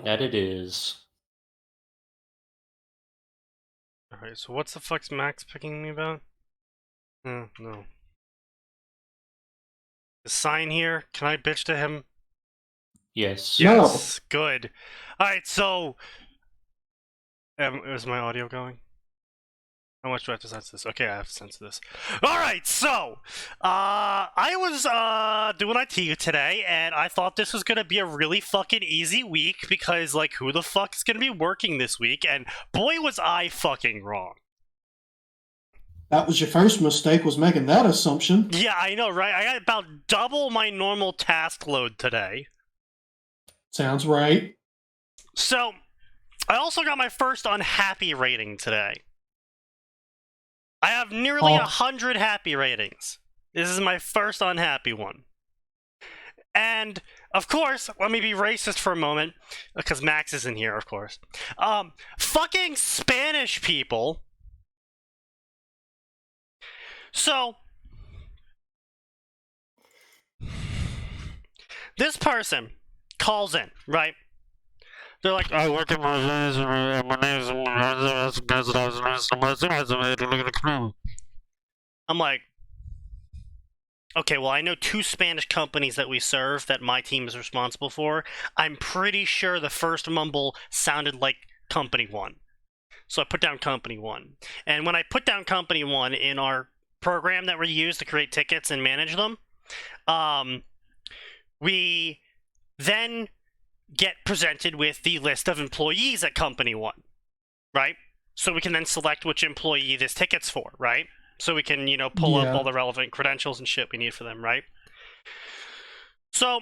That it is. Alright, so what's the fuck's Max picking me about? No. The sign here, can I bitch to him? Yes. Yes, good. Alright, so... is my audio going? How much do I have to censor this? Okay, I have to censor this. Alright, so... I was, doing IT today, and I thought this was gonna be a really fucking easy week, because, like, who the fuck is gonna be working this week? And boy was I fucking wrong. That was your first mistake, was making that assumption. Yeah, I know, right? I got about double my normal task load today. Sounds right. So, I also got my first unhappy rating today. I have nearly 100 happy ratings. This is my first unhappy one. And, of course, let me be racist for a moment, because Max isn't here, of course. Fucking Spanish people. So, this person calls in, right? They're like, I work in my name is I'm like, okay, well, I know 2 Spanish companies that we serve that my team is responsible for. I'm pretty sure the first mumble sounded like Company 1. So I put down Company 1. And when I put down Company 1 in our program that we use to create tickets and manage them, we then get presented with the list of employees at Company 1, right? So we can then select which employee this ticket's for, right? So we can, you know, pull up all the relevant credentials and shit we need for them, right? So,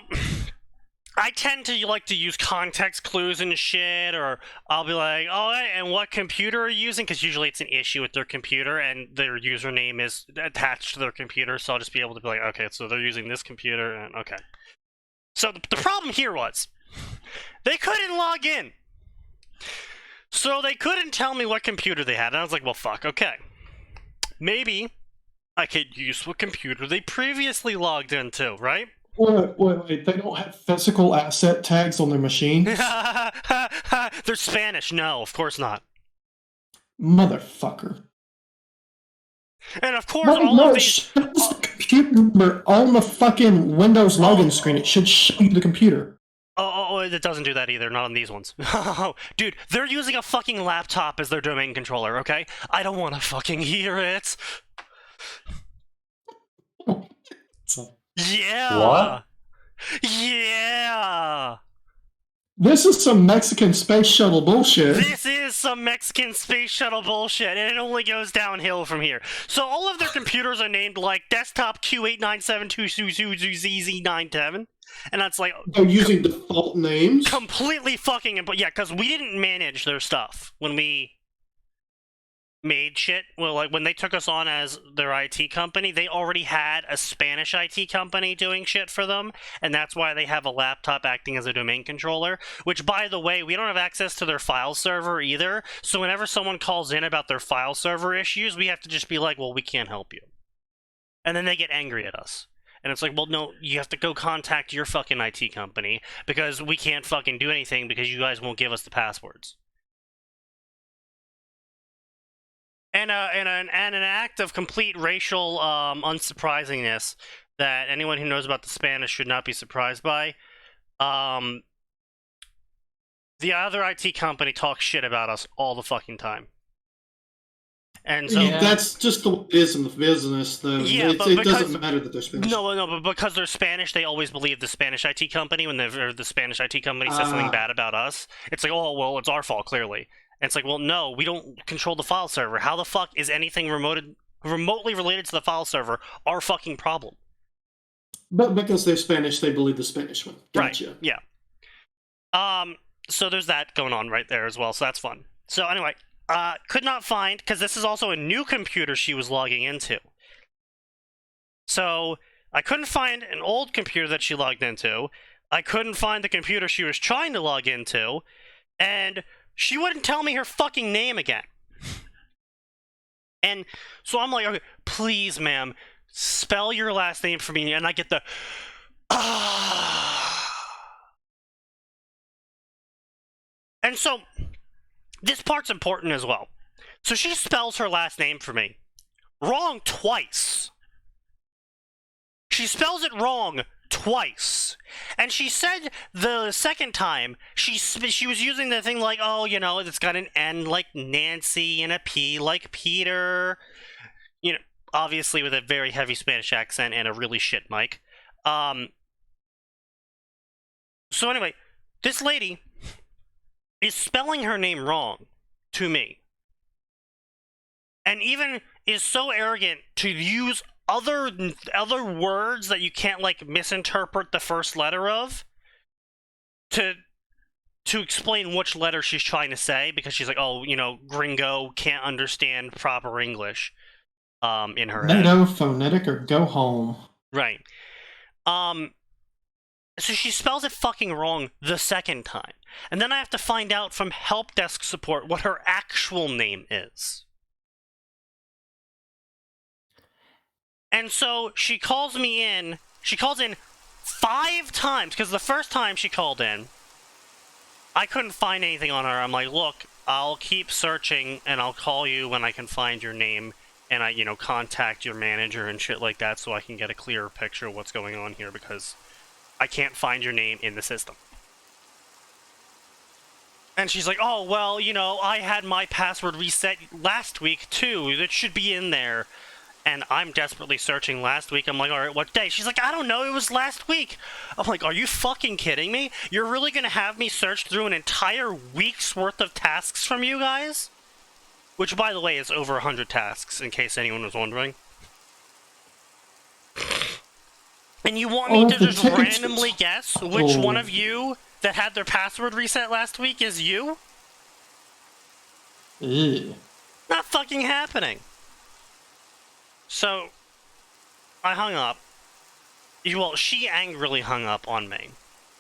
I tend to like to use context clues and shit, or I'll be like, oh, and what computer are you using? Because usually it's an issue with their computer, and their username is attached to their computer, so I'll just be able to be like, okay, so they're using this computer, and okay. So the problem here was, they couldn't log in. So they couldn't tell me what computer they had, and I was like, well, fuck, okay. Maybe I could use what computer they previously logged into, right? Wait, they don't have physical asset tags on their machines? They're Spanish. No, of course not. Motherfucker. And of course, all of these... the computer number on the fucking Windows login screen. It should show you the computer. Oh, it doesn't do that either, not on these ones. Dude, they're using a fucking laptop as their domain controller, okay? I don't want to fucking hear it. Yeah! What? Yeah! This is some Mexican space shuttle bullshit. This is some Mexican space shuttle bullshit, and it only goes downhill from here. So all of their computers are named like desktop Q8972ZZ97, and that's like... They're using default names? Completely fucking... Yeah, because we didn't manage their stuff when we made shit. Well, like, when they took us on as their IT company, they already had a Spanish IT company doing shit for them, and that's why they have a laptop acting as a domain controller, which, by the way, we don't have access to their file server either, so whenever someone calls in about their file server issues, we have to just be like, well, we can't help you. And then they get angry at us. And it's like, well, no, you have to go contact your fucking IT company, because we can't fucking do anything because you guys won't give us the passwords. And an act of complete racial unsurprisingness that anyone who knows about the Spanish should not be surprised by. The other IT company talks shit about us all the fucking time. And so that's just the way it is in the business, though. Yeah, it doesn't matter that they're Spanish. No, but because they're Spanish, they always believe the Spanish IT company when the Spanish IT company says something bad about us. It's like, oh, well, it's our fault, clearly. And it's like, well, no, we don't control the file server. How the fuck is anything remotely related to the file server our fucking problem? But because they're Spanish, they believe the Spanish one. Gotcha. Right, yeah. So there's that going on right there as well, so that's fun. So anyway, could not find, because this is also a new computer she was logging into. So I couldn't find an old computer that she logged into. I couldn't find the computer she was trying to log into. And she wouldn't tell me her fucking name again. And so I'm like, okay, please, ma'am, spell your last name for me. And I get the, And so, this part's important as well. So she spells her last name for me wrong twice. She spells it wrong twice. And she said the second time, she was using the thing like, oh, you know, it's got an N like Nancy and a P like Peter. You know, obviously with a very heavy Spanish accent and a really shit mic. So anyway, this lady is spelling her name wrong to me. And even is so arrogant to use other words that you can't, like, misinterpret the first letter of to explain which letter she's trying to say, because she's like, oh, you know, gringo can't understand proper English in her head. NATO, phonetic, or go home. Right. So she spells it fucking wrong the second time. And then I have to find out from help desk support what her actual name is. And so she calls me in. She calls in 5 times, because the first time she called in, I couldn't find anything on her. I'm like, look, I'll keep searching, and I'll call you when I can find your name, and I, you know, contact your manager and shit like that so I can get a clearer picture of what's going on here, because I can't find your name in the system. And she's like, oh, well, you know, I had my password reset last week, too. It should be in there. And I'm desperately searching last week. I'm like, all right, what day? She's like, I don't know. It was last week. I'm like, are you fucking kidding me? You're really going to have me search through an entire week's worth of tasks from you guys? Which, by the way, is over 100 tasks, in case anyone was wondering. And you want me to just randomly guess which one of you that had their password reset last week is you? Ew. Not fucking happening. So, I hung up. Well, she angrily hung up on me.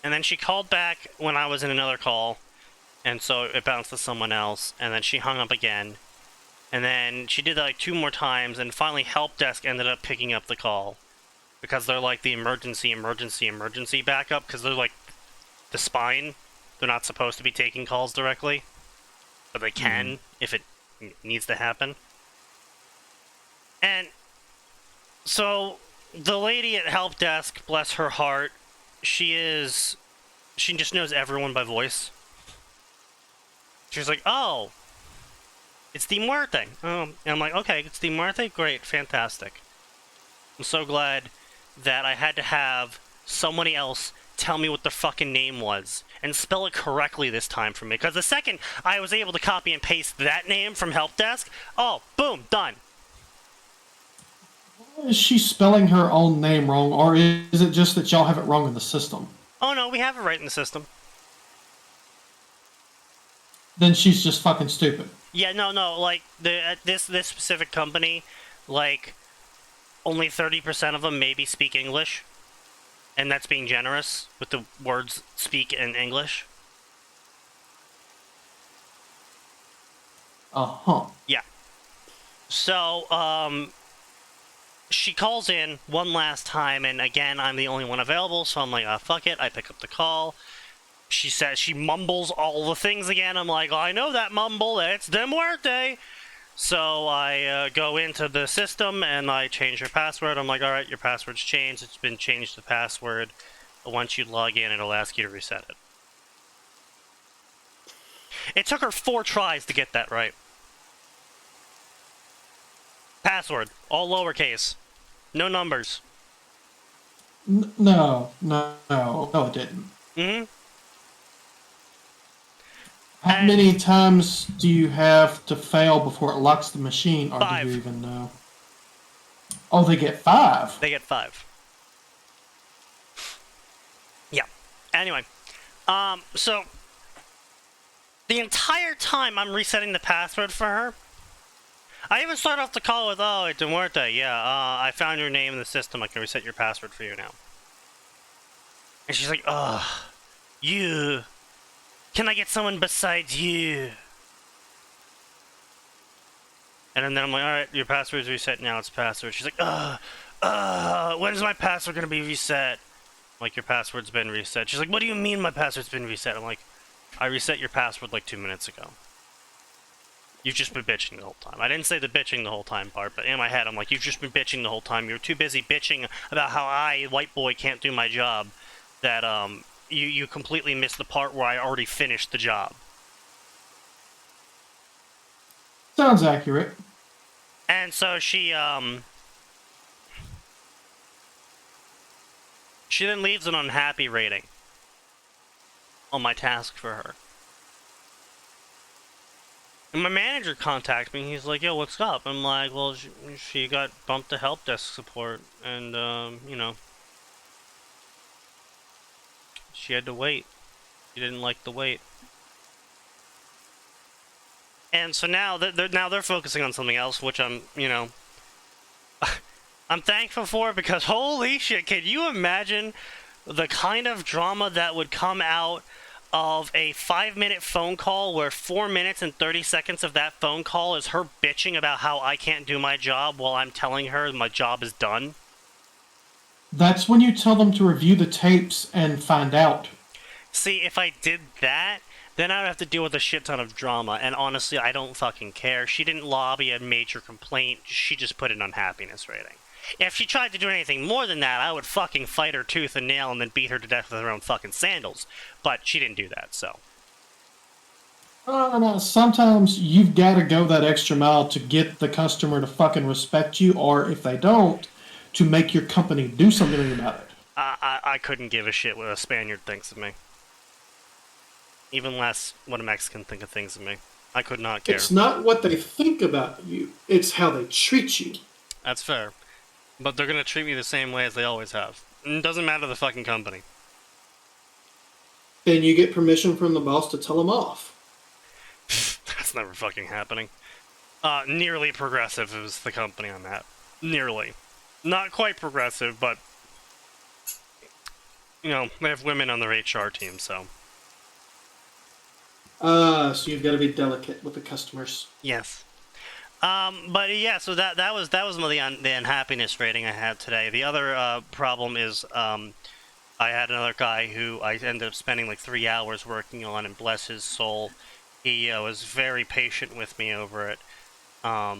And then she called back when I was in another call, and so it bounced to someone else, and then she hung up again. And then she did that like 2 more times, and finally help desk ended up picking up the call. Because they're like the emergency backup, because they're like the spine. They're not supposed to be taking calls directly. But they can, if it needs to happen. And so the lady at help desk, bless her heart, she just knows everyone by voice. She's like, oh, it's Di Muerte. Oh, and I'm like, okay, it's Di Muerte? Great, fantastic. I'm so glad that I had to have somebody else tell me what the fucking name was and spell it correctly this time for me. Because the second I was able to copy and paste that name from help desk, oh, boom, done. Is she spelling her own name wrong, or is it just that y'all have it wrong in the system? Oh no, we have it right in the system. Then she's just fucking stupid. Yeah, no, like, this specific company, like, only 30% of them maybe speak English. And that's being generous with the words speak in English. Uh-huh. Yeah. So, she calls in one last time, and again, I'm the only one available, so I'm like, fuck it, I pick up the call. She says, she mumbles all the things again. I'm like, I know that mumble, it's Di Muerte. So I go into the system, and I change her password. I'm like, alright, your password's changed, it's been changed to password. Once you log in, it'll ask you to reset it. It took her 4 tries to get that right. Password, all lowercase. No numbers. No, it didn't. Mm-hmm. How many times do you have to fail before it locks the machine, or 5. do you even know? Oh, they get 5? They get 5. Yeah. Anyway. So, the entire time I'm resetting the password for her, I even start off the call with, oh, Di Muerte, yeah, I found your name in the system, I can reset your password for you now. And she's like, ugh, you, can I get someone besides you? And then I'm like, alright, your password's reset now, it's password. She's like, when's my password gonna be reset? I'm like, your password's been reset. She's like, what do you mean my password's been reset? I'm like, I reset your password like 2 minutes ago. You've just been bitching the whole time. I didn't say the bitching the whole time part, but in my head I'm like, you've just been bitching the whole time. You're too busy bitching about how I, white boy, can't do my job, that you completely missed the part where I already finished the job. Sounds accurate. And so she then leaves an unhappy rating on my task for her. And my manager contacts me. He's like, yo, what's up? I'm like, well, she got bumped to help desk support. And, you know, she had to wait. She didn't like the wait. And so now they're focusing on something else, which I'm, you know, I'm thankful for, because holy shit, can you imagine the kind of drama that would come out of a 5-minute phone call where 4 minutes and 30 seconds of that phone call is her bitching about how I can't do my job while I'm telling her my job is done? That's when you tell them to review the tapes and find out. See, if I did that, then I would have to deal with a shit ton of drama, and honestly, I don't fucking care. She didn't lobby a major complaint, she just put an unhappiness rating. If she tried to do anything more than that, I would fucking fight her tooth and nail and then beat her to death with her own fucking sandals. But she didn't do that, so. No, sometimes you've got to go that extra mile to get the customer to fucking respect you, or if they don't, to make your company do something about it. I couldn't give a shit what a Spaniard thinks of me. Even less what a Mexican think of things of me. I could not care. It's not what they think about you, it's how they treat you. That's fair. But they're gonna treat me the same way as they always have. It doesn't matter the fucking company. Then you get permission from the boss to tell them off. That's never fucking happening. Nearly progressive is the company I'm at. Nearly. Not quite progressive, but... You know, they have women on their HR team, so... So you've got to be delicate with the customers. Yes. But yeah, so that was the unhappiness rating I had today. The other problem is I had another guy who I ended up spending like 3 hours working on, and bless his soul, he was very patient with me over it. But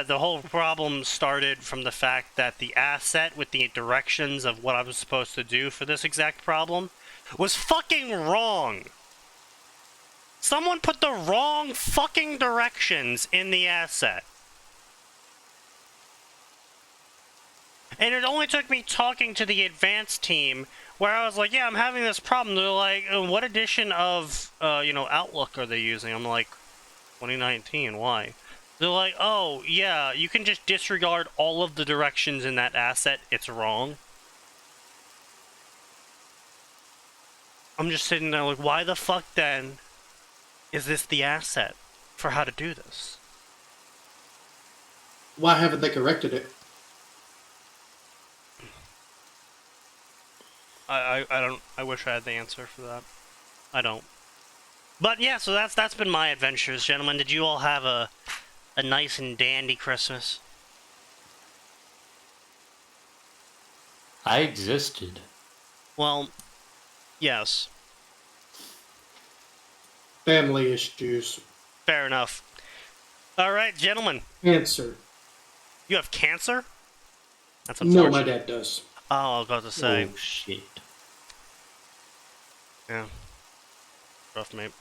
the whole problem started from the fact that the asset with the directions of what I was supposed to do for this exact problem was fucking wrong. Someone put the wrong fucking directions in the asset. And it only took me talking to the advanced team where I was like, yeah, I'm having this problem. They're like, what edition of, Outlook are they using? I'm like, 2019, why? They're like, oh, yeah, you can just disregard all of the directions in that asset. It's wrong. I'm just sitting there like, why the fuck then is this the asset for how to do this? Why haven't they corrected it? I don't. I wish I had the answer for that. I don't. But yeah, so that's been my adventures, gentlemen. Did you all have a nice and dandy Christmas? I existed. Well, yes. Family issues. Fair enough. All right, gentlemen. Cancer. You have cancer? That's unfortunate. No, my dad does. Oh, I was about to say. Oh, shit. Yeah. Rough, mate.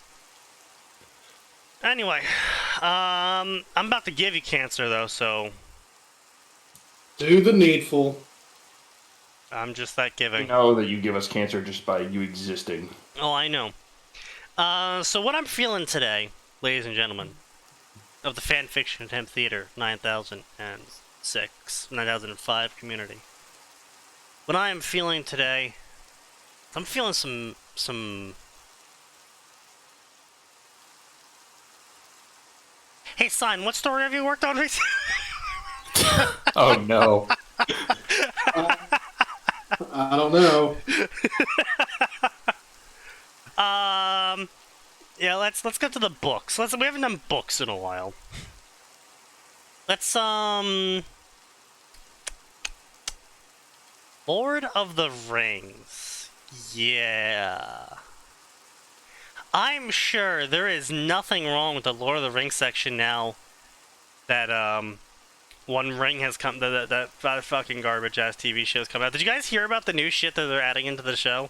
Anyway, I'm about to give you cancer, though, so... Do the needful. I'm just that giving. We know that you give us cancer just by you existing. Oh, I know. So what I'm feeling today, ladies and gentlemen, of the Fanfiction Contempt Theater 9005 community. What I am feeling today, I'm feeling some... Hey, Sign, what story have you worked on recently? Oh, no. I don't know. Yeah, let's get to the books. We haven't done books in a while. Let's, Lord of the Rings. Yeah. I'm sure there is nothing wrong with the Lord of the Rings section now that One Ring has come, that fucking garbage ass TV show's come out. Did you guys hear about the new shit that they're adding into the show?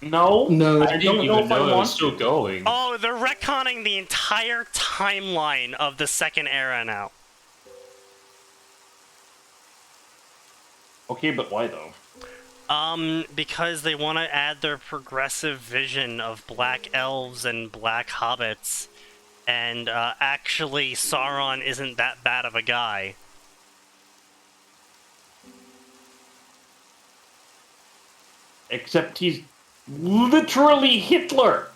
No, No. I don't know if I it was want still to. going. Oh, they're retconning the entire timeline of the Second Era now. Okay, but why though? Because they want to add their progressive vision of black elves and black hobbits, and actually Sauron isn't that bad of a guy. Except he's literally Hitler.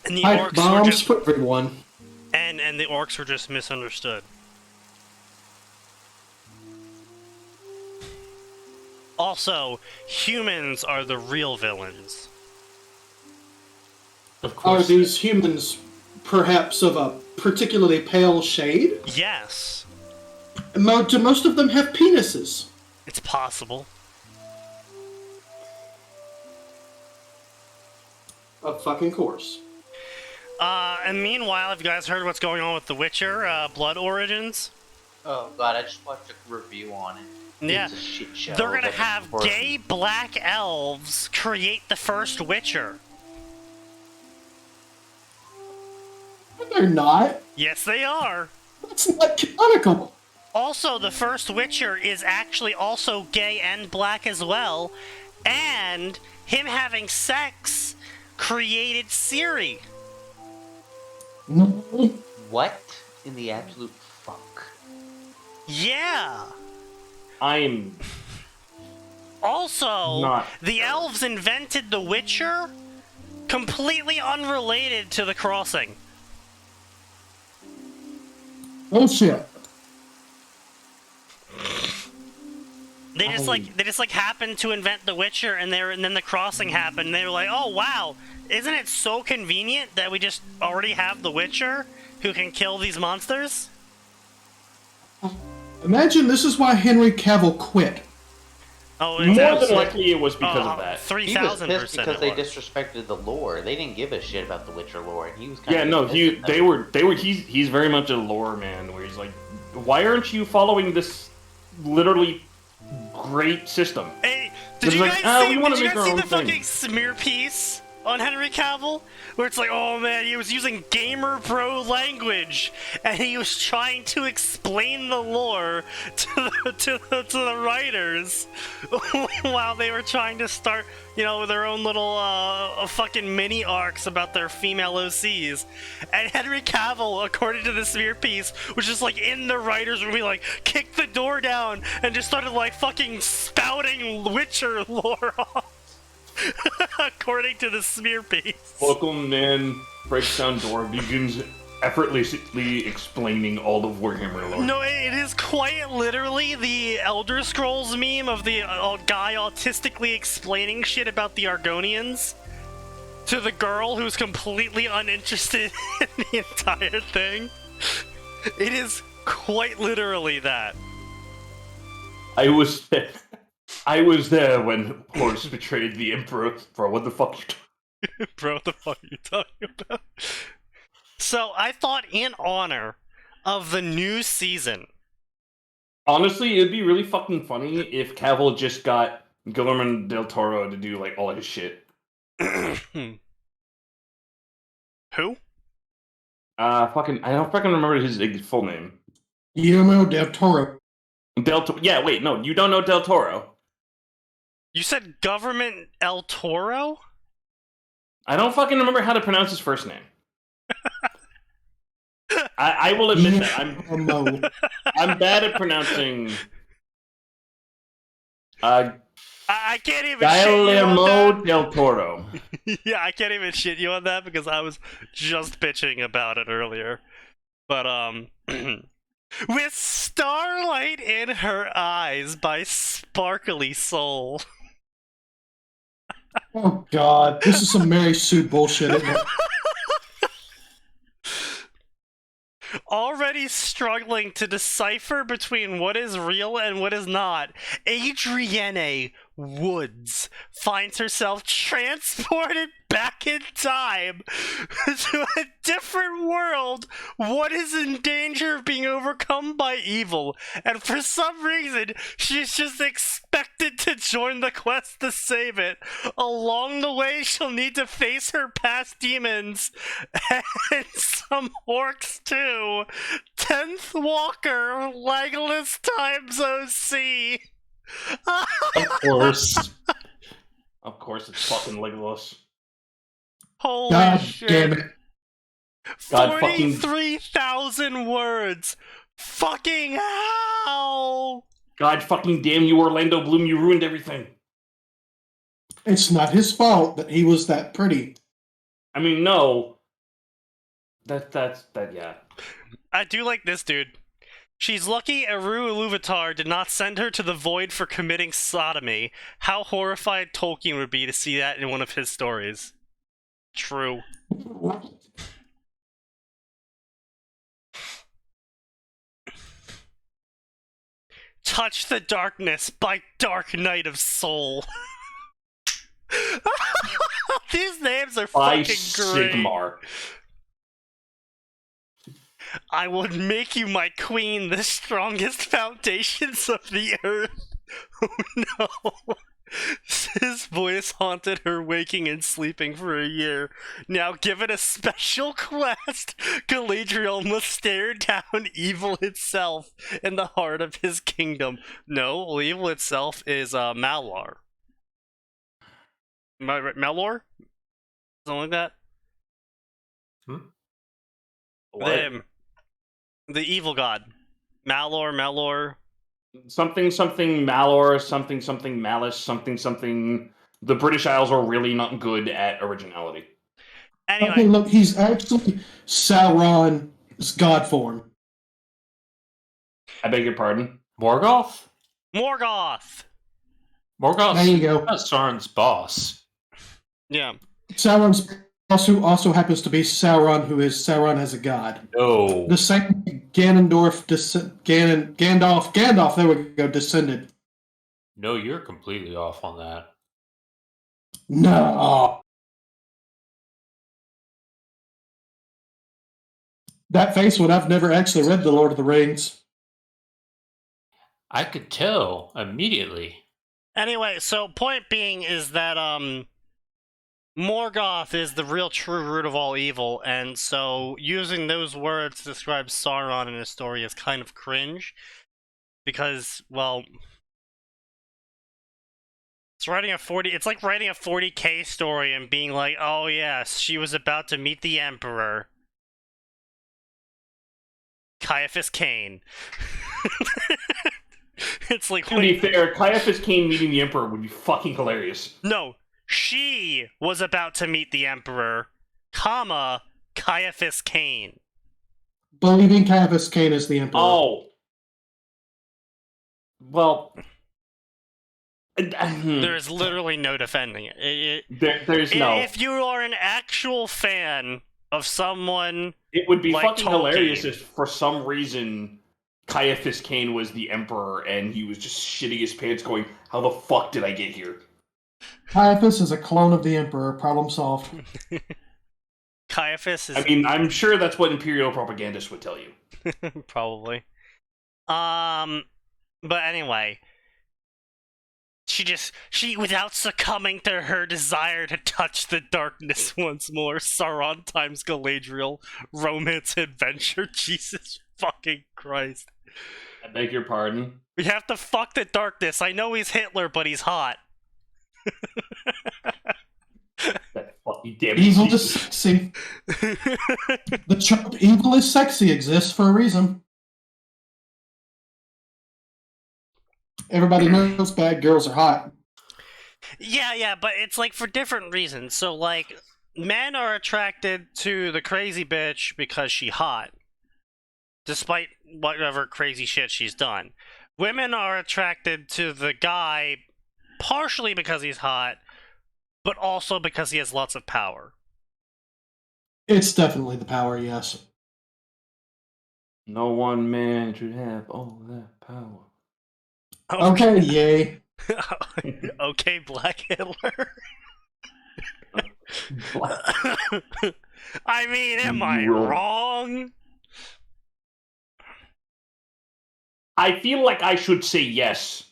And the Pipe orcs were bombs just for everyone. and the orcs were just misunderstood. Also, humans are the real villains. Of Are course. these humans perhaps of a particularly pale shade? Yes, Do most of them have penises? it's possible. Of fucking course. And meanwhile, have you guys heard what's going on with The Witcher, Blood Origins? Oh god, I just watched a review on it. Yeah. It's a shit show. They're gonna That's have important. gay black elves create the first Witcher. They're not. Yes, they are. That's not canonical. Also, the first Witcher is actually also gay and black as well, and him having sex created Ciri. No. What in the absolute fuck? Yeah. I'm Also, Not- the elves invented the Witcher, completely unrelated to the crossing. Bullshit. They just like happened to invent the Witcher, and then the crossing happened. And they were like, "Oh wow, isn't it so convenient that we just already have the Witcher who can kill these monsters?" Imagine this is why Henry Cavill quit. Oh, more than absolutely- likely it was because of that. He was 3,000% pissed because they it was. disrespected the lore. They didn't give a shit about the Witcher lore, and he was kind Yeah, of no, pissed at they them. were. He's very much a lore man, where he's like, why aren't you following this literally great system? Hey, did It's you like, guys we see, wanna did you make guys our see own the thing. fucking smear piece on Henry Cavill? Where it's like, oh man, he was using gamer pro language, and he was trying to explain the lore to the writers while they were trying to start, their own little fucking mini arcs about their female OCs. And Henry Cavill, according to the smear piece, was just like in the writers' room, he like kicked the door down and just started like fucking spouting Witcher lore off. According to the smear piece. Local man breaks down door, begins effortlessly explaining all of Warhammer lore. No, it is quite literally the Elder Scrolls meme of the guy autistically explaining shit about the Argonians to the girl who's completely uninterested in the entire thing. It is quite literally that. I was there when Horus betrayed the Emperor. Bro, what the fuck you talking? Bro, what the fuck are you talking about? So, I thought in honor of the new season. Honestly, it'd be really fucking funny if Cavill just got Guillermo del Toro to do like all his shit. Who? I don't fucking remember his full name. Guillermo del Toro. Yeah, wait, no, you don't know Del Toro. You said Government El Toro? I don't fucking remember how to pronounce his first name. I will admit that I'm bad at pronouncing. I can't even shit you on Guillermo del Toro. that. Yeah, I can't even shit you on that because I was just bitching about it earlier. But, with Starlight in Her Eyes by Sparkly Soul. Oh god, this is some Mary Sue bullshit, isn't it? Already struggling to decipher between what is real and what is not, Adrienne woods, finds herself transported back in time to a different world. One is in danger of being overcome by evil, and for some reason, she's just expected to join the quest to save it. Along the way, she'll need to face her past demons and some orcs too. 10th Walker, Legolas times OC. Of course. Of course, it's fucking Legolas. Holy God shit. damn it. God fucking- 43,000 words. Fucking hell. God fucking damn you, Orlando Bloom! You ruined everything. It's not his fault that he was that pretty. I mean, no. That's yeah. I do like this dude. She's lucky Eru Iluvatar did not send her to the void for committing sodomy. How horrified Tolkien would be to see that in one of his stories. True. Touch the Darkness by Dark Knight of Soul. These names are By fucking great. Sigmar. I would make you my queen, the strongest foundations of the earth. Oh no. His voice haunted her waking and sleeping for a year. Now given a special quest, Galadriel must stare down evil itself in the heart of his kingdom. No, evil itself is Malar. Am I right? Malor? Something like that? What? The evil god. Malor. Something Malor, something Malice, something. The British Isles are really not good at originality. Anyway. Okay, look, he's actually Sauron's god form. I beg your pardon? Morgoth? Morgoth! Morgoth's There you go. Sauron's boss. Yeah. Sauron's also happens to be Sauron, who is Sauron as a god. No. The same Gandalf, there we go, descended. No, you're completely off on that. No. That face when I've never actually read The Lord of the Rings. I could tell immediately. Anyway, so point being is that, Morgoth is the real true root of all evil, and so using those words to describe Sauron in a story is kind of cringe. Because, well, it's like writing a 40K story and being like, oh yes, she was about to meet the Emperor. Caiaphas Cain. It's like, To be fair, Caiaphas Cain meeting the Emperor would be fucking hilarious. No, she was about to meet the Emperor, comma, Caiaphas Cain. Believing Caiaphas Cain is the Emperor. Oh. Well. There's literally no defending it. There's no. If you are an actual fan of someone... It would be like fucking Tolkien. hilarious if, for some reason, Caiaphas Cain was the Emperor and he was just shitting his pants going, how the fuck did I get here? Caiaphas is a clone of the Emperor. Problem solved. Caiaphas is... I mean, I'm sure that's what Imperial propagandists would tell you. Probably. But anyway... She, without succumbing to her desire to touch the darkness once more, Sauron times Galadriel, romance adventure, Jesus fucking Christ. I beg your pardon? We have to fuck the darkness. I know he's Hitler, but he's hot. That fucking damn Evil Jesus. is sexy. Evil is sexy exists for a reason. Everybody knows bad girls are hot. Yeah, but it's like for different reasons. So like, men are attracted to the crazy bitch because she's hot, despite whatever crazy shit she's done. Women are attracted to the guy partially because he's hot, but also because he has lots of power. It's definitely the power, yes. No one man should have all that power. Okay, yay. Okay, Black Hitler. I mean, am I wrong? I feel like I should say yes,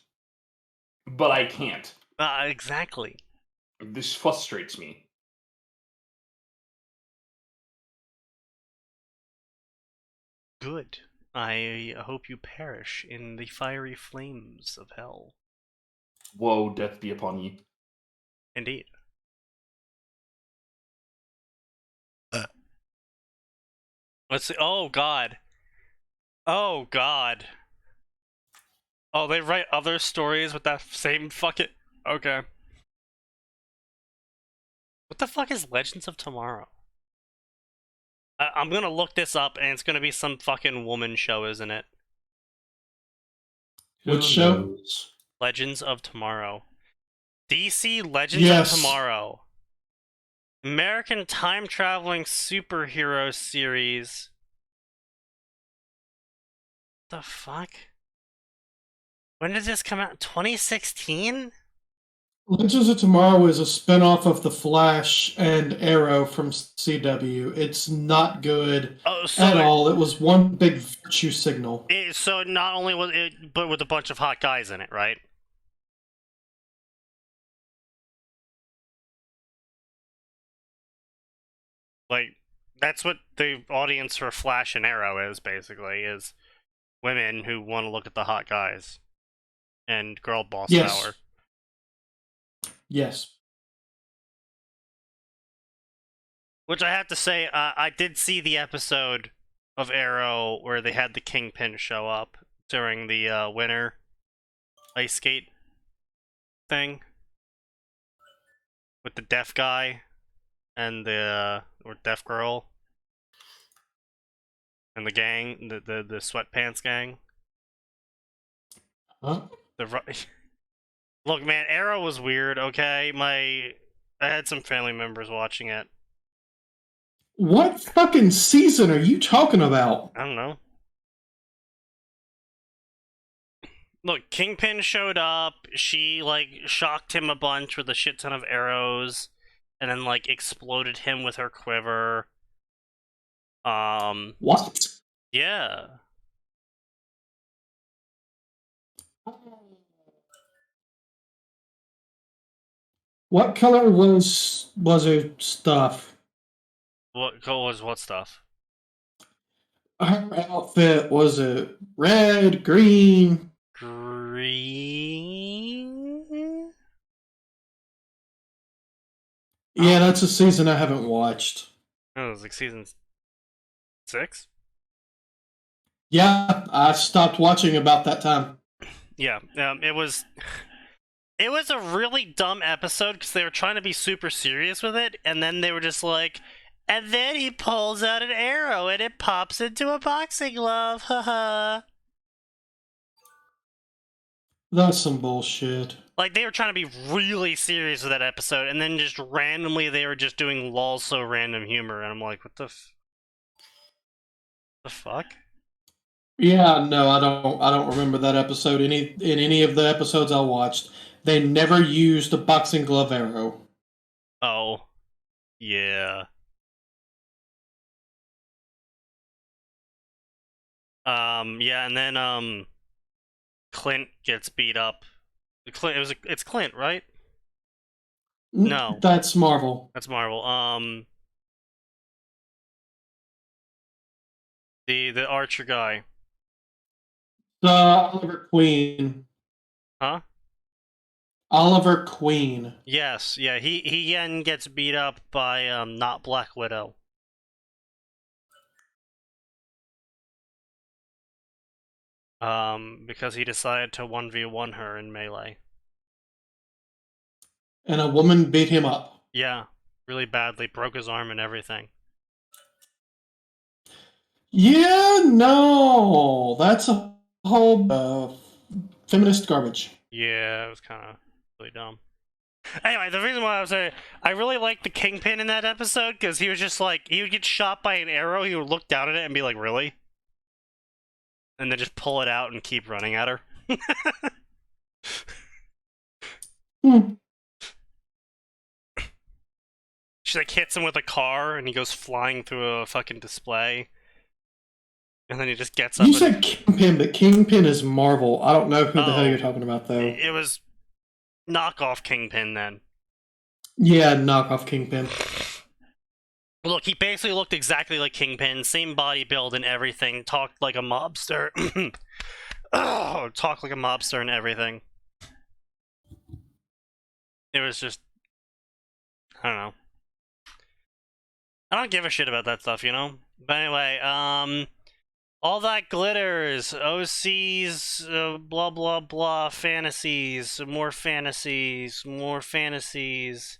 but I can't. Exactly. This frustrates me. Good. I hope you perish in the fiery flames of hell. Woe, death be upon ye. Indeed. Let's see. Oh, God. Oh, God. Oh, they write other stories with that same fucking... Okay. What the fuck is Legends of Tomorrow? I'm gonna look this up, and it's gonna be some fucking woman show, isn't it? Which show? knows? Legends of Tomorrow. DC Legends Yes. of Tomorrow. American time-traveling superhero series. The fuck? When did this come out? 2016? Legends of Tomorrow is a spinoff of The Flash and Arrow from CW. It's not good Oh, so at all. It was one big virtue signal. so not only was it, but with a bunch of hot guys in it, right? Like, that's what the audience for Flash and Arrow is, basically, is women who want to look at the hot guys. And girl boss Yes. power. Yes. Which I have to say, I did see the episode of Arrow where they had the Kingpin show up during the winter ice skate thing. With the deaf guy and the or deaf girl. And the gang, the sweatpants gang. Huh? Look, man, Arrow was weird, okay? I had some family members watching it. What fucking season are you talking about? I don't know. Look, Kingpin showed up, she, like, shocked him a bunch with a shit ton of arrows, and then, like, exploded him with her quiver. What? Yeah. What color was her stuff? What stuff? Her outfit, was it red, green? Green? Yeah, that's a season I haven't watched. Oh, it was like season 6? Yeah, I stopped watching about that time. Yeah, it was a really dumb episode because they were trying to be super serious with it, and then they were just like, and then he pulls out an arrow and it pops into a boxing glove, haha. That's some bullshit. Like, they were trying to be really serious with that episode, and then just randomly they were just doing lol so random humor, and I'm like, what the fuck? Yeah, no, I don't remember that episode. In any of the episodes I watched, they never used a boxing glove arrow. Oh. Yeah. Yeah, and then, Clint gets beat up. It's Clint, right? No. That's Marvel. That's Marvel. The Archer guy. Oliver Queen. Huh? Oliver Queen. Yes, yeah, he again gets beat up by, not Black Widow. Because he decided to 1v1 her in Melee. And a woman beat him up. Yeah, really badly, broke his arm and everything. Yeah, no, that's a whole feminist garbage. Yeah, it was kind of really dumb. Anyway, the reason why I was saying, I really liked the Kingpin in that episode, because he was just like, he would get shot by an arrow, he would look down at it and be like, really? And then just pull it out and keep running at her. Hmm. She like hits him with a car, and he goes flying through a fucking display. And then he just gets up. You said Kingpin, but Kingpin is Marvel. I don't know who the hell Oh. you're talking about, though. It was knockoff Kingpin then. Yeah, knockoff Kingpin. Look, he basically looked exactly like Kingpin, same body build and everything, talked like a mobster. Oh, talked like a mobster and everything. It was just... I don't know. I don't give a shit about that stuff, you know? But anyway, all that glitters, OCs, blah blah blah, fantasies, more fantasies, more fantasies.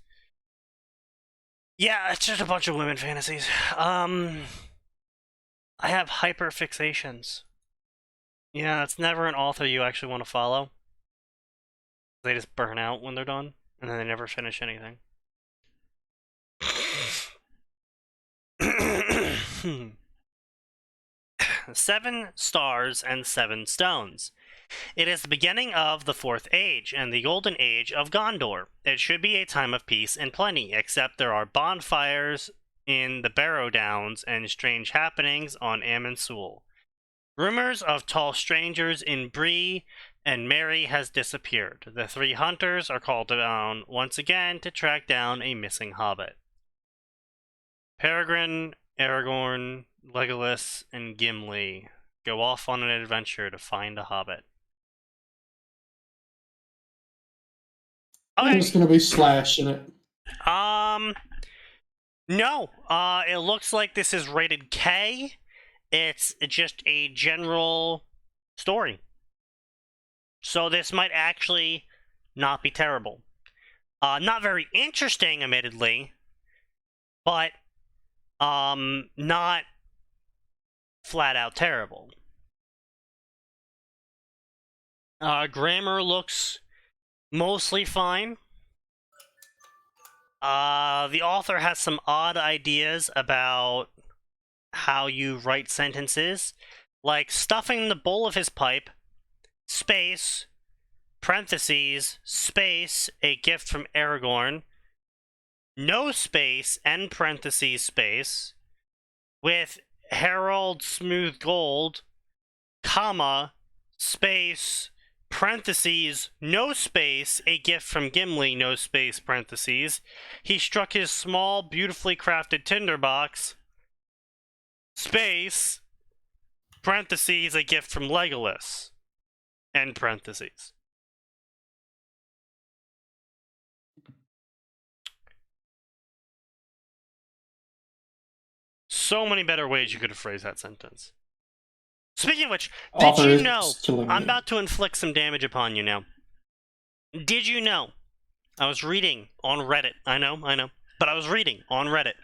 Yeah, it's just a bunch of women fantasies. I have hyperfixations. Yeah, it's never an author you actually want to follow. They just burn out when they're done, and then they never finish anything. 7 stars and 7 stones. It is the beginning of the 4th age, and the golden age of Gondor. It should be a time of peace and plenty, except there are bonfires in the Barrow Downs and strange happenings on Amon Sul. Rumors of tall strangers in Bree and Mary has disappeared. The 3 hunters are called down once again to track down a missing hobbit. Peregrine, Aragorn, Legolas, and Gimli go off on an adventure to find a hobbit. Okay. There's going to be Slash in it. No. It looks like this is rated K. It's just a general story. So this might actually not be terrible. Not very interesting, admittedly, but not flat out terrible. Grammar looks mostly fine. The author has some odd ideas about how you write sentences, like stuffing the bowl of his pipe, space, parentheses, space, a gift from Aragorn, no space, end parentheses, space, with Harold Smooth Gold, comma, space, parentheses, no space, a gift from Gimli, no space, parentheses. He struck his small, beautifully crafted tinderbox, space, parentheses, a gift from Legolas, end parentheses. So many better ways you could have phrased that sentence. Speaking of which, did Author you is know? killing I'm me. about to inflict some damage upon you now. Did you know? I was reading on Reddit. I know. But I was reading on Reddit.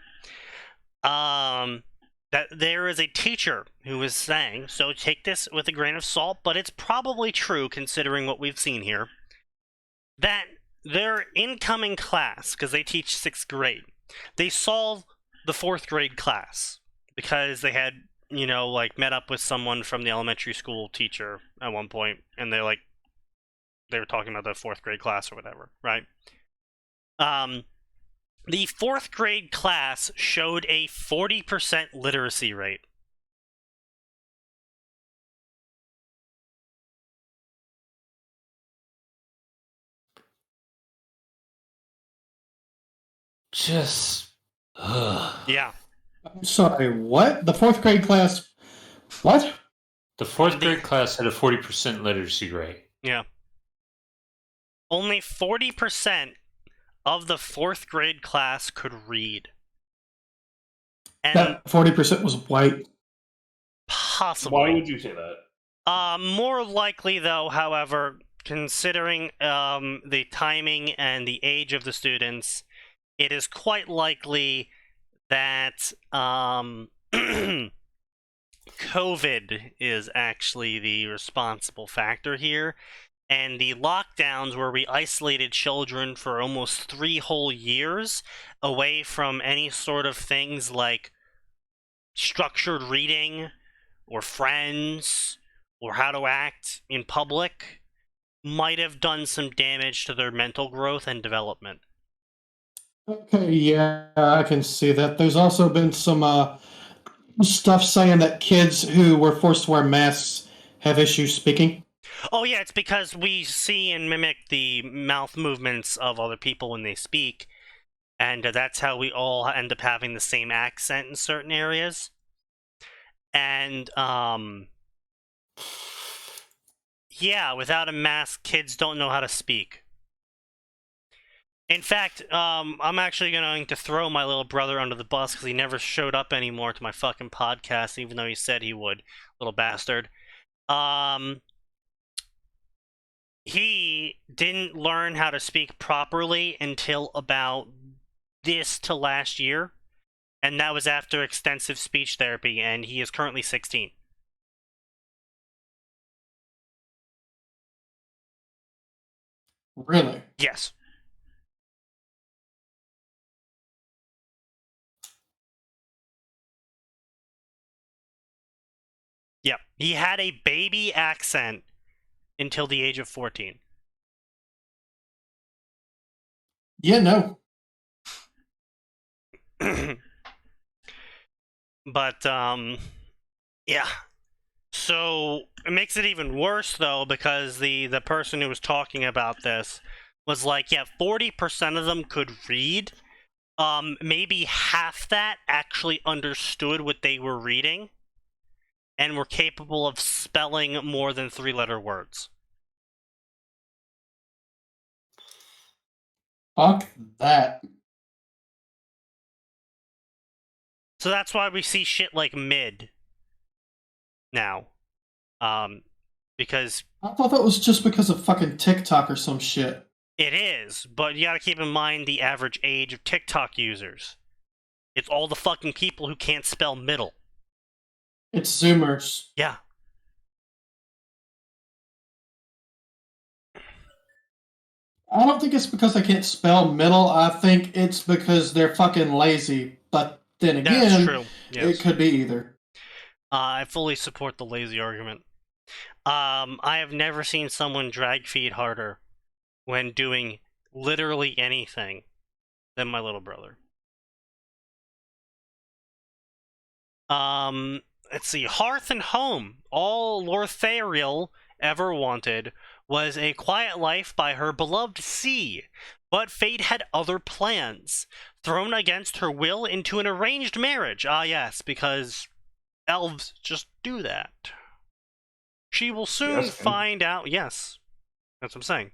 That there is a teacher who was saying, so take this with a grain of salt, but it's probably true considering what we've seen here, that their incoming class, because they teach 6th grade, they saw the 4th grade class because they had, you know, like met up with someone from the elementary school teacher at one point, and they were talking about the 4th grade class or whatever, right? The 4th grade class showed a 40% literacy rate. Just. Yeah. I'm sorry, what? The 4th grade class... What? The 4th grade class had a 40% literacy rate. Yeah. Only 40% of the 4th grade class could read. And That 40% was white. possibly. Why would you say that? More likely, though, however, considering the timing and the age of the students, it is quite likely that COVID is actually the responsible factor here. And the lockdowns where we isolated children for almost 3 whole years away from any sort of things like structured reading or friends or how to act in public might have done some damage to their mental growth and development. Okay, yeah, I can see that. There's also been some stuff saying that kids who were forced to wear masks have issues speaking. Oh yeah, it's because we see and mimic the mouth movements of other people when they speak, and that's how we all end up having the same accent in certain areas. And yeah, without a mask, kids don't know how to speak. In fact, I'm actually going to throw my little brother under the bus because he never showed up anymore to my fucking podcast, even though he said he would, little bastard. He didn't learn how to speak properly until about this to last year, and that was after extensive speech therapy, and he is currently 16. Really? Yes. Yep. He had a baby accent until the age of 14. Yeah, no. But, yeah. So, it makes it even worse, though, because the person who was talking about this was like, yeah, 40% of them could read. Maybe half that actually understood what they were reading and were capable of spelling more than 3-letter words. Fuck that. So that's why we see shit like mid now. Because I thought that was just because of fucking TikTok or some shit. it is, but you gotta keep in mind the average age of TikTok users. It's all the fucking people who can't spell middle. It's Zoomers. Yeah. I don't think it's because they can't spell middle. I think it's because they're fucking lazy. But then That's again, true. Yes. it could be either. I fully support the lazy argument. I have never seen someone drag feed harder when doing literally anything than my little brother. Let's see. Hearth and home. All Lorthariel ever wanted was a quiet life by her beloved sea. But fate had other plans. Thrown against her will into an arranged marriage. Ah, yes, because elves just do that. She will soon find out. Yes, that's what I'm saying.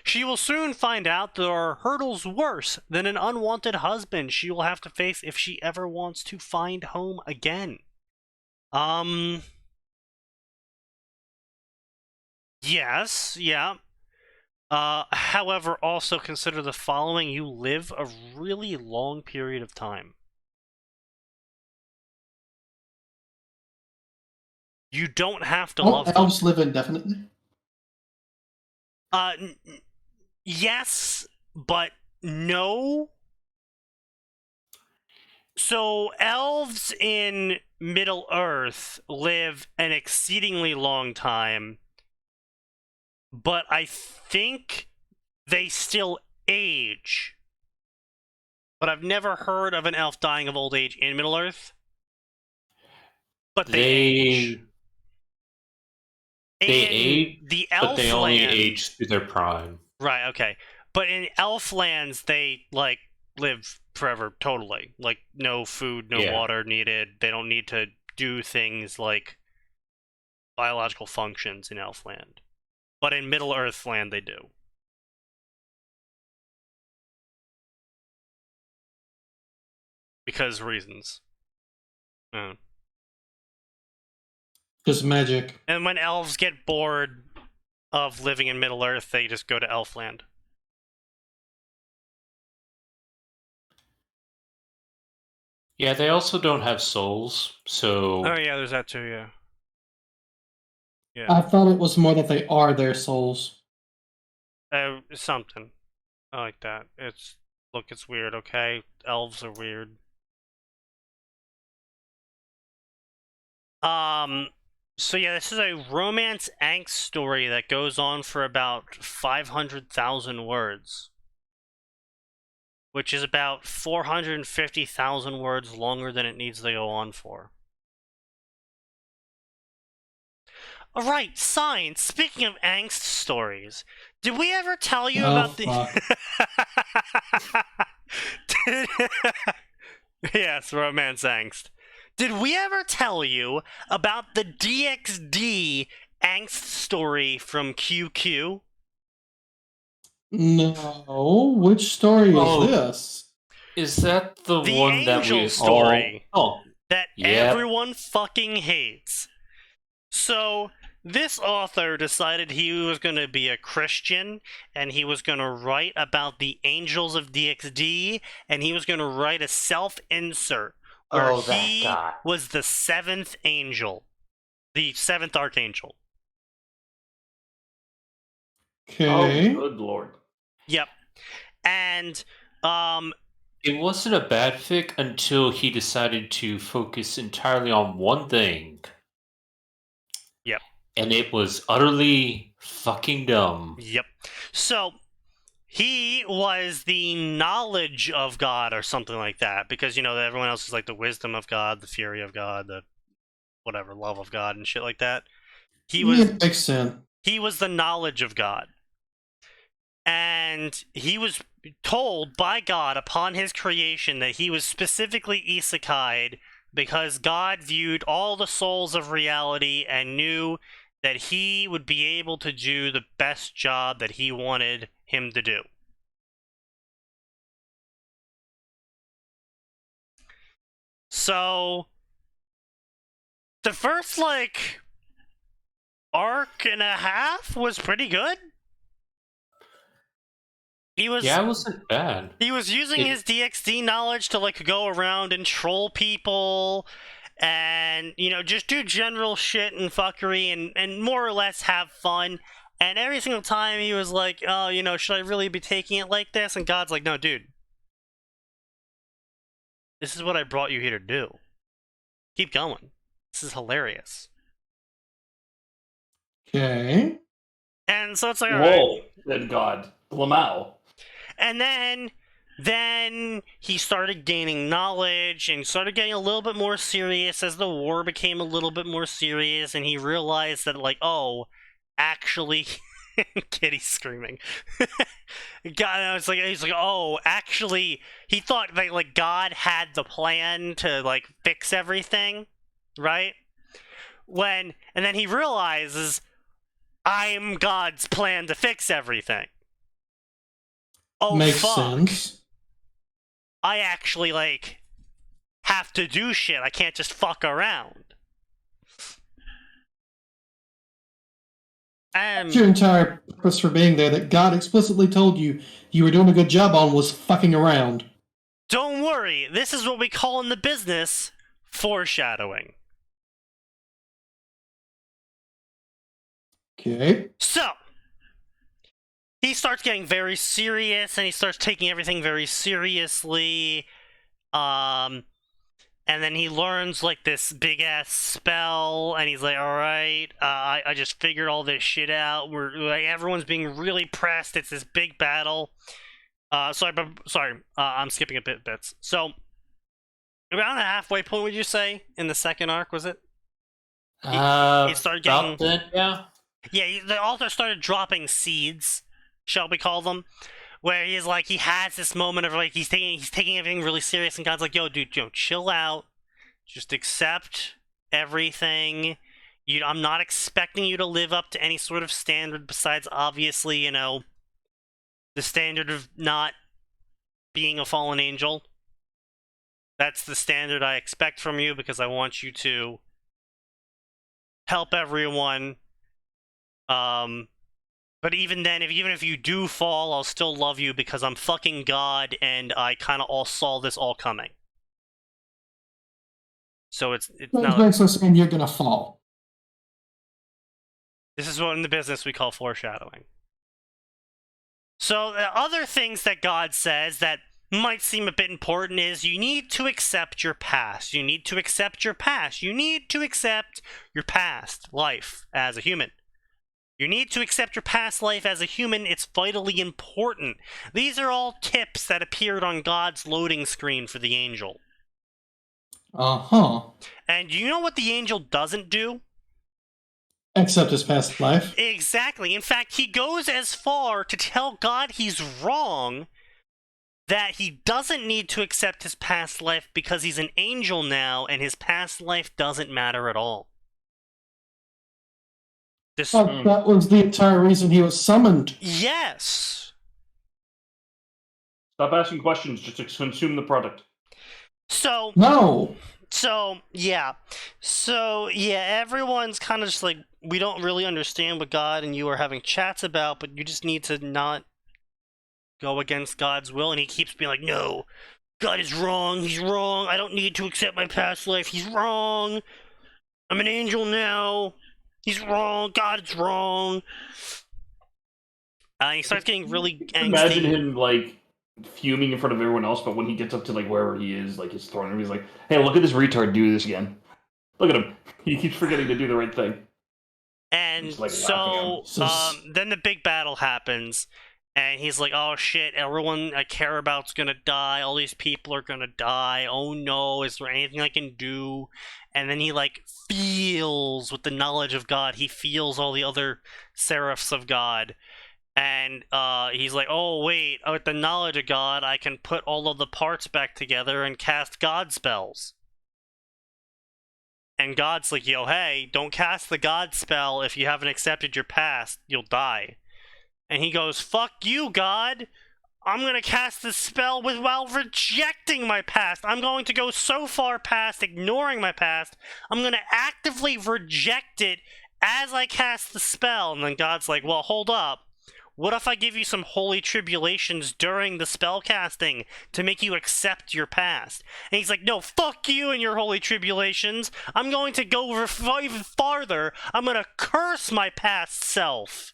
She will soon find out there are hurdles worse than an unwanted husband she will have to face if she ever wants to find home again. Yes, yeah. However, also consider the following. You live a really long period of time. You don't have to love them. Elves live indefinitely? Yes, but no. So, elves in Middle Earth live an exceedingly long time, but I think they still age. But I've never heard of an elf dying of old age in Middle Earth. But they age. They age, the but they only Elfland, age to their prime. right? Okay, but in Elflands they like live forever, totally. Like no food, no water needed. They don't need to do things like biological functions in Elfland, but in Middle Earthland they do. Because reasons. Just magic. And when elves get bored of living in Middle Earth, they just go to Elfland. Yeah, they also don't have souls, so... Oh yeah, there's that too, yeah. I thought it was more that they are their souls. Something. I like that. It's weird, okay? Elves are weird. So yeah, this is a romance angst story that goes on for about 500,000 words. Which is about 450,000 words longer than it needs to go on for. Alright, Signs, speaking of angst stories, did we ever tell you about the... Yes, romance angst. Did we ever tell you about the DXD angst story from QQ? No, which story Oh. is this? Is that the The one that angel we story. Oh, That Yep. everyone fucking hates. So, this author decided he was going to be a Christian, and he was going to write about the angels of DXD, and he was going to write a self-insert where Oh, that he guy. was the seventh angel. The seventh archangel. Okay. Oh, good lord. Yep. And, it wasn't a bad fic until he decided to focus entirely on one thing. Yep. And it was utterly fucking dumb. Yep. So, he was the knowledge of God or something like that, because, you know, everyone else is like the wisdom of God, the fury of God, the whatever, love of God and shit like that. He Makes sense. was the knowledge of God. And he was told by God upon his creation that he was specifically isekai'd because God viewed all the souls of reality and knew that he would be able to do the best job that he wanted him to do. So, the first, like, arc and a half was pretty good. Yeah, it wasn't bad. He was using his DXD knowledge to, like, go around and troll people and, you know, just do general shit and fuckery and more or less have fun. And every single time he was like, oh, you know, should I really be taking it like this? And God's like, no, dude. This is what I brought you here to do. Keep going. This is hilarious. Okay. And so it's like, Whoa, alright. then God. Lamau. And then he started gaining knowledge and started getting a little bit more serious as the war became a little bit more serious, and he realized that, like, oh, actually, Kitty's screaming. God, he's like, oh, actually, he thought that, like, God had the plan to, like, fix everything, right? And then he realizes, I'm God's plan to fix everything. Oh, Makes fuck. sense. I actually, like, have to do shit. I can't just fuck around. Your entire purpose for being there that God explicitly told you you were doing a good job on was fucking around. Don't worry. This is what we call in the business foreshadowing. Okay. So, he starts getting very serious, and he starts taking everything very seriously. And then he learns, like, this big-ass spell, and he's like, alright, I just figured all this shit out. Like, everyone's being really pressed. It's this big battle. Sorry, I'm skipping a bits. So, around the halfway point, would you say, in the second arc, was it? He started getting... yeah. Yeah, the author started dropping seeds, shall we call them, where he's like, he has this moment of, like, he's taking everything really serious, and God's like, yo, dude, chill out, just accept everything. I'm not expecting you to live up to any sort of standard besides, obviously, you know, the standard of not being a fallen angel. That's the standard I expect from you, because I want you to help everyone. But even then, even if you do fall, I'll still love you because I'm fucking God, and I kind of all saw this all coming. So it's That's basically saying you're gonna fall. This is what in the business we call foreshadowing. So the other things that God says that might seem a bit important is you need to accept your past. You need to accept your past. You need to accept your past life as a human. You need to accept your past life as a human. It's vitally important. These are all tips that appeared on God's loading screen for the angel. Uh-huh. And you know what the angel doesn't do? Accept his past life. Exactly. In fact, he goes as far to tell God he's wrong, that he doesn't need to accept his past life because he's an angel now and his past life doesn't matter at all. That was the entire reason he was summoned. Yes. Stop asking questions, just consume the product. No. Yeah, everyone's kind of just like, we don't really understand what God and you are having chats about, but you just need to not go against God's will. And he keeps being like, no, God is wrong, he's wrong, I don't need to accept my past life, he's wrong, I'm an angel now, he's wrong, God's wrong. He starts getting really angsty. Imagine him, like, fuming in front of everyone else, but when he gets up to, like, wherever he is, like, his throne room, he's like, hey, look at this retard do this again. Look at him. He keeps forgetting to do the right thing. And Just, like, so, laughing at him. then the big battle happens, and he's like, oh shit, everyone I care about's gonna die, all these people are gonna die, oh no, is there anything I can do? And then he, like, feels, with the knowledge of God, he feels all the other seraphs of God. And he's like, oh wait, with the knowledge of God, I can put all of the parts back together and cast God spells. And God's like, yo, hey, don't cast the God spell if you haven't accepted your past, you'll die. And he goes, fuck you, God! I'm gonna cast this spell while rejecting my past. I'm going to go so far past ignoring my past, I'm gonna actively reject it as I cast the spell. And then God's like, well, hold up. What if I give you some holy tribulations during the spell casting to make you accept your past? And he's like, no, fuck you and your holy tribulations. I'm going to go even farther. I'm going to curse my past self.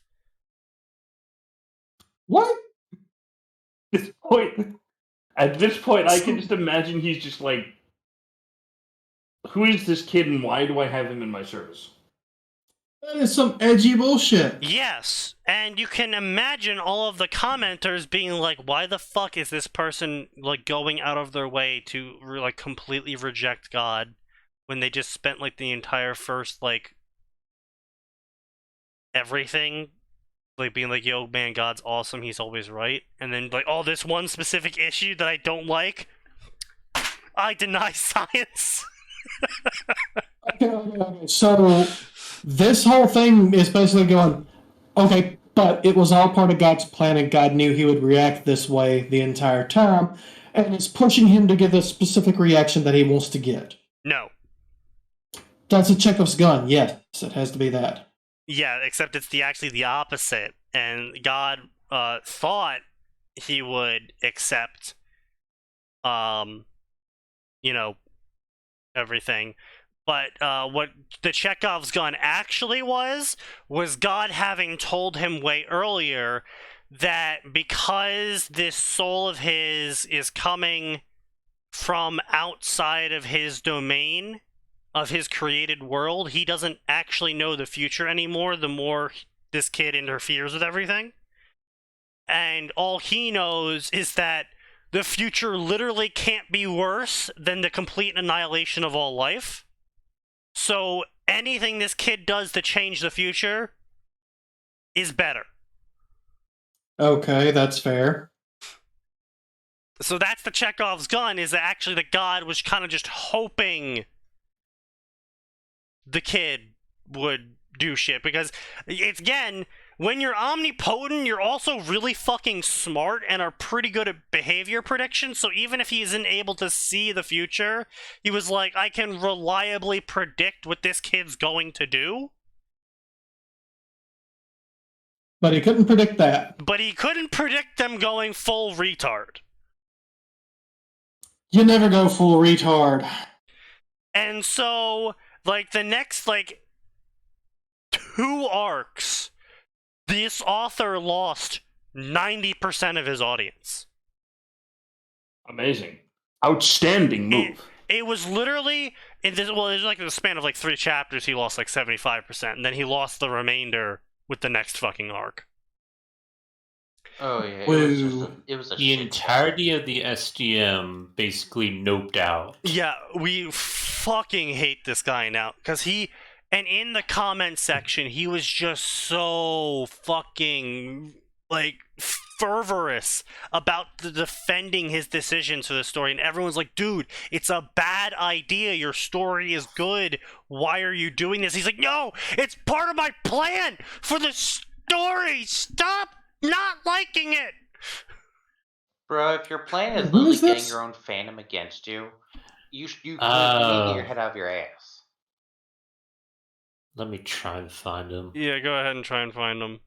What? At this point, I can just imagine he's just like, who is this kid and why do I have him in my service? That is some edgy bullshit. Yes, and you can imagine all of the commenters being like, why the fuck is this person, like, going out of their way to, like, completely reject God when they just spent, like, the entire first, like, everything, like, being like, yo, man, God's awesome, he's always right, and then, like, oh, this one specific issue that I don't like, I deny science. Okay. So this whole thing is basically going, okay, but it was all part of God's plan, and God knew he would react this way the entire time, and it's pushing him to get the specific reaction that he wants to get. No. That's a Chekhov's gun. Yes, it has to be that. Yeah, except it's actually the opposite, and God thought he would accept, everything. But what the Chekhov's gun actually was God having told him way earlier that because this soul of his is coming from outside of his domain, of his created world, he doesn't actually know the future anymore the more this kid interferes with everything. And all he knows is that the future literally can't be worse than the complete annihilation of all life. So anything this kid does to change the future is better. Okay, that's fair. So that's the Chekhov's gun, is that actually that God was kind of just hoping the kid would do shit. Because, it's, again, when you're omnipotent, you're also really fucking smart and are pretty good at behavior prediction, so even if he isn't able to see the future, he was like, I can reliably predict what this kid's going to do. But he couldn't predict that. But he couldn't predict them going full retard. You never go full retard. And so, like, the next, like, 2 arcs, this author lost 90% of his audience. Amazing. Outstanding move. It was literally it was like in the span of like 3 chapters he lost like 75%, and then he lost the remainder with the next fucking arc. Oh yeah, Woo. it was a The shit entirety of the SDM basically noped out. Yeah, we fucking hate this guy now because and in the comment section he was just so fucking like fervorous about defending his decisions for the story, and everyone's like, dude, it's a bad idea, your story is good, why are you doing this? He's like, no, it's part of my plan for the story, stop not liking it. Bro, if your plan is Who literally is getting this? your own fandom against you, you need to get your head out of your ass. Let me try and find him. Yeah, go ahead and try and find him.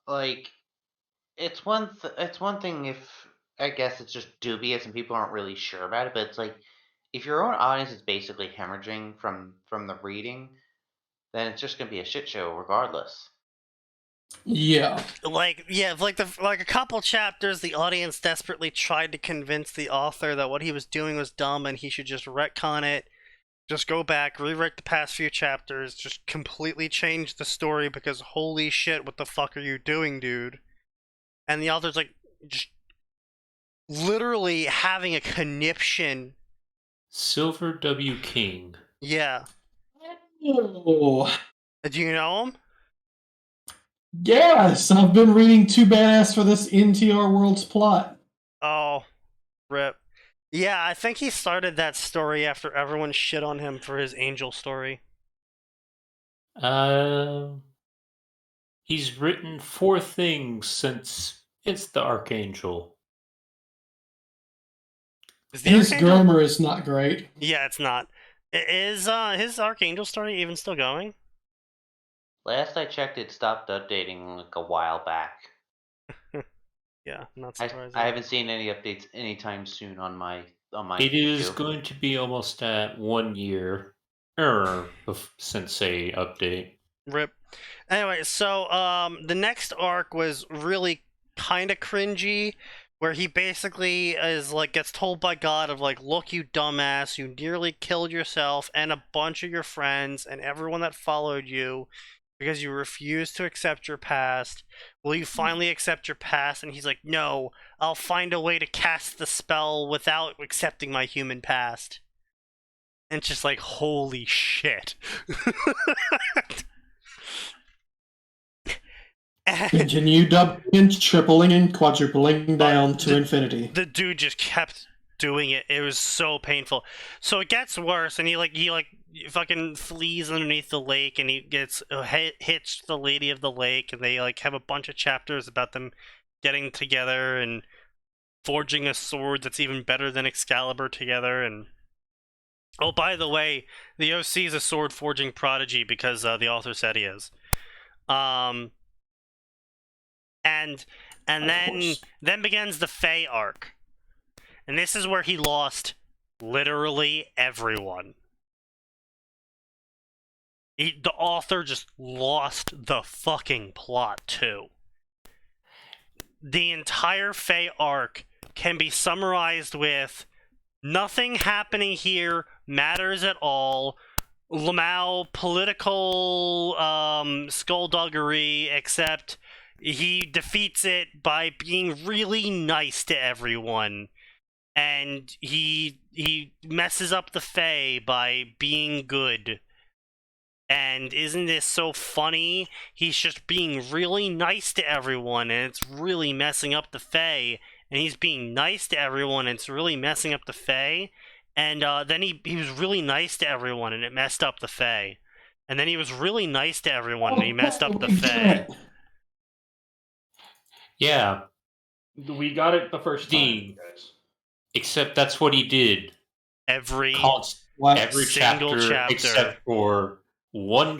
Like, it's one thing if I guess it's just dubious and people aren't really sure about it, but it's like if your own audience is basically hemorrhaging from the reading, then it's just gonna be a shit show regardless. Yeah. Like a couple chapters, the audience desperately tried to convince the author that what he was doing was dumb and he should just retcon it, just go back, rewrite the past few chapters, just completely change the story because holy shit, what the fuck are you doing, dude? And the author's like, just literally having a conniption. Silver W. King. Yeah. Oh. Do you know him? Yes, I've been reading Too Badass for this NTR World's plot. Oh, rip. Yeah, I think he started that story after everyone shit on him for his angel story. He's written 4 things since it's the Archangel. Is the His Archangel... grammar is not great. Yeah, it's not. Is his Archangel story even still going? Last I checked, it stopped updating like a while back. Yeah, not surprising. I haven't seen any updates anytime soon on my It is YouTube. going to be almost at 1 year since a update. Rip. Anyway, so the next arc was really kind of cringy, where he basically is like gets told by God of like, look, you dumbass, you nearly killed yourself and a bunch of your friends and everyone that followed you because you refused to accept your past. Will you finally accept your past? And he's like, no, I'll find a way to cast the spell without accepting my human past. And it's just like, holy shit. Continue doubling and tripling and quadrupling down to infinity. The dude just kept doing it. It was so painful. So it gets worse, and he fucking flees underneath the lake, and he gets hitched the lady of the lake, and they like have a bunch of chapters about them getting together and forging a sword that's even better than Excalibur together. And oh, by the way, the OC is a sword forging prodigy because the author said he is. And then begins the Fae arc. And this is where he lost literally everyone. The author just lost the fucking plot too. The entire Fae arc can be summarized with nothing happening here matters at all. Lamau political skullduggery, except he defeats it by being really nice to everyone. And he messes up the Fae by being good. And isn't this so funny? He's just being really nice to everyone, and it's really messing up the Fae. And he's being nice to everyone, and it's really messing up the Fae. And then he was really nice to everyone, and it messed up the Fae. And then he was really nice to everyone, and he messed up the Fae. Yeah. We got it the first time, guys. Except that's what he did. Every single chapter except for one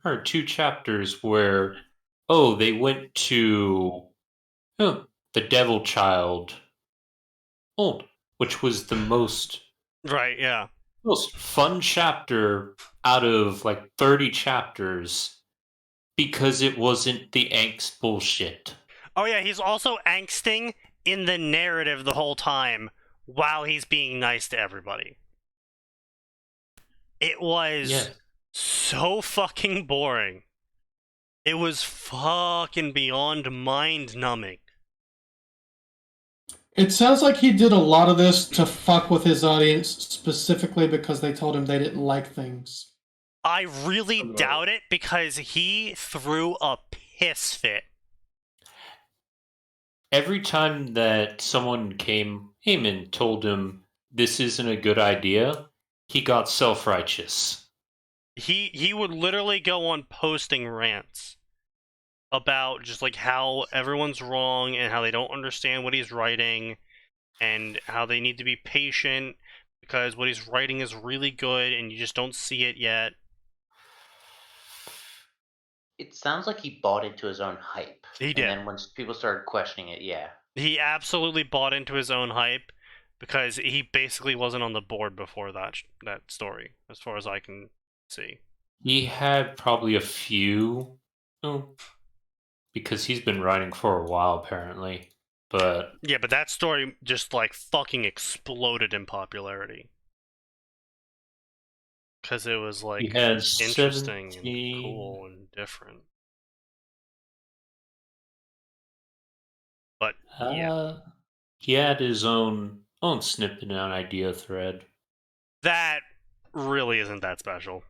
or 2 chapters where they went to the Devil Child, which was the most fun chapter out of like 30 chapters because it wasn't the angst bullshit. Oh yeah, he's also angsting in the narrative the whole time while he's being nice to everybody. It was so fucking boring. It was fucking beyond mind-numbing. It sounds like he did a lot of this to fuck with his audience, specifically because they told him they didn't like things. I really doubt it, because he threw a piss fit. Every time that someone came and told him this isn't a good idea, he got self-righteous. He would literally go on posting rants about just like how everyone's wrong and how they don't understand what he's writing and how they need to be patient because what he's writing is really good and you just don't see it yet. It sounds like he bought into his own hype. He did. And then once people started questioning it, yeah. He absolutely bought into his own hype because he basically wasn't on the board before that story, as far as I can see. He had probably a few, because he's been writing for a while apparently. But yeah, but that story just like fucking exploded in popularity. Because it was like interesting 17... and cool and different. But yeah, he had his own snippet and idea thread. That really isn't that special.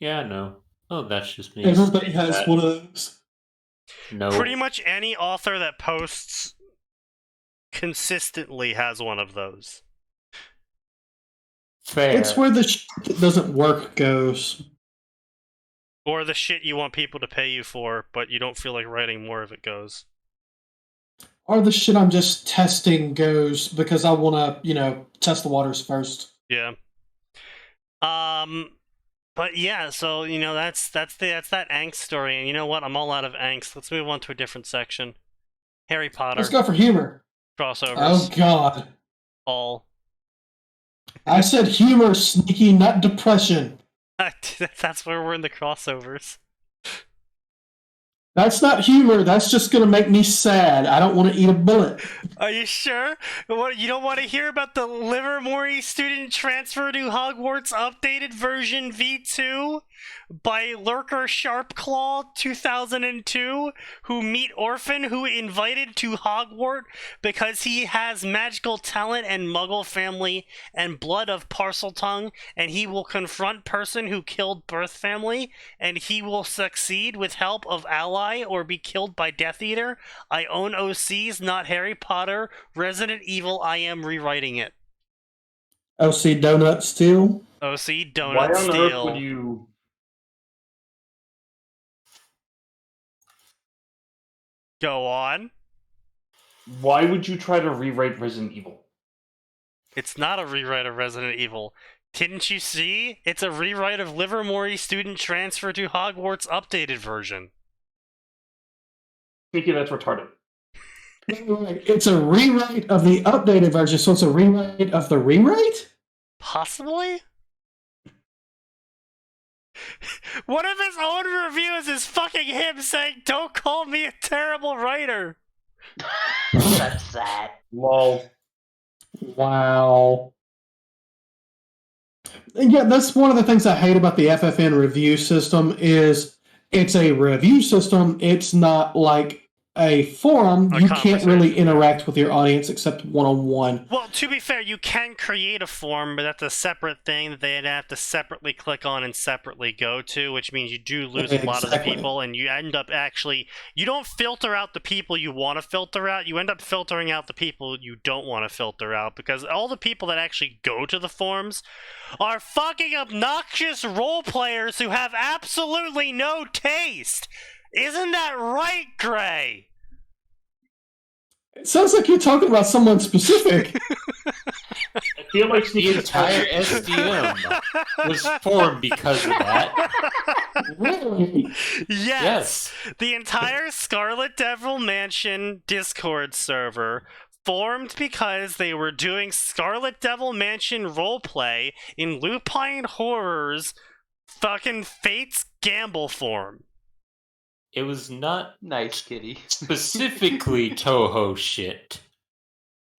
Yeah, I know. Oh, that's just me. Everybody has one of those. No. Pretty much any author that posts consistently has one of those. Fair. It's where the shit that doesn't work goes. Or the shit you want people to pay you for, but you don't feel like writing more of it goes. Or the shit I'm just testing goes because I want to, test the waters first. Yeah. But yeah, so that's that angst story, and you know what? I'm all out of angst. Let's move on to a different section. Harry Potter. Let's go for humor. Crossovers. Oh God. All. I said humor, Sneaky, not depression. That's where we're in the crossovers. That's not humor. That's just going to make me sad. I don't want to eat a bullet. Are you sure? What, you don't want to hear about the Livermore student transfer to Hogwarts updated version V2 by Lurker Sharpclaw 2002, who meet orphan who invited to Hogwarts because he has magical talent and muggle family and blood of Parseltongue, and he will confront person who killed birth family, and he will succeed with help of ally or be killed by Death Eater. I own OCs, not Harry Potter. Resident Evil, I am rewriting it. OC Donut Steel? OC Donut Why on Steel. earth would you... Go on. Why would you try to rewrite Resident Evil? It's not a rewrite of Resident Evil. Didn't you see? It's a rewrite of Livermore student transfer to Hogwarts updated version. Sneaky, that's retarded. It's a rewrite of the updated version, so it's a rewrite of the rewrite? Possibly? One of his own reviews is fucking him saying, "Don't call me a terrible writer." That's sad. Lol. Wow. Yeah, that's one of the things I hate about the FFN review system is it's a review system. It's not like a forum. You can't really interact with your audience except one-on-one. Well, to be fair, you can create a forum, but that's a separate thing that they'd have to separately click on and separately go to, which means you do lose a lot of the people, and you end up you don't filter out the people you want to filter out, you end up filtering out the people you don't want to filter out, because all the people that actually go to the forums are fucking obnoxious role players who have absolutely no taste. Isn't that right, Gray? It sounds like you're talking about someone specific. I feel like The entire SDM was formed because of that. Really? Yes. The entire Scarlet Devil Mansion Discord server formed because they were doing Scarlet Devil Mansion roleplay in Lupine Horror's fucking Fates Gamble form. It was not Nice kitty. specifically Toho shit.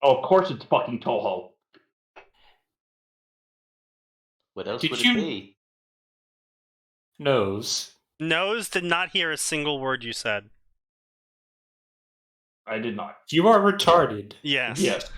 Oh, of course it's fucking Toho. What else Did would you- it be? Nose. Nose did not hear a single word you said. I did not. You are retarded. Yes. Yes.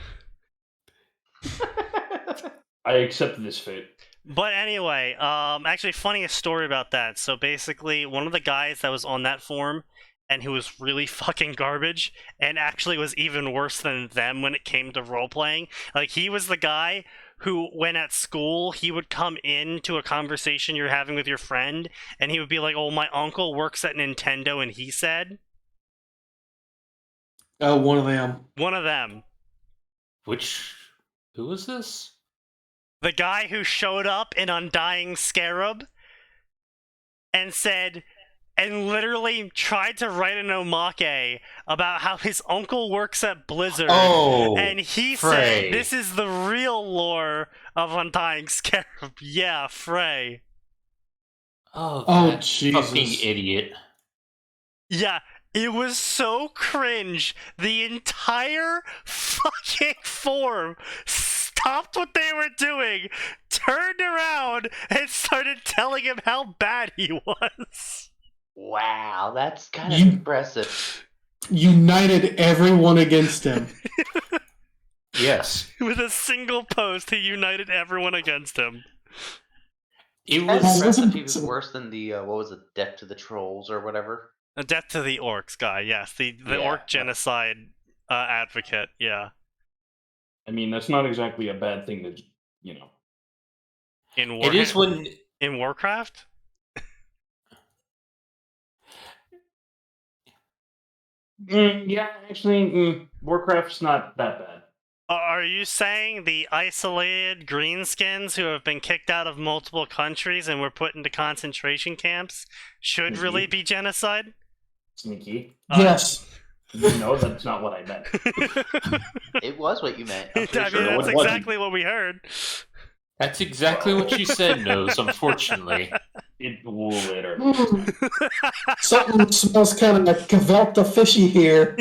I accept this fate. But anyway, actually, funniest story about that. So basically, one of the guys that was on that forum, and who was really fucking garbage, and actually was even worse than them when it came to role-playing. Like, he was the guy who, when at school, he would come into a conversation you're having with your friend, and he would be like, oh, my uncle works at Nintendo, and he said... Oh, one of them. One of them. Who was this? The guy who showed up in Undying Scarab and said, and literally tried to write an omake about how his uncle works at Blizzard. Oh, and he Frey. said, this is the real lore of Undying Scarab. Yeah, Frey. Oh, Oh, that Jesus. fucking idiot. Yeah, it was so cringe. The entire fucking forum stopped what they were doing, turned around, and started telling him how bad he was. Wow, that's kind of You- impressive. United everyone against him. Yes. With a single post, he united everyone against him. It That's was. impressive. wasn't- He was worse than the what was it, Death to the Trolls or whatever. A death to the orcs guy, yes. The Yeah. orc genocide advocate, yeah. I mean, that's not exactly a bad thing to, In It is when. in Warcraft? Yeah, actually, Warcraft's not that bad. Are you saying the isolated greenskins who have been kicked out of multiple countries and were put into concentration camps should really be genocide? Sneaky. Yes. No, that's not what I meant. It was what you meant. I I'm mean, pretty sure. it that's wasn't. exactly what we heard. That's exactly what you said, Nose, unfortunately. It later. Something smells kind of like Cavelta fishy here.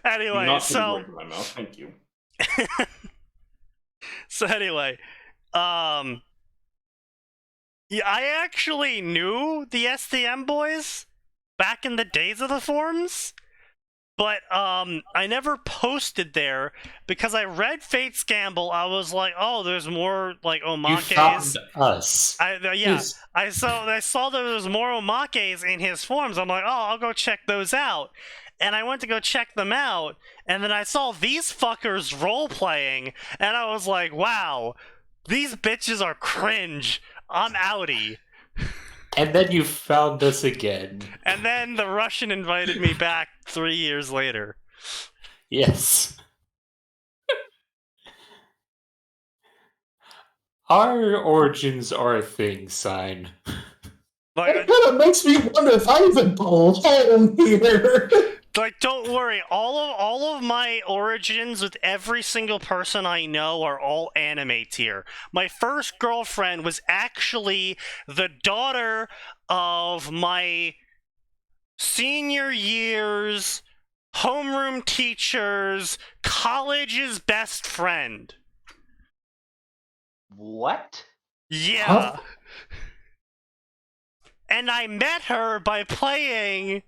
Anyway, Not putting so words in my mouth. Thank you. so anyway, yeah, I actually knew the STM boys back in the days of the forums, but I never posted there because I read Fate's Gamble. I was like, oh, there's more like You omakes. found us. Yeah, Yes. I saw there was more omakes in his forums. I'm like, oh, I'll go check those out. And I went to go check them out, and then I saw these fuckers role-playing, and I was like, wow, these bitches are cringe. I'm outie. And then you found us again. And then the Russian invited me back 3 years later. Yes. Our origins are a thing, sign. Like, It kind of makes me wonder if I even belong here. Like, don't worry. All of my origins with every single person I know are all anime tier. My first girlfriend was actually the daughter of my senior year's homeroom teacher's college's best friend. What? Yeah. Huh? And I met her by playing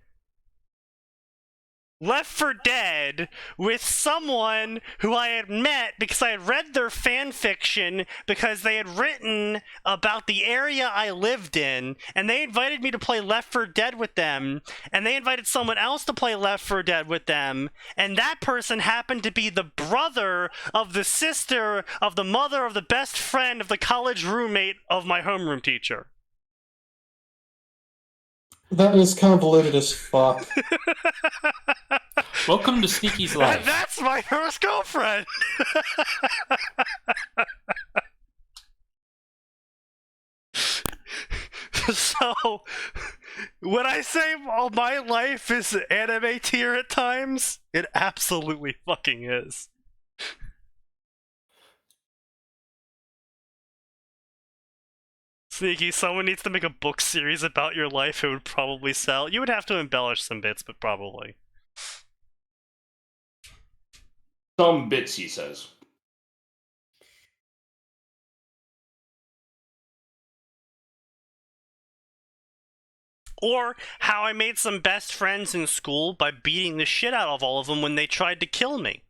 Left 4 Dead with someone who I had met because I had read their fan fiction because they had written about the area I lived in, and they invited me to play Left 4 Dead with them, and they invited someone else to play Left 4 Dead with them, and that person happened to be the brother of the sister of the mother of the best friend of the college roommate of my homeroom teacher. That is convoluted as fuck. Welcome to Sneaky's And life. that's my first girlfriend! So, when I say all my life is anime tier at times, it absolutely fucking is. Sneaky, someone needs to make a book series about your life. It would probably sell. You would have to embellish some bits, but probably. Some bits, he says. Or how I made some best friends in school by beating the shit out of all of them when they tried to kill me.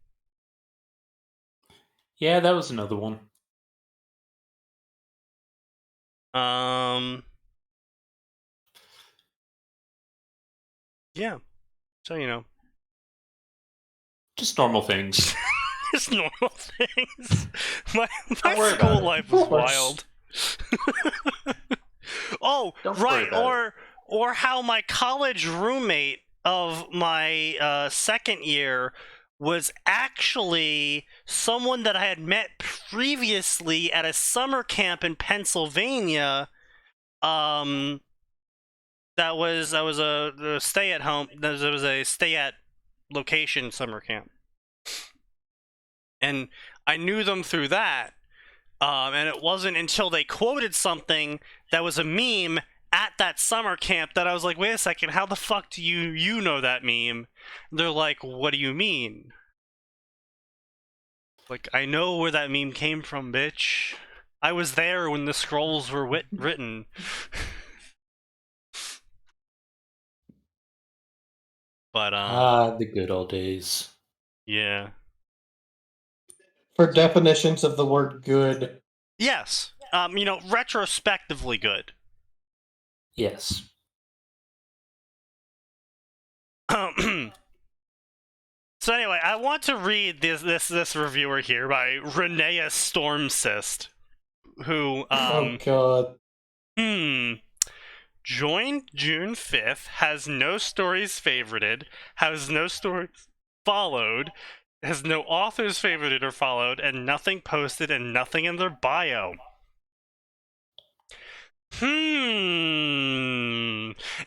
Yeah, that was another one. Yeah. So, you know. Just normal things. Just normal things. My worry about school it. life was Of course. wild. Oh, Don't worry right. about Or how my college roommate of my second year was actually someone that I had met previously at a summer camp in Pennsylvania. That was a stay at home. There was a stay at location summer camp, and I knew them through that. And it wasn't until they quoted something that was a meme at that summer camp that I was like, wait a second, how the fuck do you know that meme? And they're like, what do you mean? Like, I know where that meme came from, bitch. I was there when the scrolls were written. But, The good old days. yeah. For definitions of the word good. Yes. Retrospectively good. Yes. So anyway, I want to read this reviewer here by Renea Stormcyst, who Oh god. joined June 5th, has no stories favorited, has no stories followed, has no authors favorited or followed, and nothing posted and nothing in their bio.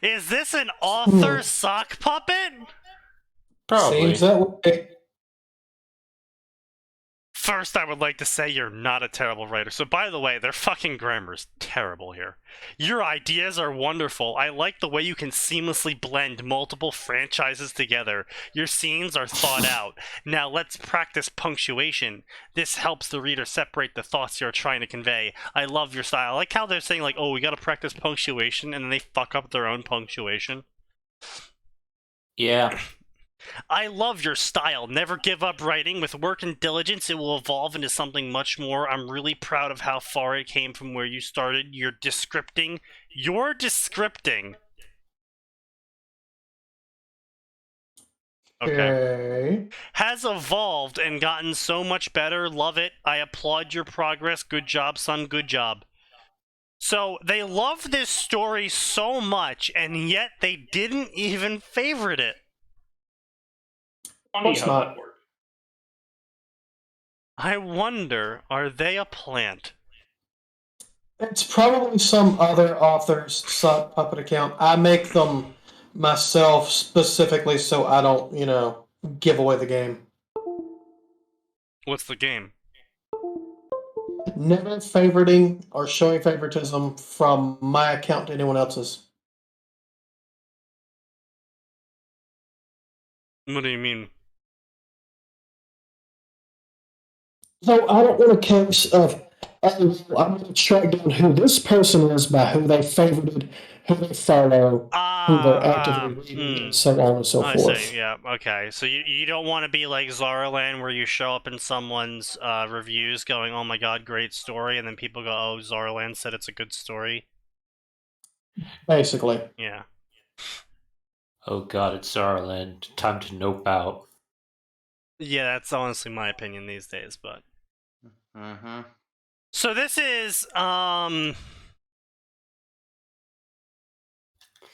Is this an author sock puppet? Probably. Seems that way. First, I would like to say you're not a terrible writer. So, by the way, their fucking grammar's terrible here. Your ideas are wonderful. I like the way you can seamlessly blend multiple franchises together. Your scenes are thought out. Now, let's practice punctuation. This helps the reader separate the thoughts you're trying to convey. I love your style. I like how they're saying, like, oh, we gotta practice punctuation, and then they fuck up their own punctuation. Yeah. I love your style. Never give up writing. With work and diligence, it will evolve into something much more. I'm really proud of how far it came from where you started. Your descripting. Okay. Has evolved and gotten so much better. Love it. I applaud your progress. Good job, son. Good job. So, they love this story so much, and yet they didn't even favorite it. Funny It's how not. that works. I wonder, are they a plant? It's probably some other author's sock puppet account. I make them myself specifically so I don't, give away the game. What's the game? Never favoriting or showing favoritism from my account to anyone else's. What do you mean? So I don't want a case of, I'm going to track down who this person is by who they favorited, who they follow, who they're actively reading, and so on and so I forth. see, yeah, okay. So you don't want to be like Zaraland, where you show up in someone's reviews going, oh my god, great story, and then people go, oh, Zaraland said it's a good story. Basically. Yeah. Oh god, it's Zaraland. Time to nope out. Yeah, that's honestly my opinion these days, but... Mm-hmm. So this is,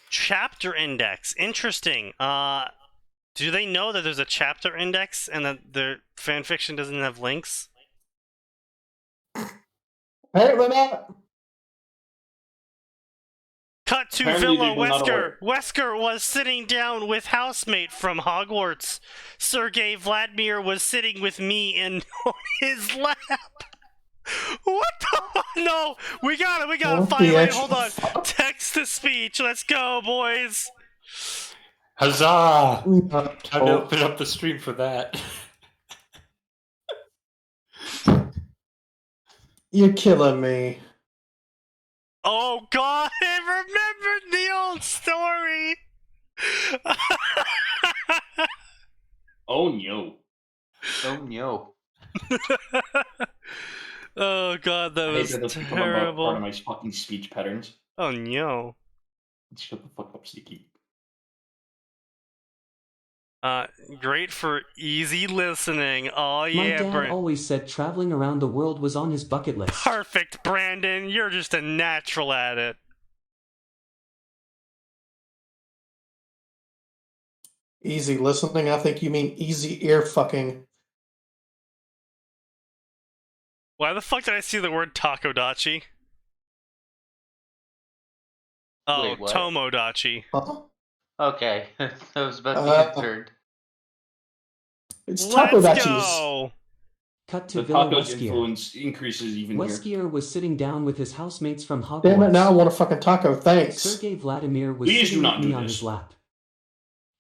chapter index. Interesting. Do they know that there's a chapter index and that their fanfiction doesn't have links? Apparently not. Cut to Apparently Villa they were not Wesker. aware. Wesker was sitting down with housemate from Hogwarts. Sergei Vladimir was sitting with me in his lap. What the? No, we got it. What the Finally, actual hold on. fuck? Text to speech. Let's go, boys. Huzzah! Time to Oh, open up the stream for that. You're killing me. Oh God, I remembered the old story. Oh no. Oh no. Oh God, that I hate was that those people are part terrible. of my fucking speech patterns. Oh no. Shut the fuck up, Sneaky. Great for easy listening. Oh My yeah, dad always said traveling around the world was on his bucket list. Perfect, Brandon. You're just a natural at it. Easy listening? I think you mean easy ear fucking. Why the fuck did I see the word takodachi? Oh, Wait, what? Tomodachi. Huh? Okay, I was about to be concerned. It's Let's takodachis. go! Cut to The Villa tacos Weskier. influence increases even here. Weskier was sitting down with his housemates from Hogwarts. Damn it, now I want a fucking taco, thanks. Sergei Vladimir was Please do sitting not with me do on this. his lap.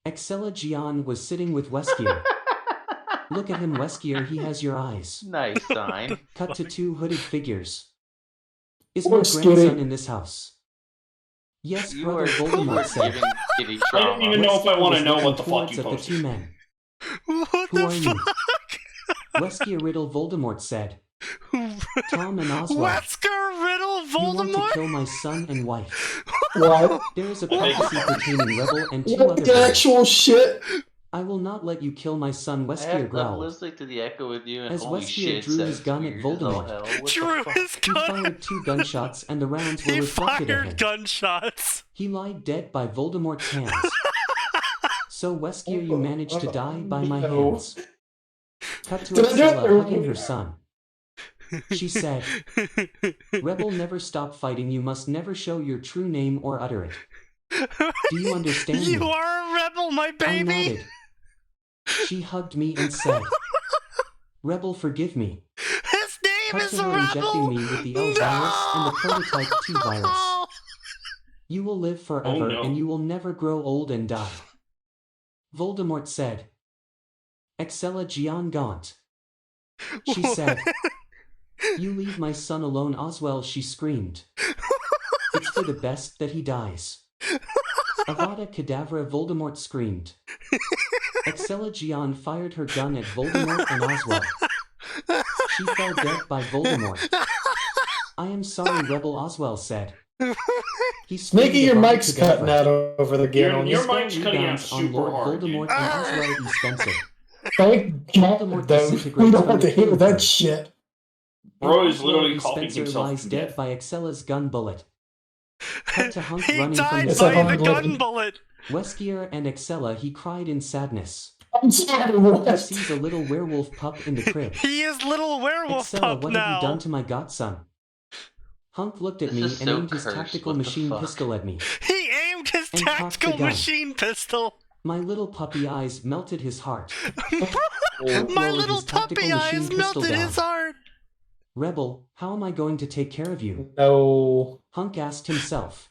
Excella Gian was sitting with Weskier. Look at him, Weskier, he has your eyes. Nice sign. Cut to two hooded figures. Is Poor my Skitty. grandson in this house? Yes, You Brother are Voldemort said. giving Kitty I don't trauma. even know if I Weskier want to was know looking what the fuck towards you at the two posted. men. What Who the are you? fuck? Weskier Riddle Voldemort said. Tom and Oswald. Wesker Riddle You want to Voldemort? kill my son and wife. What? There is a prophecy pertaining Rebel and two What other the boys. actual shit? I will not let you kill my son, Weskier I'm growled. listening to the echo with you, and As holy Weskier shit, drew his sounds gun at weird as all Voldemort. hell. What the Drew fuck? his He gun. fired two gunshots and the rounds were He reflected at him. fired gunshots. He lied dead by Voldemort's hands. So Weskier, you managed to die by my No. hands. Cut to Did I do it Excella right? hugging her son. She said, Rebel, never stop fighting. You must never show your true name or utter it. Do you understand You me? are a rebel, my I baby. nodded. She hugged me and said, Rebel, forgive me. His name Cut is to her Rebel. injecting me with the L virus and the prototype 2 virus. You will live forever no. and you will never grow old and die. Voldemort said. Excella Gian Gaunt. She said. You leave my son alone, Oswald, she screamed. It's for the best that he dies. Avada Kedavra, Voldemort screamed. Excella Gian fired her gun at Voldemort and Oswald. She fell dead by Voldemort. I am sorry, Rebel, Oswald said. He Sneaky, your Avada mic's Kedavra. cutting out over the game on Your you. mic's cutting out Rebounds on super Lord hard, dude. Voldemort and Oswald E. Spencer. Thank Voldemort God, though. We disintegrates don't on have to the hear killing that field. shit. Bro And is literally Oswald E. coughing Spencer himself lies to dead death. by Excella's gun bullet. Cut to Hunk He running from died the It's a by the hard gun look. bullet. Weskier and Excella, he cried in sadness. I'm sorry, He what? sees a little werewolf pup in the crib. He is little werewolf Excella, pup what have you done now. to my godson? Hunk looked at This me is and so aimed his cursed, tactical what the machine fuck? pistol at me. He aimed his And cocked the tactical gun. machine pistol. My little puppy eyes melted his heart. My lowered little his tactical puppy machine eyes pistol melted down. his heart. Rebel, how am I going to take care of you? No. Hunk asked himself.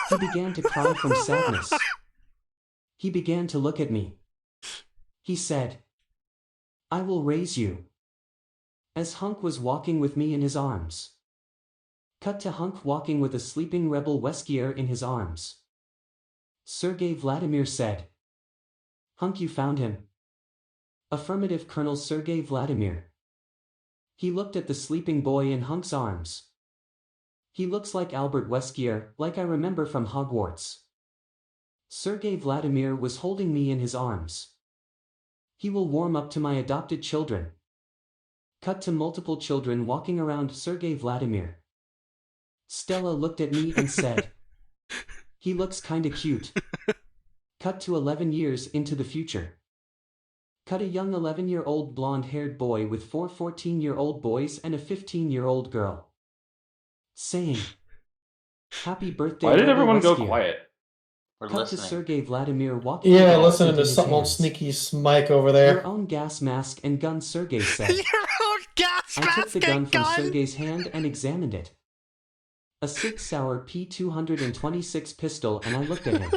He began to cry from sadness. He began to look at me. He said, I will raise you. As Hunk was walking with me in his arms. Cut to Hunk walking with a sleeping Rebel Weskier in his arms. Sergei Vladimir said. Hunk, you found him. Affirmative, Colonel Sergei Vladimir. He looked at the sleeping boy in Hunk's arms. He looks like Albert Weskier, like I remember from Hogwarts. Sergei Vladimir was holding me in his arms. He will warm up to my adopted children. Cut to multiple children walking around Sergei Vladimir. Stella looked at me and said, he looks kinda cute. Cut to 11 years into the future. Cut a young 11-year-old blonde-haired boy with 4 14-year-old boys and a 15-year-old girl. Saying, Happy birthday, Why did Rebel everyone go Weskier." quiet? We're Cut to listening. Sergei Vladimir walking Yeah, with a listening gun to in his something on hands. Sneaky's mic over Your there. own gas mask and gun, Sergei said. Your own gas I took mask the gun and from gun. Sergei's hand and examined it. A Sig Sauer P226 pistol, and I looked at him.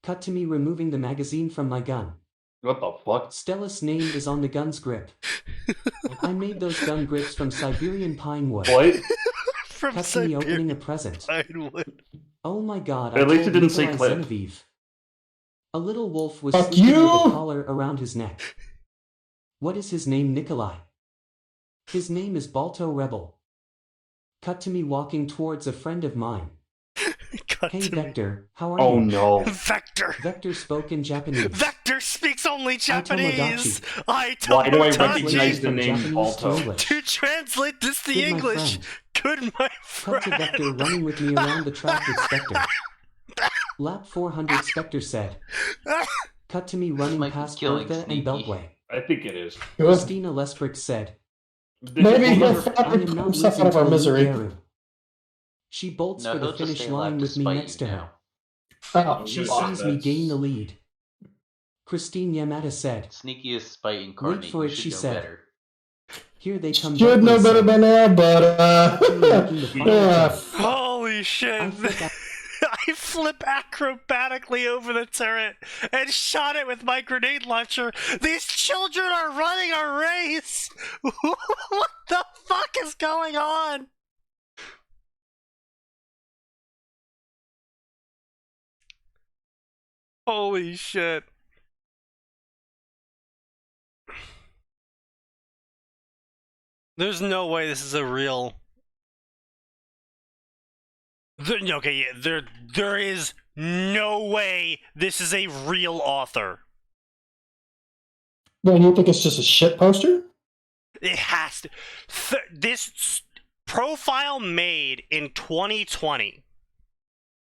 Cut to me removing the magazine from my gun. What the fuck? Stella's name is on the gun's grip. I made those gun grips from Siberian pine wood. What? From Cut to me opening a Siberian present. Pinewood. Oh my god, At I least told it didn't say Nikolai clip. Genevieve. A little wolf was Fuck sleeping with you! a collar around his neck. What is his name, Nikolai? His name is Balto Rebel. Cut to me walking towards a friend of mine. Cut Hey to me. Vector, how are Oh you? no. Vector! Vector spoke in Japanese. Vector speaks only Japanese! Why do I Tomodachi. recognize the From name Japanese to Balto? English. To translate this to Good, my English, friend. good my Cut to friend. Vector running with me around the track with Spectre. Lap 400 Spectre said. Cut to me running might be past killing Bertha and Sneaky. Beltway. I think it is. Christina Lesbrick said. Maybe he'll However, I finally am pull not himself losing out of to our Elite misery. Garu. She bolts No, for the he'll just finish stay alive line to with me spite next you to her. now. Oh, She Fuck, sees me that's- gain the lead. Christine Yamada said. Sneaky is spite incarnate. Wait for You it, should she know said. better. Here they come. should know Beltway better said. by now, but Cut to me making the final yeah, jump. Holy shit! I flip out- I flip acrobatically over the turret and shot it with my grenade launcher. These children are running a race! What the fuck is going on? Holy shit. There's no way this is a real... Okay, yeah, there is no way this is a real author. man, you think it's just a shit poster? It has to. This profile made in 2020.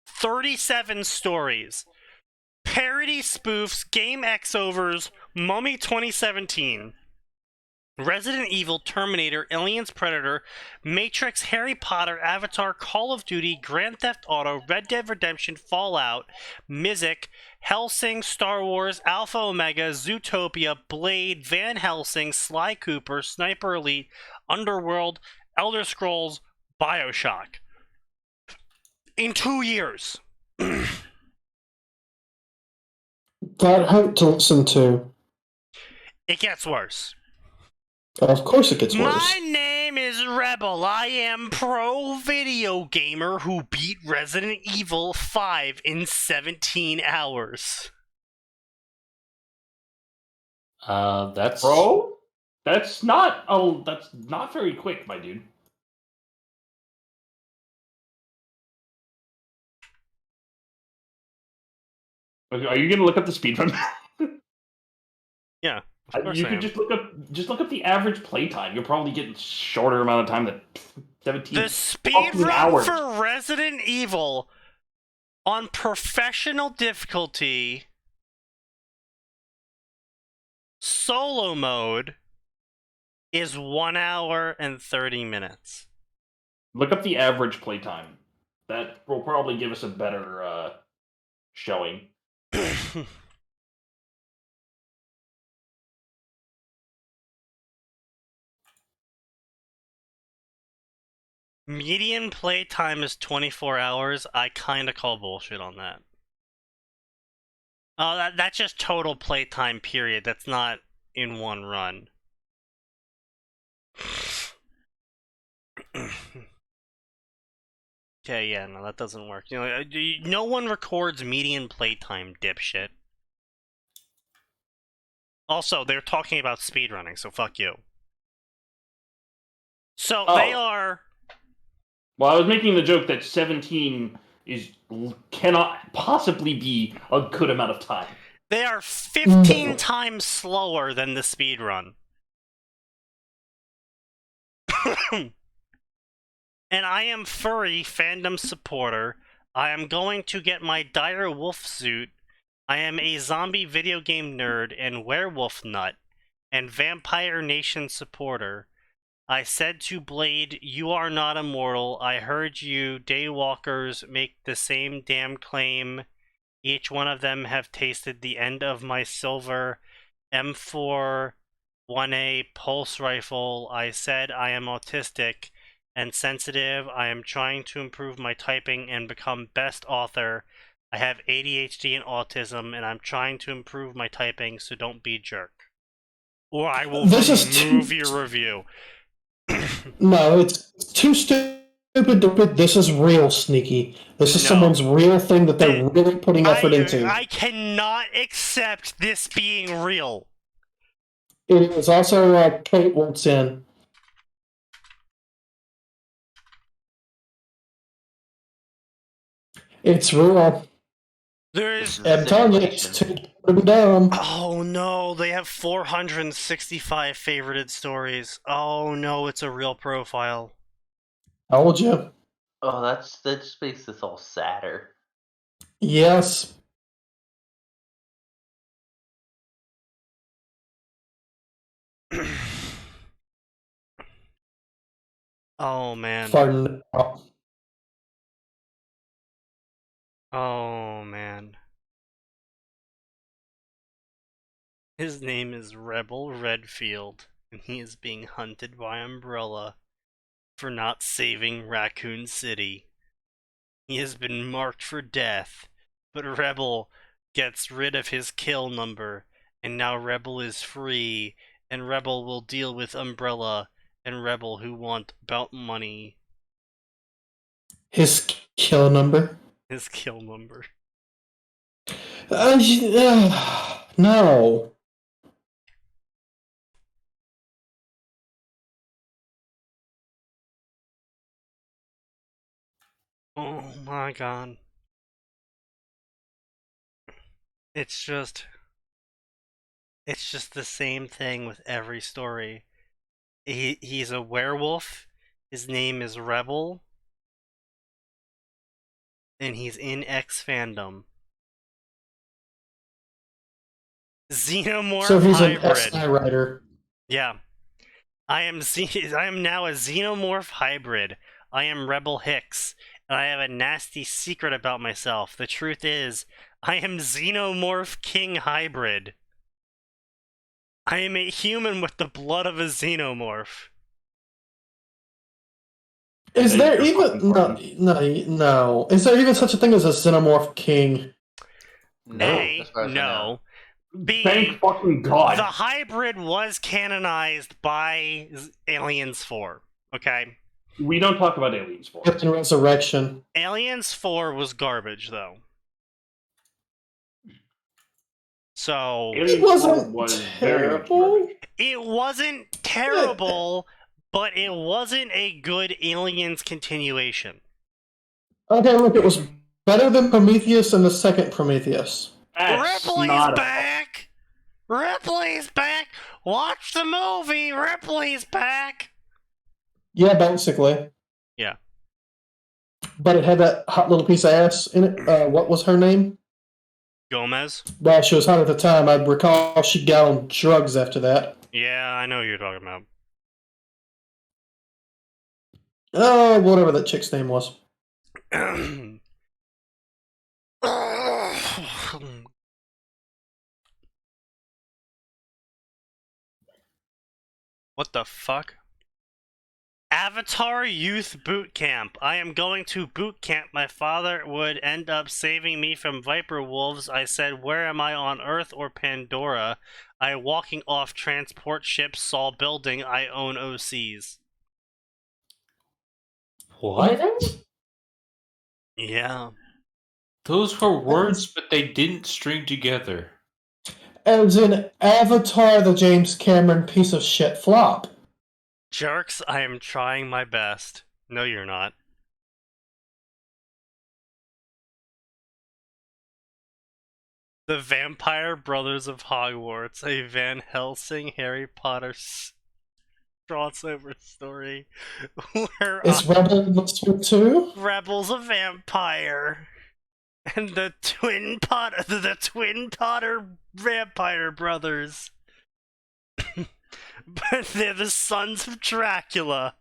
37 stories. Parody spoofs, Game X-Overs, Mummy 2017. Resident Evil, Terminator, Aliens, Predator, Matrix, Harry Potter, Avatar, Call of Duty, Grand Theft Auto, Red Dead Redemption, Fallout, Mizik, Hellsing, Star Wars, Alpha Omega, Zootopia, Blade, Van Helsing, Sly Cooper, Sniper Elite, Underworld, Elder Scrolls, BioShock. In 2 years. That hurt to listen to. It gets worse. Of course it gets worse. My name is Rebel. I am pro video gamer who beat Resident Evil 5 in 17 hours. That's Bro? That's not very quick, my dude. Okay, are you gonna look up the speedrun? Yeah, of course You I could am. just look up the average playtime. You'll probably get a shorter amount of time than 17 The speedrun hours. for Resident Evil on professional difficulty solo mode is 1 hour and 30 minutes. Look up the average playtime. That will probably give us a better showing. Median playtime is 24 hours. I kinda call bullshit on that. Oh, that's just total playtime period. That's not in one run. Okay, yeah, no, that doesn't work. You know, no one records median playtime, dipshit. Also, they're talking about speedrunning, so fuck you. So they Oh. are. Well, I was making the joke that 17 cannot possibly be a good amount of time. They are 15 times slower than the speedrun. And I am furry fandom supporter. I am going to get my dire wolf suit. I am a zombie video game nerd and werewolf nut and Vampire Nation supporter. I said to Blade, "You are not immortal. I heard you daywalkers make the same damn claim. Each one of them have tasted the end of my silver M4 1A pulse rifle. I said I am autistic and sensitive. I am trying to improve my typing and become best author. I have ADHD and autism, and I'm trying to improve my typing, so don't be a jerk." or I will This is remove your review. No, it's too stupid to put this is real, Sneaky. This is No. someone's real thing that they're really putting effort into. I cannot accept this being real. It is also Kate wants in. It's real. There's. I'm telling you, it's too to be dumb. Oh no, they have 465 favorited stories. Oh no, it's a real profile. Told you. Oh, that just makes this all sadder. Yes. Oh man. Fun. Oh man. His name is Rebel Redfield, and he is being hunted by Umbrella for not saving Raccoon City. He has been marked for death, but Rebel gets rid of his kill number, and now Rebel is free, and Rebel will deal with Umbrella and Rebel who want bounty money. His kill number? His kill number. No. Oh my god. It's just the same thing with every story. He's a werewolf. His name is Rebel. And he's in X fandom. Xenomorph So he's hybrid. an SI writer. Yeah. I am now a xenomorph hybrid. I am Rebel Hicks, and I have a nasty secret about myself. The truth is, I am Xenomorph King Hybrid. I am a human with the blood of a xenomorph. Is there even no? Is there even such a thing as a xenomorph king? No, as far as I know. No. B, Thank fucking God. the hybrid was canonized by Aliens 4. Okay? We don't talk about Aliens 4. Captain Resurrection. Aliens 4 was garbage, though. So It wasn't was very much terrible. garbage. it wasn't terrible, but it wasn't a good Aliens continuation. Okay, look, it was better than Prometheus and the second Prometheus. That's Ripley's not back! Ripley's back! Watch the movie! Ripley's back! Yeah, basically. Yeah. But it had that hot little piece of ass in it. What was her name? Gomez? Well, she was hot at the time. I recall she got on drugs after that. Yeah, I know who you're talking about. Oh, whatever that chick's name was. What the fuck? Avatar Youth Boot Camp. I am going to boot camp. My father would end up saving me from Viper Wolves. I said, where am I, on Earth or Pandora? I walking off transport ships, saw building, I own OCs. What? Yeah. Those were words, but they didn't string together. As in Avatar, the James Cameron piece of shit flop. Jerks, I am trying my best. No, you're not. The Vampire Brothers of Hogwarts, a Van Helsing Harry Potter crossover story where Is Rebel in this one too? Rebel's a vampire, and the Twin Potter Vampire Brothers. But they're the sons of Dracula.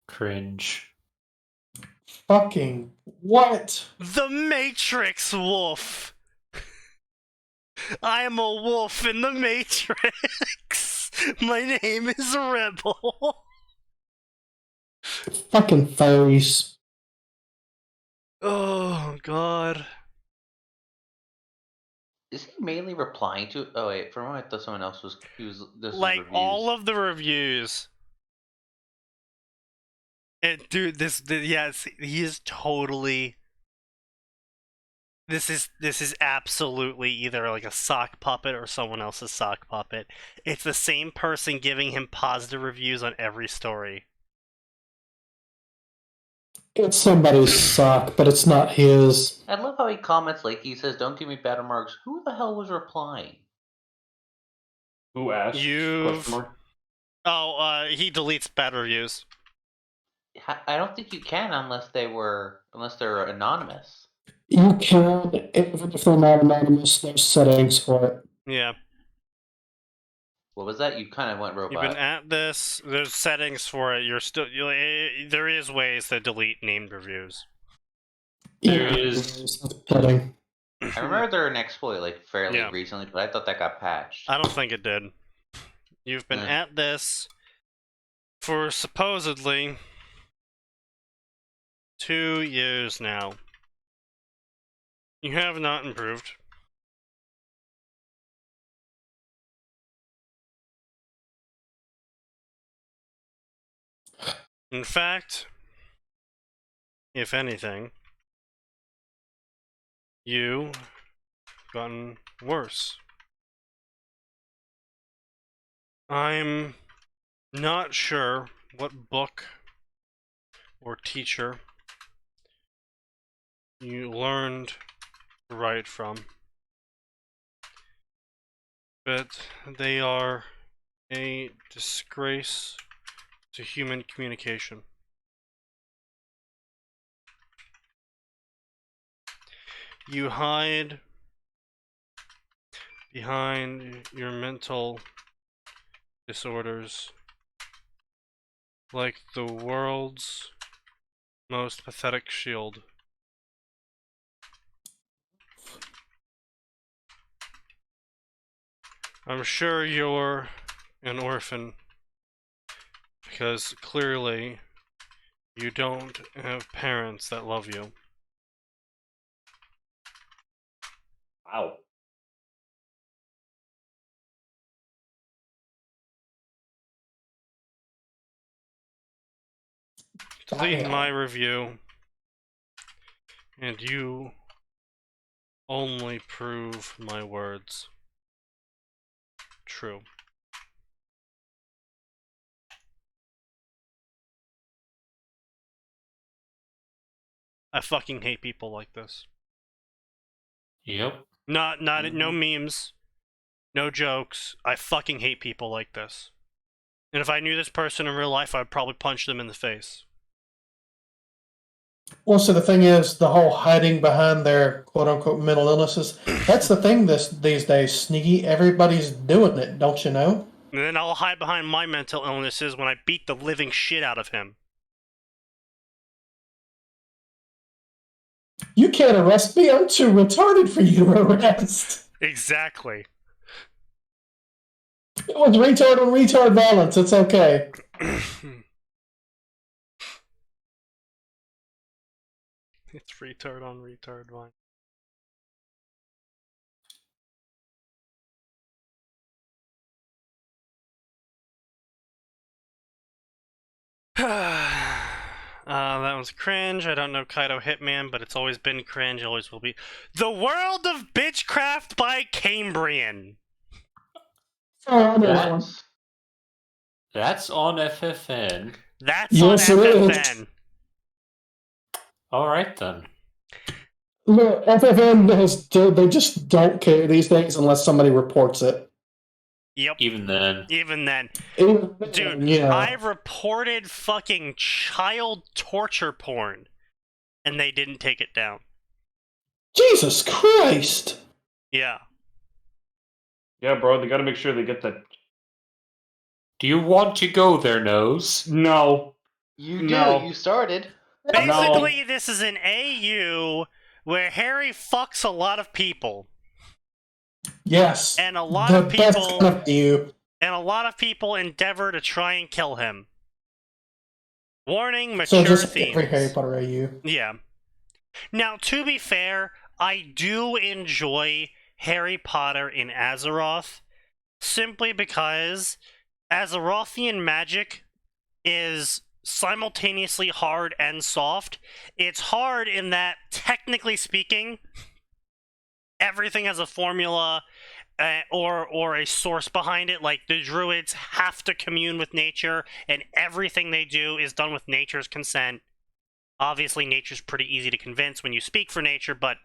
Cringe. Fucking what? The Matrix Wolf. I am a wolf in the Matrix. My name is Rebel. Fucking furries. Oh, God. Is he mainly replying to? Oh wait, for a moment I thought someone else was. This was Like reviews. all of the reviews. And dude, yes, he is totally. This is absolutely either like a sock puppet or someone else's sock puppet. It's the same person giving him positive reviews on every story. It's somebody's sock, but it's not his. I love how he comments like he says, "Don't give me bad remarks." Who the hell was replying? Who asked? Question mark? Oh, he deletes bad reviews. I don't think you can unless they're anonymous. You can, even if they're not anonymous, there's settings for it. Yeah. What was that? You kind of went robot. You've been at this. There's settings for it. There is ways to delete named reviews. There is. Setting. I remember there an exploit like fairly Yeah. recently, but I thought that got patched. I don't think it did. You've been at this for supposedly 2 years now. You have not improved. In fact, if anything, you gotten worse. I'm not sure what book or teacher you learned to write from, but they are a disgrace to human communication. You hide behind your mental disorders like the world's most pathetic shield. I'm sure you're an orphan because clearly you don't have parents that love you. Wow. Delete my review, and you only prove my words true. I fucking hate people like this. Yep. No memes, no jokes. I fucking hate people like this. And if I knew this person in real life, I'd probably punch them in the face. Well, so the thing is, the whole hiding behind their quote-unquote mental illnesses, that's the thing these days, Sneaky. Everybody's doing it, don't you know? And then I'll hide behind my mental illnesses when I beat the living shit out of him. You can't arrest me. I'm too retarded for you to arrest. Exactly. It was retard on retard violence. It's okay. It's retard on retard one. That was cringe. I don't know Kaido Hitman, but it's always been cringe, always will be. The World of Bitchcraft by Cambrian. Oh, I know that one. That's on FFN. That's Yes, on it is. FFN. All right then. Look, FFN they just don't care these days unless somebody reports it. Yep. Even then. Even then. Dude, yeah. I've reported fucking child torture porn, and they didn't take it down. Jesus Christ! Yeah. Yeah, bro, they gotta make sure they get that. Do you want to go there, Nose? No. You do. No. You started. Basically, this is an AU where Harry fucks a lot of people. Yes. And a lot the of people best kind of you. and a lot of people endeavor to try and kill him. Warning, So mature just every Harry themes. Potter AU. Yeah. Now, to be fair, I do enjoy Harry Potter in Azeroth, simply because Azerothian magic is simultaneously hard and soft. It's hard in that, technically speaking, everything has a formula or a source behind it. Like, the druids have to commune with nature, and everything they do is done with nature's consent. Obviously, nature's pretty easy to convince when you speak for nature, but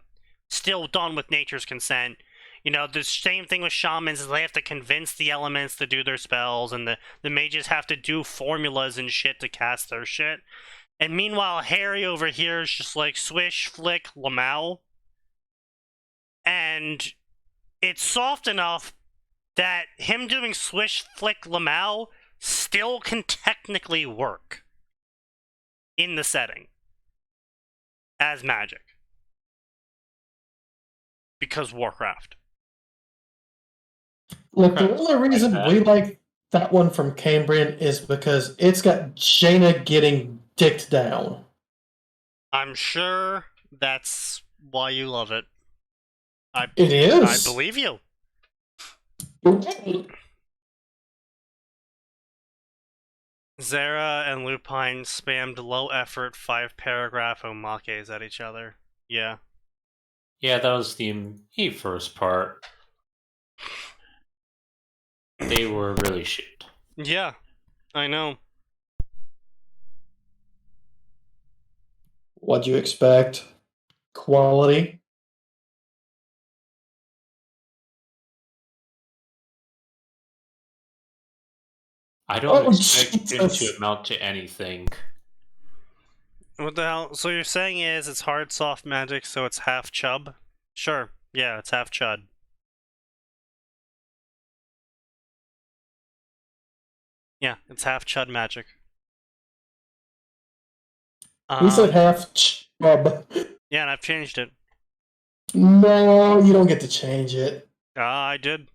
still done with nature's consent. You know, the same thing with shamans is they have to convince the elements to do their spells, and the mages have to do formulas and shit to cast their shit. And meanwhile, Harry over here is just like swish, flick, lamau. And it's soft enough that him doing swish, flick, lamau still can technically work in the setting as magic. Because Warcraft. Look, the only reason we like that one from Cambrian is because it's got Jaina getting dicked down. I'm sure that's why you love it. It is. I believe you. Zara and Lupine spammed low-effort 5-paragraph omakes at each other. Yeah. Yeah, that was the first part. They were really shit. Yeah, I know. What'd you expect? Quality? I don't expect him to amount to anything. What the hell? So you're saying is it's hard soft magic, so it's half chub? Sure. Yeah, it's half chud. Yeah, it's half chud magic. We said half chub. Yeah, and I've changed it. No, you don't get to change it. I did.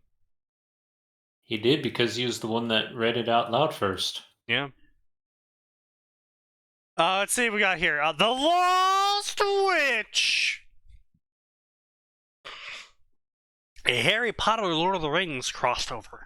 He did because he was the one that read it out loud first. Yeah. Let's see what we got here. The Lost Witch! A Harry Potter Lord of the Rings crossover.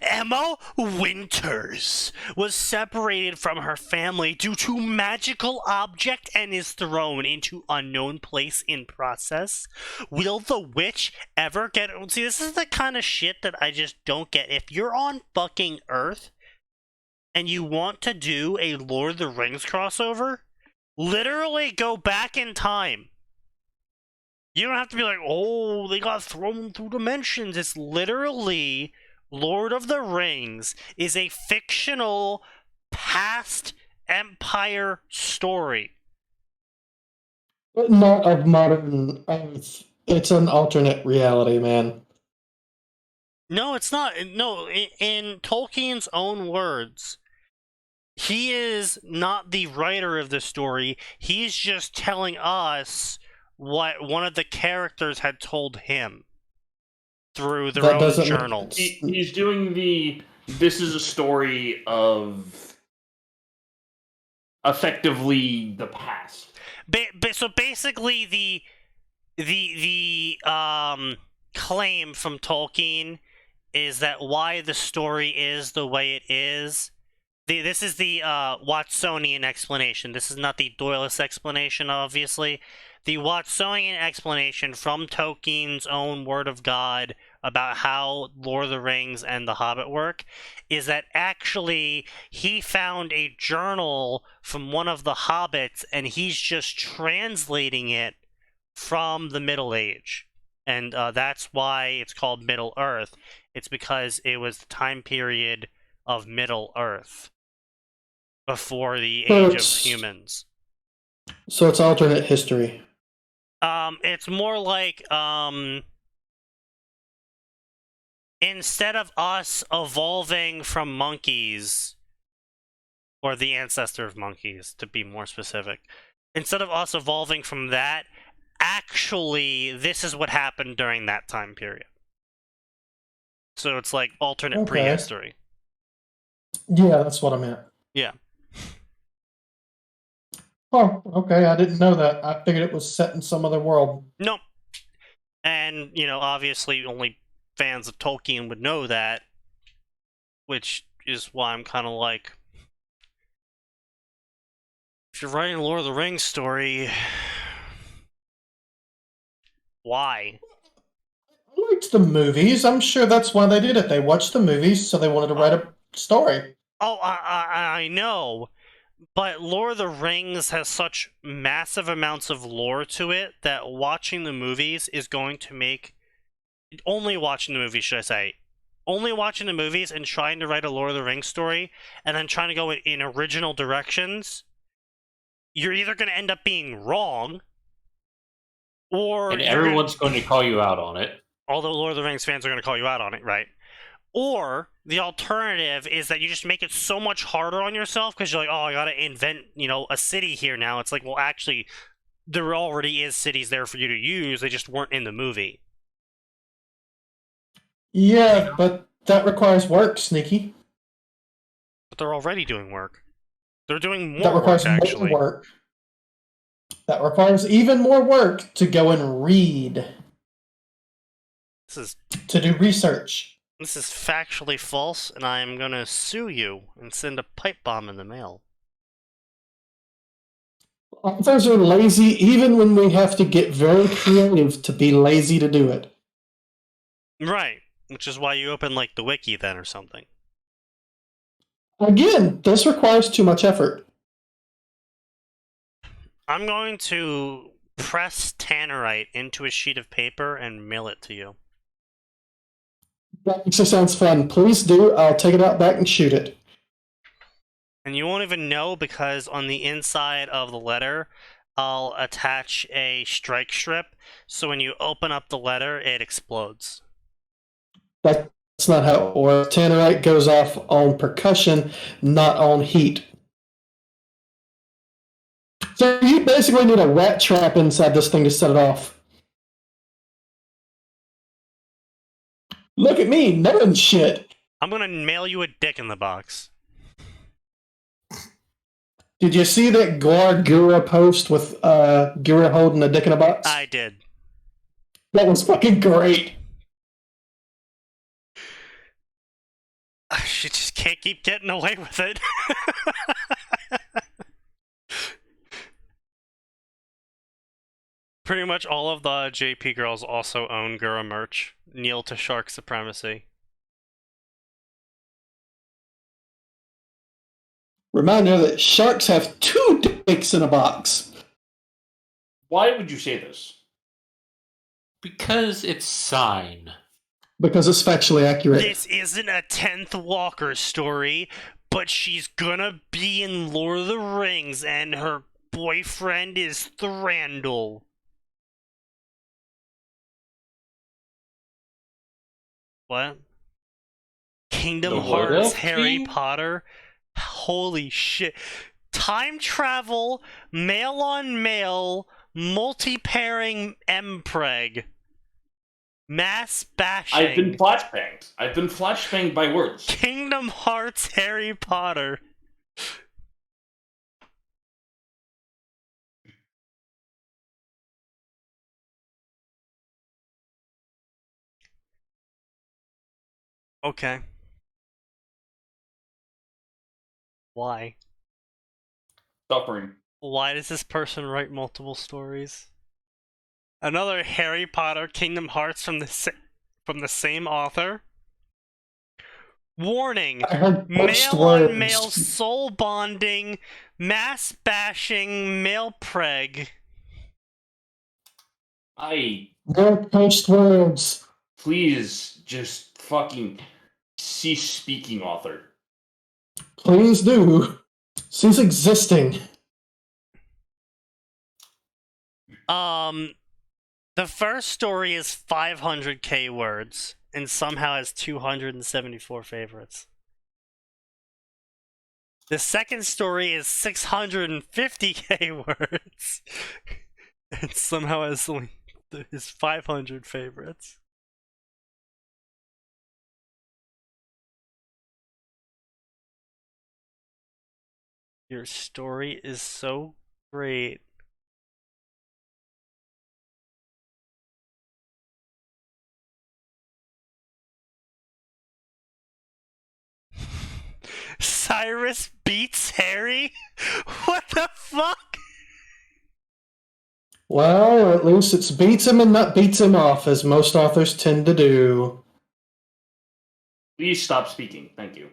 Emma Winters was separated from her family due to magical object and is thrown into unknown place in process. Will the witch ever get... See, this is the kind of shit that I just don't get. If you're on fucking Earth and you want to do a Lord of the Rings crossover, literally go back in time. You don't have to be like, oh, they got thrown through dimensions. It's literally... Lord of the Rings is a fictional past empire story. But not of modern Earth. It's an alternate reality, man. No, it's not. No, in Tolkien's own words, he is not the writer of the story. He's just telling us what one of the characters had told him through their own journal. He's doing this is a story of effectively the past. So basically, the claim from Tolkien is that why the story is the way it is. This is the Watsonian explanation. This is not the Doyleist explanation, obviously. The Watsonian explanation from Tolkien's own Word of God about how Lord of the Rings and The Hobbit work is that actually he found a journal from one of the hobbits and he's just translating it from the Middle Age. And that's why it's called Middle Earth. It's because it was the time period of Middle Earth before the age of humans. So it's alternate history. It's more like, instead of us evolving from monkeys, or the ancestor of monkeys, to be more specific, instead of us evolving from that, actually, this is what happened during that time period. So it's like alternate prehistory. Yeah, that's what I meant. Yeah. Oh, okay, I didn't know that. I figured it was set in some other world. Nope. And, obviously only fans of Tolkien would know that, which is why I'm kind of like, if you're writing a Lord of the Rings story, why? I liked the movies. I'm sure that's why they did it. They watched the movies, so they wanted to write a story. Oh, I know. But Lord of the Rings has such massive amounts of lore to it that watching the movies is going to make... Only watching the movies, should I say. Only watching the movies and trying to write a Lord of the Rings story, and then trying to go in original directions, you're either going to end up being wrong, or... And everyone's going to call you out on it. Although Lord of the Rings fans are going to call you out on it, right? Or the alternative is that you just make it so much harder on yourself because you're like, oh, I gotta invent, a city here now. It's like, well, actually, there already is cities there for you to use. They just weren't in the movie. Yeah, but that requires work, Sneaky. But they're already doing work. They're doing more That requires work, actually. more work. That requires even more work to go and read. To do research. This is factually false, and I am gonna sue you and send a pipe bomb in the mail. Authors are lazy even when we have to get very creative to be lazy to do it. Right. Which is why you open, the wiki then or something. Again, this requires too much effort. I'm going to press tannerite into a sheet of paper and mail it to you. That actually sounds fun. Please do. I'll take it out back and shoot it. And you won't even know because on the inside of the letter, I'll attach a strike strip, so when you open up the letter, it explodes. That's not how it works. Tannerite goes off on percussion, not on heat. So you basically need a rat trap inside this thing to set it off. Look at me, knowing shit. I'm gonna mail you a dick in the box. Did you see that Gura post with Gura holding a dick in a box? I did. That was fucking great. She just can't keep getting away with it. Pretty much all of the JP girls also own Gura merch. Kneel to shark supremacy. Reminder that sharks have 2 dicks in a box. Why would you say this? Because it's sign. Because it's factually accurate. This isn't a 10th Walker story, but she's gonna be in Lord of the Rings and her boyfriend is Thranduil. What? Kingdom Hearts, Harry Potter? Holy shit. Time travel, male on male, multi-pairing mpreg. Mass bashing. I've been flashbanged. I've been flashbanged by words. Kingdom Hearts, Harry Potter. Okay. Why? Suffering. Why does this person write multiple stories? Another Harry Potter Kingdom Hearts from the same author? Warning! Male-on-male soul bonding, mass bashing, male preg. No post words. Please just fucking cease speaking, author. Please do. Cease existing. The first story is 500k words, and somehow has 274 favorites. The second story is 650k words, and somehow has only 500 favorites. Your story is so great. Cyrus beats Harry? What the fuck? Well, at least it's beats him and not beats him off, as most authors tend to do. Please stop speaking. Thank you.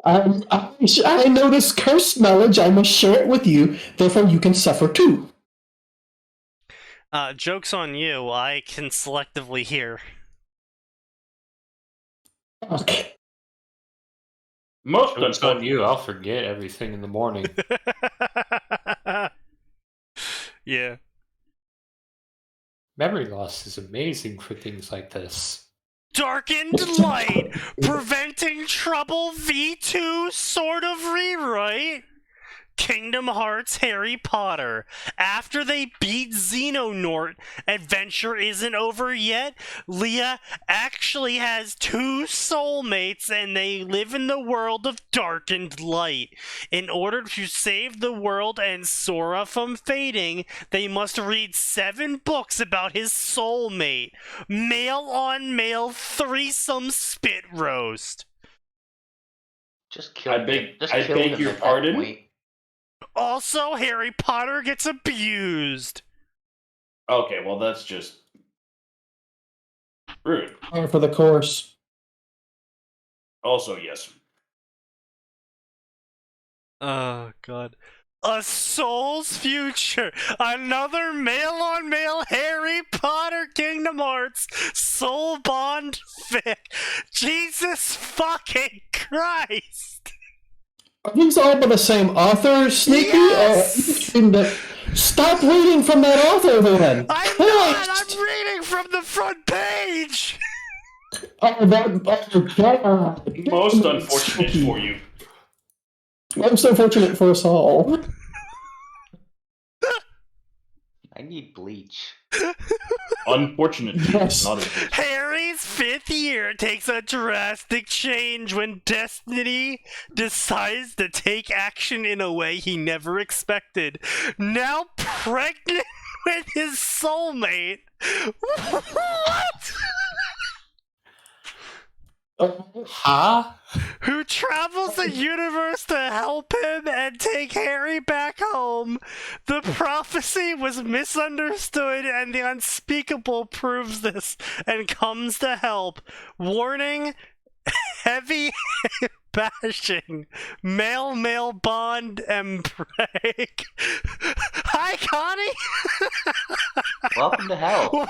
I notice cursed knowledge. I must share it with you. Therefore, you can suffer too. Joke's on you. I can selectively hear. Okay. Most It's on you. I'll forget everything in the morning. Yeah. Memory loss is amazing for things like this. Darkened Light, Preventing Trouble V2 sort of rewrite. Kingdom Hearts Harry Potter. After they beat Xehanort, adventure isn't over yet. Leah actually has 2 soulmates and they live in the world of Darkened Light. In order to save the world and Sora from fading, they must read 7 books about his soulmate. Male on male threesome spit roast. Just kill. I beg kill your him at that pardon? point. Also, Harry Potter gets abused. Okay, well that's just rude. Par for the course. Also, yes. Oh, God. A Soul's Future. Another male-on-male Harry Potter Kingdom Hearts soul bond fic. Jesus fucking Christ. Are these all by the same author, Sneaky? Yes! Stop reading from that author, then! I'm not! I'm reading from the front page! Oh, God. Most unfortunate for you. Most unfortunate for us all. I need bleach. Unfortunate. Yes. Not a Harry's 5th year takes a drastic change when Destiny decides to take action in a way he never expected. Now pregnant with his soulmate. What? Huh? Who travels the universe to help him and take Harry back home. The prophecy was misunderstood and the unspeakable proves this and comes to help. Warning, heavy bashing, male bond and break. Hi, Connie! Welcome to hell.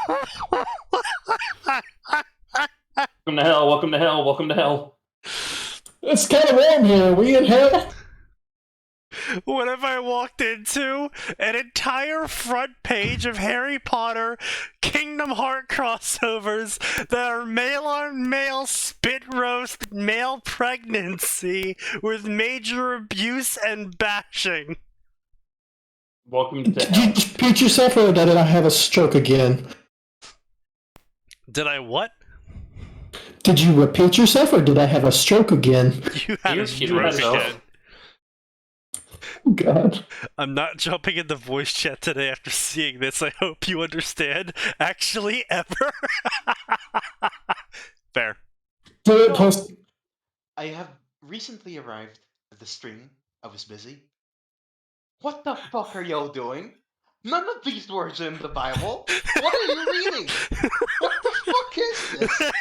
Welcome to hell, welcome to hell, welcome to hell. It's kind of warm here. We in hell? What have I walked into? An entire front page of Harry Potter Kingdom Heart crossovers that are male-on-male spit roast male pregnancy with major abuse and bashing. Welcome to Did you hell. just repeat yourself, or did I have a stroke again? Did I what? Did you repeat yourself, or did I have a stroke again? You had a repeated stroke yourself. again. God. I'm not jumping in the voice chat today after seeing this. I hope you understand. Actually, ever. Fair. Do it, post. I have recently arrived at the stream. I was busy. What the fuck are y'all doing? None of these words are in the Bible. What are you reading? What the fuck is this?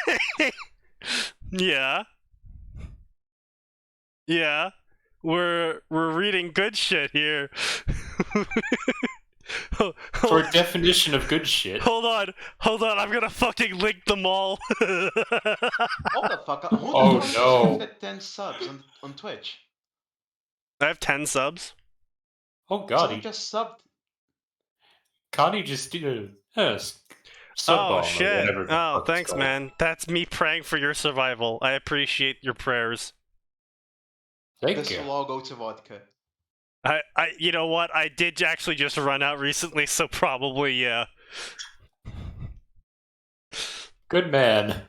Yeah. Yeah. We're reading good shit here. For a definition of good shit. Hold on, I'm gonna fucking link them all. What the fuck? Who the Oh, fuck no. just hit 10 subs on Twitch? I have 10 subs. Oh god, Someone just subbed. Connie just did a sub bomb Oh or shit. whatever the Oh, fuck it's thanks, called. man. That's me praying for your survival. I appreciate your prayers. Thank This you. will all go to vodka. You know what? I did actually just run out recently, so probably, yeah. Good man.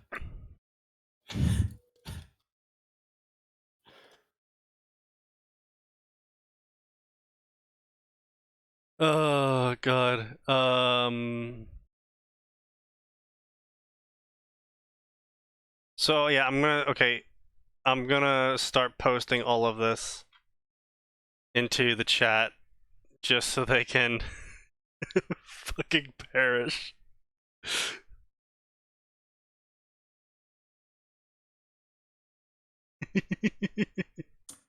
Oh, God. So, yeah, I'm gonna... Okay. I'm gonna start posting all of this into the chat just so they can fucking perish.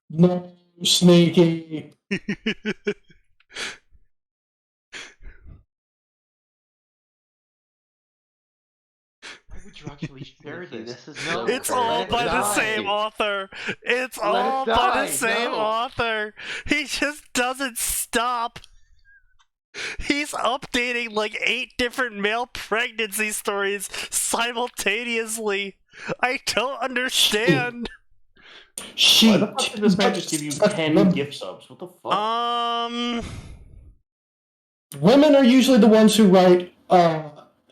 No, Sneaky. Why would you actually share Sneaky, this? this is No, It's all Let it by the die. same author. It's Let it all by die, the same no. author. He just doesn't stop. He's updating like 8 different male pregnancy stories simultaneously. I don't understand. Why She. the fuck did this man just give you 10 gift subs? What the fuck? Women are usually the ones who write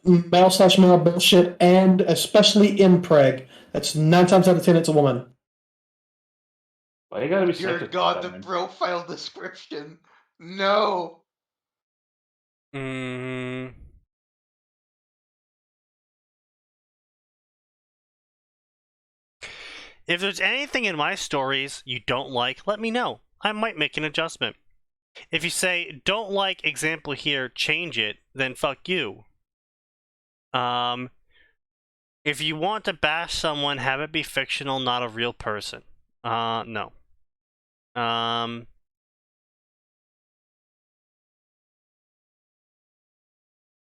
male/male bullshit, and especially impreg. That's 9 times out of 10, it's a woman. Why you gotta be Dear sexist God, like the that, man? profile description. No. If there's anything in my stories you don't like, let me know. I might make an adjustment. If you say, don't like example here, change it, then fuck you. If you want to bash someone, have it be fictional, not a real person. No.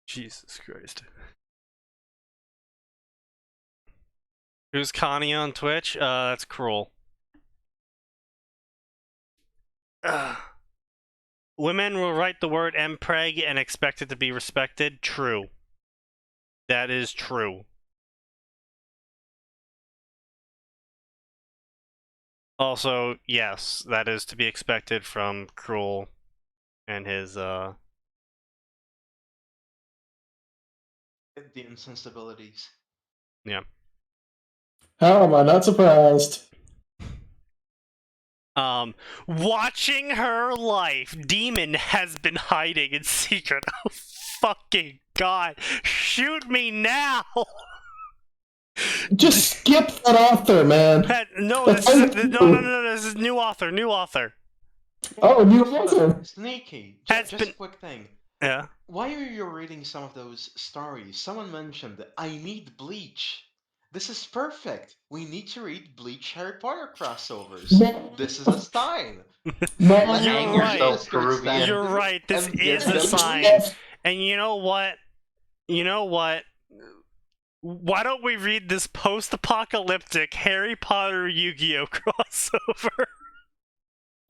Jesus Christ. Who's Connie on Twitch? That's cruel. Women will write the word mpreg and expect it to be respected. True. That is true. Also, yes, that is to be expected from Cruel and his, The insensibilities. yeah. How am I not surprised? Watching her life, Demon has been hiding in secret. Oh, fucking God. Shoot me now! Just skip that author, man. No, That's this is, uncool. no, this is new author. Oh, new author. Sneaky. Has Just been- a quick thing. Yeah. Why are you reading some of those stories? Someone mentioned, I need Bleach. This is perfect. We need to read Bleach Harry Potter crossovers. No. This is a sign. No, Let's You're Hang push right. yourself, this to its Peruvian. standard You're right. This and is get a them sign. bleached. And you know what? Why don't we read this post-apocalyptic Harry Potter Yu-Gi-Oh crossover?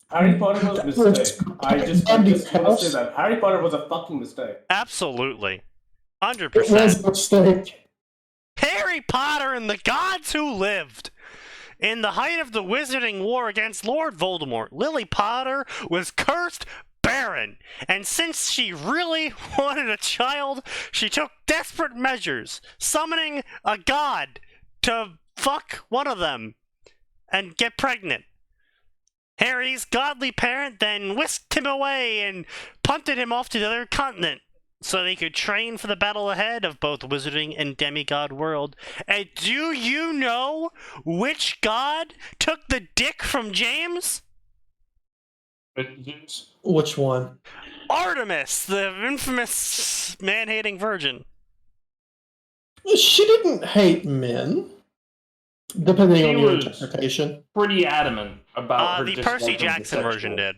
Harry Potter was a mistake. I just want to say that Harry Potter was a fucking mistake. Absolutely. it was 100%. a mistake. Harry Potter and the Gods Who Lived. In the height of the Wizarding War against Lord Voldemort, Lily Potter was cursed barren, and since she really wanted a child, she took desperate measures, summoning a god to fuck one of them and get pregnant. Harry's godly parent then whisked him away and punted him off to the other continent so they could train for the battle ahead of both Wizarding and Demigod World. And do you know which god took the dick from James? Which one? Artemis, the infamous man-hating virgin. She didn't hate men. Depending She on your was interpretation. pretty adamant about her The dislike Percy of Jackson bisexual. version did.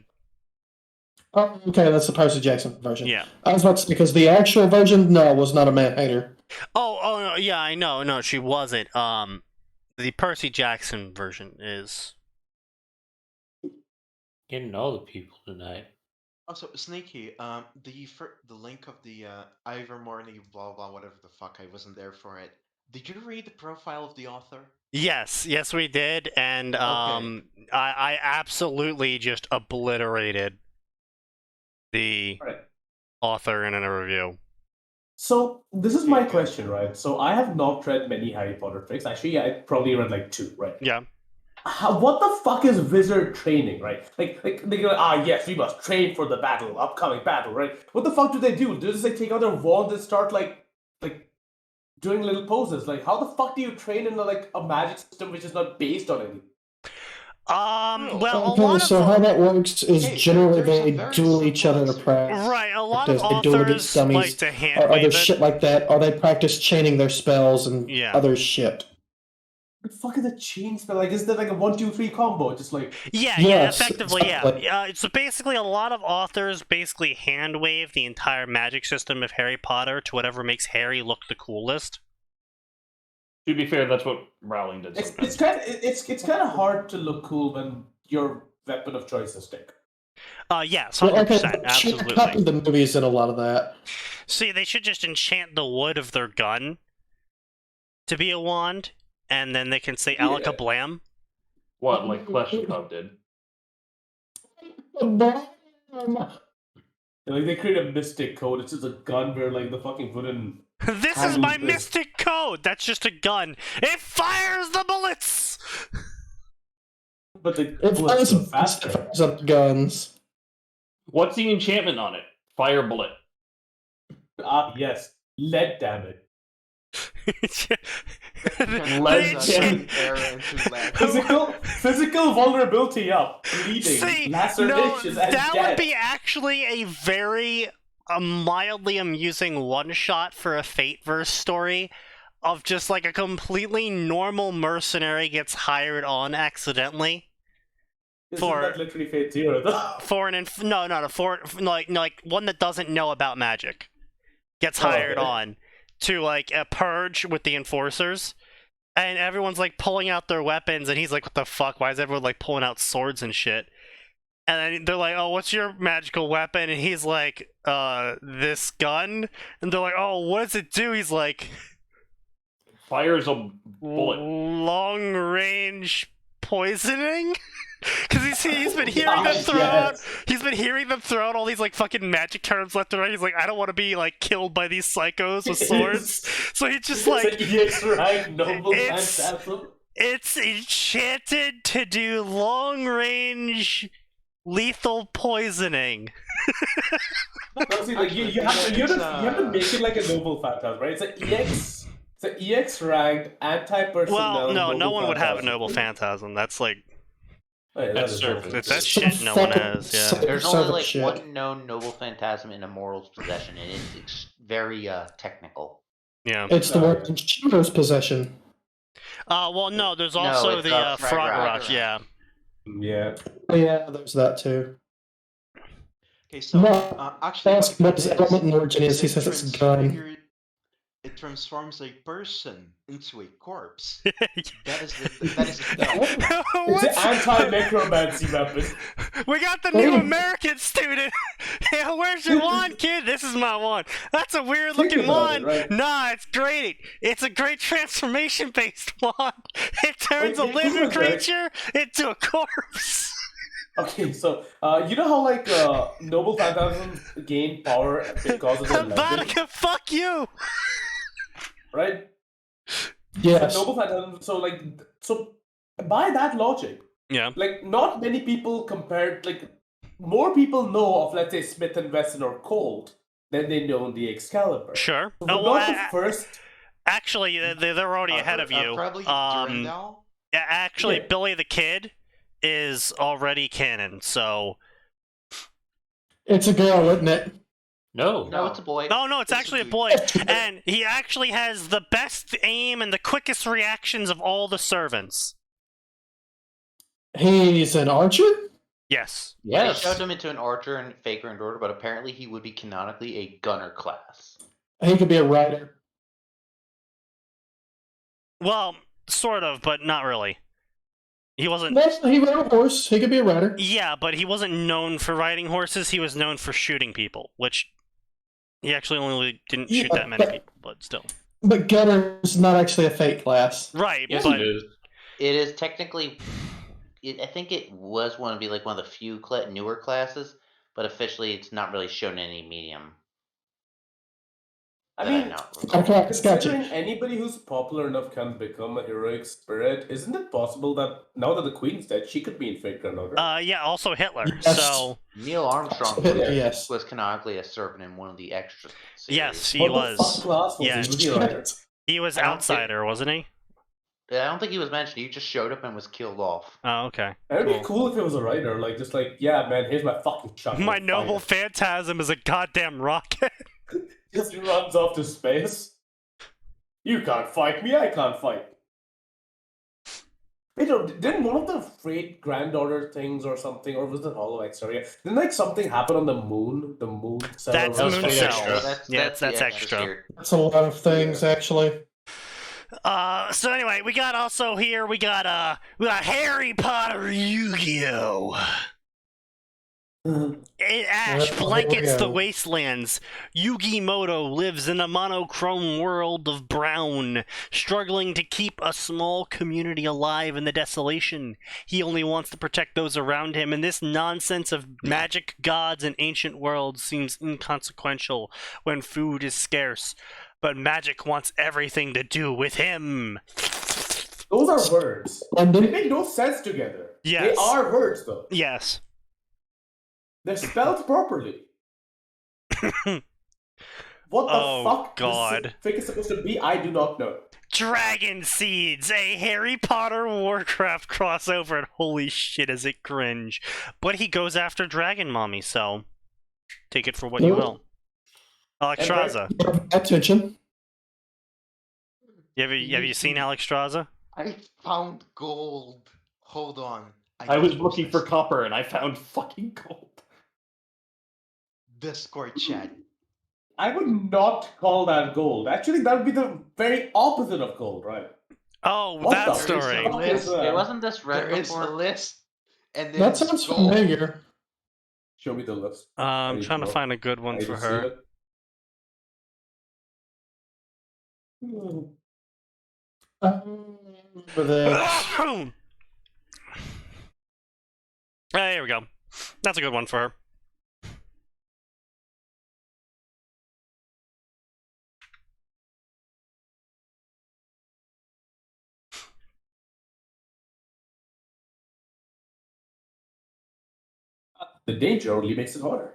Oh, okay, that's the Percy Jackson version. Yeah. I was about to say, because the actual version, no, was not a man-hater. Oh, no, yeah, I know. No, she wasn't. The Percy Jackson version is. Getting all the people tonight. Also, Sneaky, the link of the Ivor Morning, blah blah, whatever the fuck, I wasn't there for it. Did you read the profile of the author? Yes, we did, and I absolutely just obliterated the author in a review. So this is my question, right? So I have not read many Harry Potter fics. Actually, I probably read like 2, right? Yeah. What the fuck is wizard training, right? Like they go, yes, we must train for the battle, upcoming battle, right? What the fuck do? They just like take out their wand and start like doing little poses? Like, how the fuck do you train in a magic system which is not based on anything? Well, a Okay, lot so of how that works is Okay, generally there's a they very duel each other to simple practice. right, a lot of They duel against authors dummies like to hand or other wave it. shit like that, or they practice chaining their spells and Yeah. other shit. What the fuck is a chain spell? Like, is there like a 1-2-3 combo? Just like Yeah, Yes, effectively, exactly. so basically, a lot of authors basically hand wave the entire magic system of Harry Potter to whatever makes Harry look the coolest. To be fair, that's what Rowling did. it's kind of hard to look cool when your weapon of choice is stick. Yes, Well, 100%, okay, should absolutely. copy the movies and a lot of that. See, they should just enchant the wood of their gun to be a wand, and then they can say Yeah. Alaka Blam. What, like Kleshnikov did? Like they create a mystic code. It's just a gun where like the fucking wooden. This is handle my this. mystic code! That's just a gun. It fires the bullets! But the It bullets fires go faster. up guns. What's the enchantment on it? Fire bullet. Ah, yes, lead damage. Physical vulnerability up, bleeding, See, no, lacerations, and that death. would be actually a very mildly amusing one-shot for a Fate-verse story of just like a completely normal mercenary gets hired on accidentally. Isn't that literally Fate Zero though? For like one that doesn't know about magic gets hired on to like purge with the enforcers, and everyone's like pulling out their weapons, and he's like, "What the fuck? Why is everyone like pulling out swords and shit?" And then they're like, "Oh, what's your magical weapon?" And he's like, this gun." And they're like, "Oh, what does it do?" He's like, Fires a bullet. long range poisoning. Because he's been hearing them throw out. He's been hearing them throw out all these like fucking magic terms left and right. He's like, I don't want to be like killed by these psychos with swords. So he's just like, yes, right, noble phantasm. It's enchanted to do long range lethal poisoning. No, see, like, you have to make it like a noble phantasm, right? It's an EX ranked anti-personnel. Well, no one would have a phantasm. noble phantasm. That's like. Wait, That's is surface. bullshit. That shit no one has, yeah. There's Servant only like shit. one known noble phantasm in a moral's possession, and it's very technical. Yeah. It's the one in Chiro's possession. Well, no, there's No, also it's, the Frog Frog Rock. Rush, yeah. Yeah. Oh, yeah, there's that too. Okay, so No, actually, ask what his element in origin is. He says it's a gun. It transforms a person into a corpse. Yeah. That is the It's an anti-necromancy weapon. We got the new American student! Hey, where's your wand, kid? This is my wand. That's a weird looking Think about wand. it, right? Nah, it's great. It's a great transformation based wand. It turns a Wait, living isn't it, right? creature into a corpse. Okay, so you know how like noble phantasms gain power because of their legend, Vodka, fuck you! right? Yes. So noble phantasms. So by that logic, Yeah. like not many people compared like more people know of let's say Smith and Wesson or Colt than they know the Excalibur. Sure. So Oh, not well, the first. actually, they're already ahead of you. Probably Durandal. Yeah, actually, Yeah. Billy the Kid is already canon, so. It's a girl, isn't it? No. No, it's a boy. Oh, no, it's It's a actually a dude. boy. And he actually has the best aim and the quickest reactions of all the servants. He's an archer? Yes. Yeah, Yes. they shoved him into an archer and faker and order, but apparently he would be canonically a gunner class. He could be a rider. Well, sort of, but not really. He wasn't. No, he rode a horse. He could be a rider. Yeah, but he wasn't known for riding horses. He was known for shooting people, which he actually only didn't shoot Yeah, that many but- people, but still. But gunner's not actually a fate class. Right, Yes, but it is. It is technically, I think it was one of the one of the few newer classes, but officially it's not really shown in any medium. I that mean, know. Okay, considering gotcha. anybody who's popular enough can become a heroic spirit, isn't it possible that now that the queen's dead, she could be in Fate Grand Order? yeah, also Hitler. Yes. So Neil Armstrong Yes. was canonically a servant in one of the extras. yes, he What the was. fuck class was Yeah. he? Was he a writer? He was I don't outsider, wasn't he? I don't think he was mentioned. He just showed up and was killed off. Oh, okay. It'd Cool. be cool if it was a writer, like just like, yeah, man, here's my fucking shotgun. My noble phantasm is a goddamn rocket. Just runs off to space. You can't fight me, I can't fight. Wait, didn't one of the great granddaughter things or something, or was it Hollow X? Sorry, didn't like something happen on the moon? The moon cell. That's That was moon pretty cell. extra. That's the extra. tier. That's a lot of things, actually. So anyway, we got Harry Potter Yu-Gi-Oh! Ash Well, blankets here we the go. wastelands. Yugi-Moto lives in a monochrome world of brown, struggling to keep a small community alive in the desolation. He only wants to protect those around him, and this nonsense of magic, gods, and ancient worlds seems inconsequential when food is scarce. But magic wants everything to do with him. Those are words. And They then, make no sense together. Yes. They are words, though. Yes. They're spelled properly. What the Oh, fuck God. this thing is supposed to be? I do not know. Dragon Seeds, a Harry Potter Warcraft crossover, and holy shit, is it cringe. But he goes after Dragon Mommy, so take it for what you Nope. will. Alexstrasza. attention. Have you seen Alexstrasza? I found gold. Hold on. I was just looking for this. copper and I found fucking gold. Discord chat. I would not call that gold. Actually, that would be the very opposite of gold, right? Oh, What that the- story. There is a- It wasn't this red There is before? a list. And That there's sounds gold. familiar. Show me the list. I'm you trying to go. find a good one I for just see her. it. For this. Here we go. That's a good one for her. The danger only makes it harder.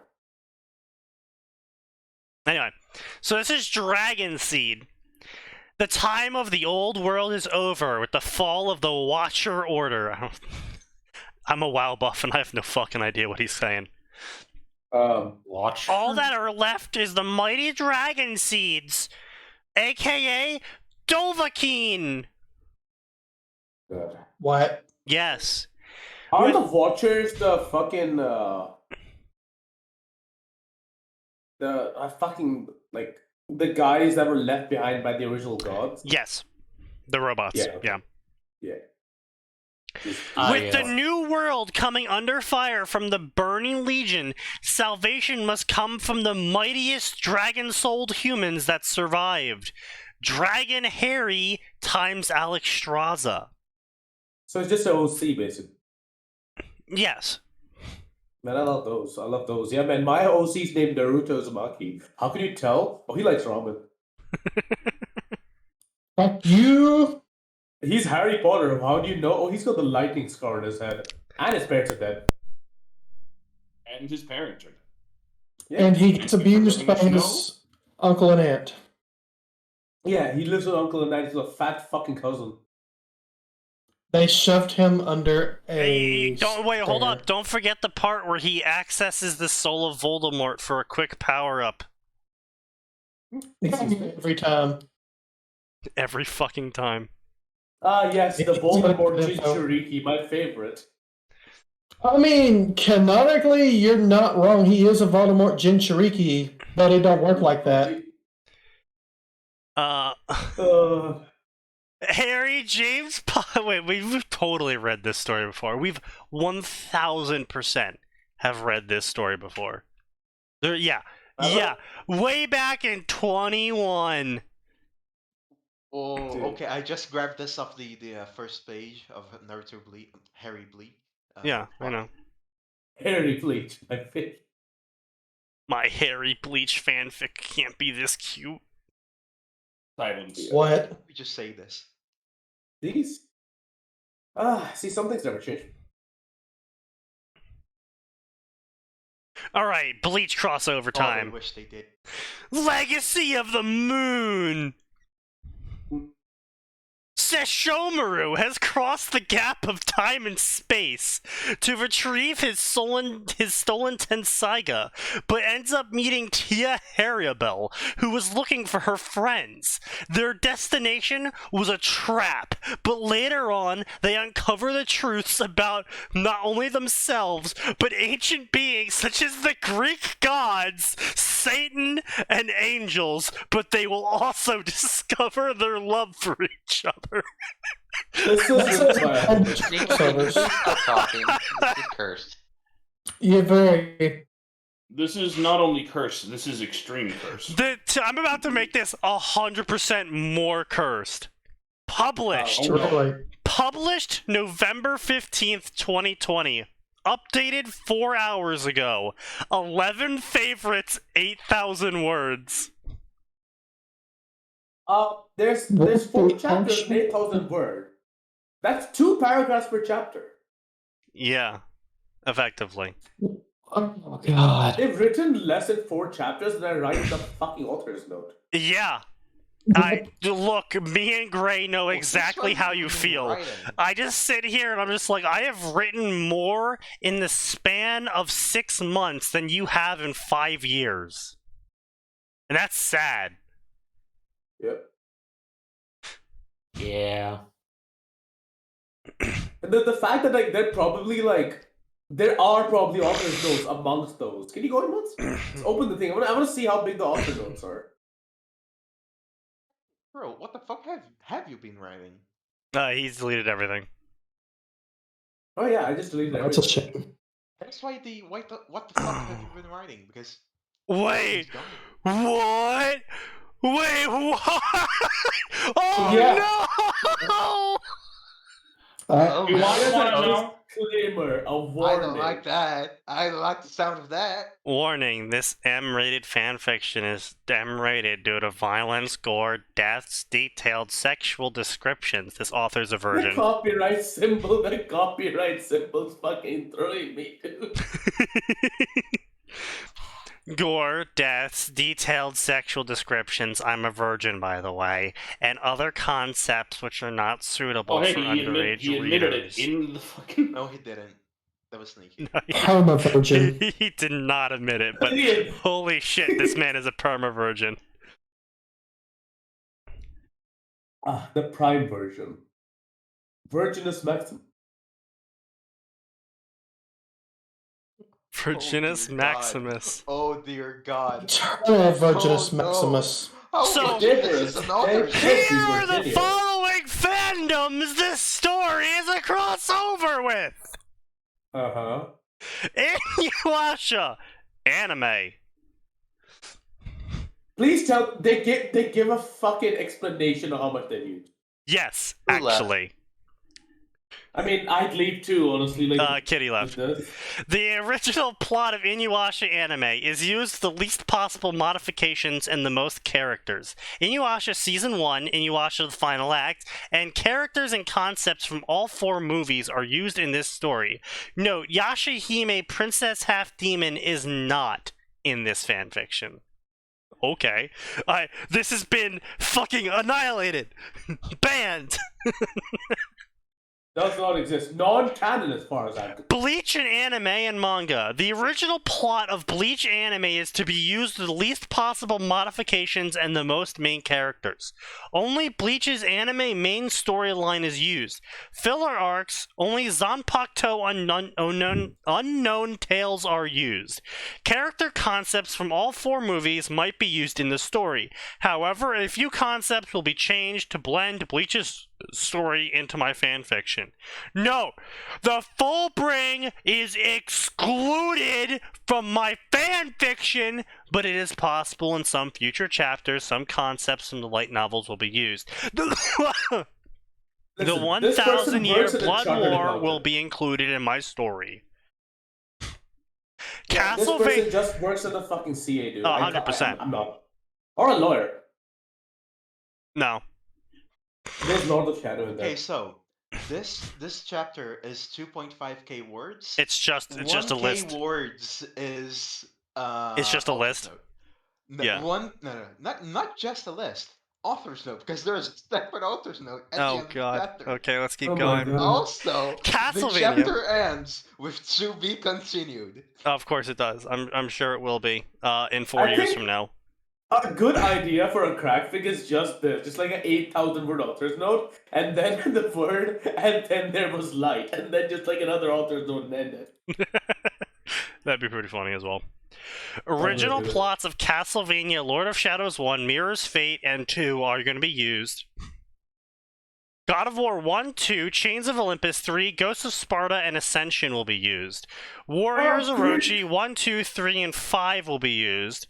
Anyway, so this is Dragon Seed. The time of the old world is over with the fall of the Watcher Order. I'm a WoW buff and I have no fucking idea what he's saying. Watch. All that are left is the mighty Dragon Seeds, aka Dovahkiin. God. What? Yes. Aren't the Watchers the fucking fucking like the guys that were left behind by the original gods? Yes. The robots. Yeah, okay. Yeah. Yeah. With the yes. new world coming under fire from the Burning Legion, salvation must come from the mightiest dragon-souled humans that survived. Dragon Harry times Alexstrasza. So it's just an OC basically. Yes. Man, I love those. I love those. Yeah, man, my OC's named Naruto Uzumaki. How can you tell? Oh, he likes ramen. Fuck you. He's Harry Potter. How do you know? Oh, he's got the lightning scar on his head. And his parents are dead. And his parents are. Yeah. And he gets abused by Living in the his uncle and aunt. Yeah, he lives with Uncle and Aunt. He's a fat fucking cousin. They shoved him under Hey, a. don't wait, hold stair. up. Don't forget the part where he accesses the soul of Voldemort for a quick power-up. Every time. Every fucking time. Ah, yes, the It's Voldemort like- Jinchuriki, my favorite. I mean, canonically, you're not wrong. He is a Voldemort Jinchuriki, but it don't work like that. Harry James Wait, we've totally read this story before. We've 1000% have read this story before. Yeah, way back in 21. Oh, Dude. okay. I just grabbed this off the first page of Naruto Harry Bleach. Yeah, I know. Harry Bleach, my favorite. My Harry Bleach fanfic can't be this cute. Silence. What? We just say this. These? See, some things never change. Alright, Bleach crossover Oh, I time. wish they did. Sesshomaru has crossed the gap of time and space to retrieve his stolen Tensaiga, but ends up meeting Tia Harriabel, who was looking for her friends. Their destination was a trap, but later on, they uncover the truths about not only themselves, but ancient beings such as the Greek gods, Satan, and angels, but they will also discover their love for each other. This is required. Sneaky, please stop talking. This is cursed. Yeah, very. This is not only cursed, this is extreme cursed. I'm about to make this 100% more cursed. Published. Really. Published November 15th, 2020. Updated 4 hours ago. 11 favorites, 8,000 words. There's 4 chapters, 8,000 words. That's 2 paragraphs per chapter. Yeah, effectively. Oh god. They've written less than 4 chapters and I write the fucking author's note. Yeah. Look, me and Gray know exactly how you feel. I just sit here and I'm just like, I have written more in the span of 6 months than you have in 5 years. And that's sad. Yep. Yeah. And the fact that there are probably author's notes amongst those. Can you go in once? Let's open the thing. I want to see how big the author notes are. Bro, what the fuck have you been writing? He's deleted everything. Oh yeah, I just deleted That's a everything. shame. That's why what the fuck have you been writing? Because Wait, he's gone. what? Wait, what? Oh Yeah. no! Oh, You want to There's a know? disclaimer, a I warning. don't like that. I don't like the sound of that. Warning, this M-rated fanfiction is M-rated due to violence, gore, deaths, detailed sexual descriptions. This author's a The virgin. copyright symbol's fucking throwing me, dude. Gore, deaths, detailed sexual descriptions, I'm a virgin by the way, and other concepts which are not suitable Oh, hey, for underage he admitted readers. it in the fucking. No, he didn't. That was sneaky. I'm a virgin. He did not admit it, but Idiot. holy shit, this man is a perma-virgin. The prime version. Virginus Maxim. Virginus dear Maximus. Oh dear God. Eternal Virginus Oh, no. Maximus. How So- could you- this is an author's Hey, Here are the Virginia. following fandoms this story is a crossover with! Uh-huh. Inuyasha! Anime. Please tell they give a fucking explanation of how much they use. Yes, Who left? actually. I mean, I'd leave too, honestly. Like, Kitty left. this. The original plot of Inuyasha anime is used the least possible modifications and the most characters. Inuyasha Season 1, Inuyasha The Final Act, and characters and concepts from all 4 movies are used in this story. Note, Yashahime, Princess Half-Demon, is not in this fanfiction. Okay. This has been fucking annihilated! Banned! Does not exist. Non-canon as far as I'm concerned. Bleach and anime and manga. The original plot of Bleach anime is to be used with the least possible modifications and the most main characters. Only Bleach's anime main storyline is used. Filler arcs, only Zanpakuto unknown tales are used. Character concepts from all 4 movies might be used in the story. However, a few concepts will be changed to blend Bleach's story into my fanfiction. No, the full bring is excluded from my fanfiction, but it is possible in some future chapters some concepts from the light novels will be used. The Listen, 1,000-year Blood Chartered War Accountant. will be included in my story. Yeah, this Castlevania. person just works at the fucking CA, dude. Oh, I- 100%. I'm not. Or a lawyer. No. There's Lord of Shadow in there. Okay, so this chapter is 2.5k words. It's just a 1K list. words is It's just a list? No, Yeah. no, not just a list. author's note because there's a separate author's note at the Oh end of the god. chapter. Okay, let's keep Oh my going. God. Also, the Castlevania. chapter ends with "to be continued." Of course it does. I'm sure it will be in 4 I years think- from now. A good idea for a crack fic is just this, just like an 8,000 word author's note, and then the word, and then there was light, and then just like another author's note and end it. That'd be pretty funny as well. Original do it. plots of Castlevania Lord of Shadows 1, Mirror's Fate, and 2 are going to be used. God of War 1, 2, Chains of Olympus 3, Ghosts of Sparta, and Ascension will be used. Warriors Oh, Orochi 1, 2, 3, and 5 will be used.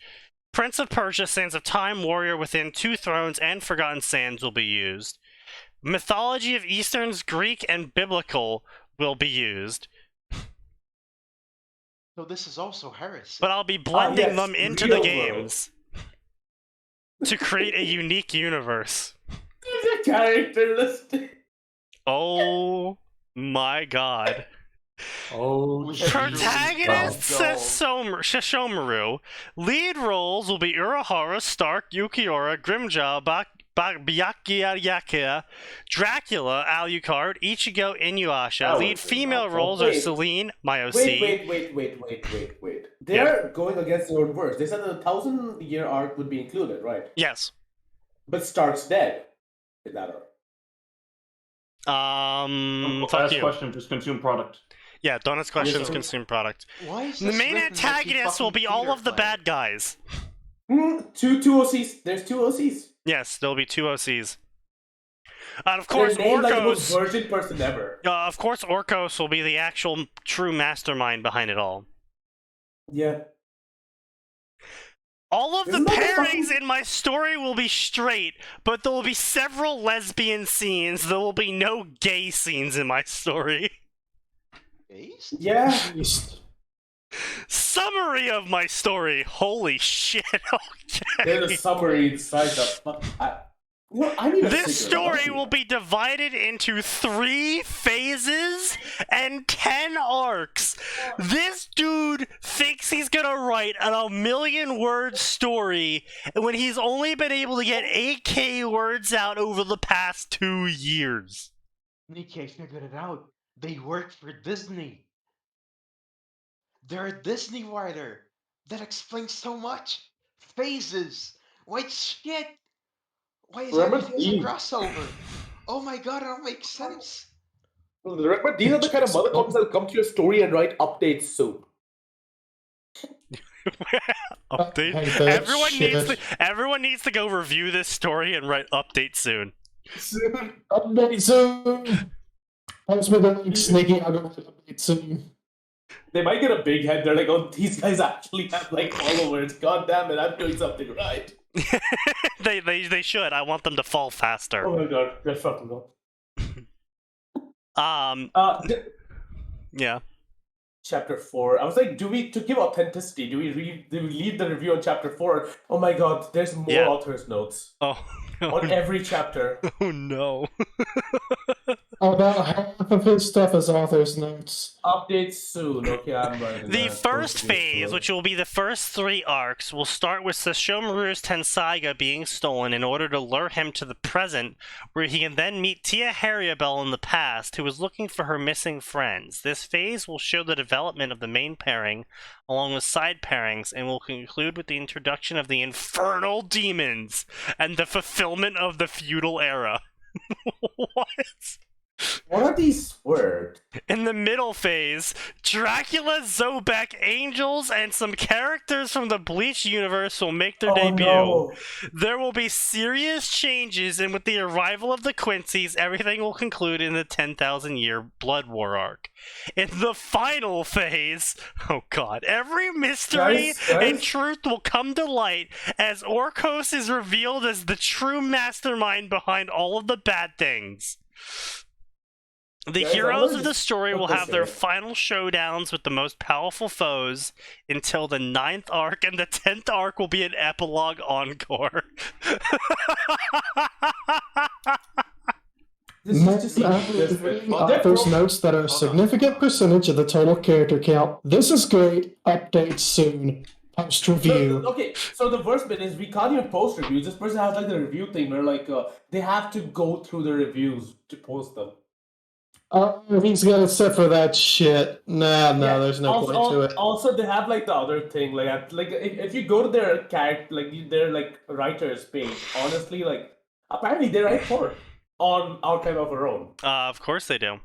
Prince of Persia, Sands of Time, Warrior Within, Two Thrones, and Forgotten Sands will be used. Mythology of Easterns, Greek, and Biblical will be used. So this is also heresy. But I'll be blending yes, them into real the world. games to create a unique universe. There's a character list. Oh my god. Oh, We have Protagonist Go. Shishomaru. Lead roles will be Urahara, Stark, Yukiora, Grimjaw, Byakuya, Dracula, Alucard, Ichigo, Inuyasha. Oh, Lead female okay. roles are Wait. Celine, Myoc. Wait. They're going against their own words. They said that the 1,000-year arc would be included, right? Yes. But Stark's dead in that arc. Fuck Last you. question, just consume product. Yeah, don't ask questions, sir. consume product. Why is The this main written like he antagonists will fucking be all Peter of the Pan? bad guys. Two OCs. There's two OCs. Yes, there'll be 2 OCs. And of course, They're named like the most Orcos. virgin person ever. Of course, Orcos will be the actual true mastermind behind it all. Yeah. All of the Isn't that the pairings fucking- in my story will be straight, but there will be several lesbian scenes. There will be no gay scenes in my story. Based? Yeah. Summary of my story. Holy shit. There's a Okay. summary inside the. I need a This cigarette. story will be divided into 3 phases and 10 arcs. This dude thinks he's gonna write a 1,000,000-word story when he's only been able to get 8K words out over the past 2 years. Nikkei figured it out. They work for Disney. They're a Disney writer that explains so much. Phases. What shit? Why is Remember everything a these? crossover? Oh my god, it all makes sense. Remember, these are the kind of motherfuckers that'll come to your story and write updates soon. Update. I hate that shit. Everyone needs to go review this story and write update soon. Soon. Update soon. Post me the link, Sneaky. I'll go update soon. They might get a big head. They're like, oh, these guys actually have like followers. God damn it, I'm doing something right. They should. I want them to fall faster. Oh my god, they're fucking up. Yeah. Chapter 4. I was like, to give authenticity, do we leave the review on chapter 4? Oh my god, there's more Yeah. author's notes Oh. on every chapter. Oh no. About half of his stuff is author's notes. Updates soon. Okay, I'm writing The that. first Okay, phase, so- which will be the first 3 arcs, will start with Sesshomaru's Tensaiga being stolen in order to lure him to the present, where he can then meet Tia Harriabel in the past, who is looking for her missing friends. This phase will show the development of the main pairing, along with side pairings, and will conclude with the introduction of the infernal demons and the fulfillment of the feudal era. What? What are these words? In the middle phase, Dracula, Zobek, Angels, and some characters from the Bleach universe will make their debut. No. There will be serious changes, and with the arrival of the Quincy's, everything will conclude in the 10,000-year Blood War arc. In the final phase, oh god, every mystery Guys? and truth will come to light as Orcos is revealed as the true mastermind behind all of the bad things. The Guys, I heroes wanna of the just story put will this have their in. final showdowns with the most powerful foes until the 9th arc, and the 10th arc will be an epilogue encore. Author's notes that are a significant percentage of the total character count. This is great. Update soon. Post review. Okay, so the worst bit is we can't even post reviews. This person has like the review thing where like they have to go through the reviews to post them. Oh, he's got it set for that shit. Nah, no, Yeah, there's no point to it. Also, they have like the other thing, like if you go to their character, like their like writers page, honestly, like apparently they write porn on Archive of Our Own. Of course they do.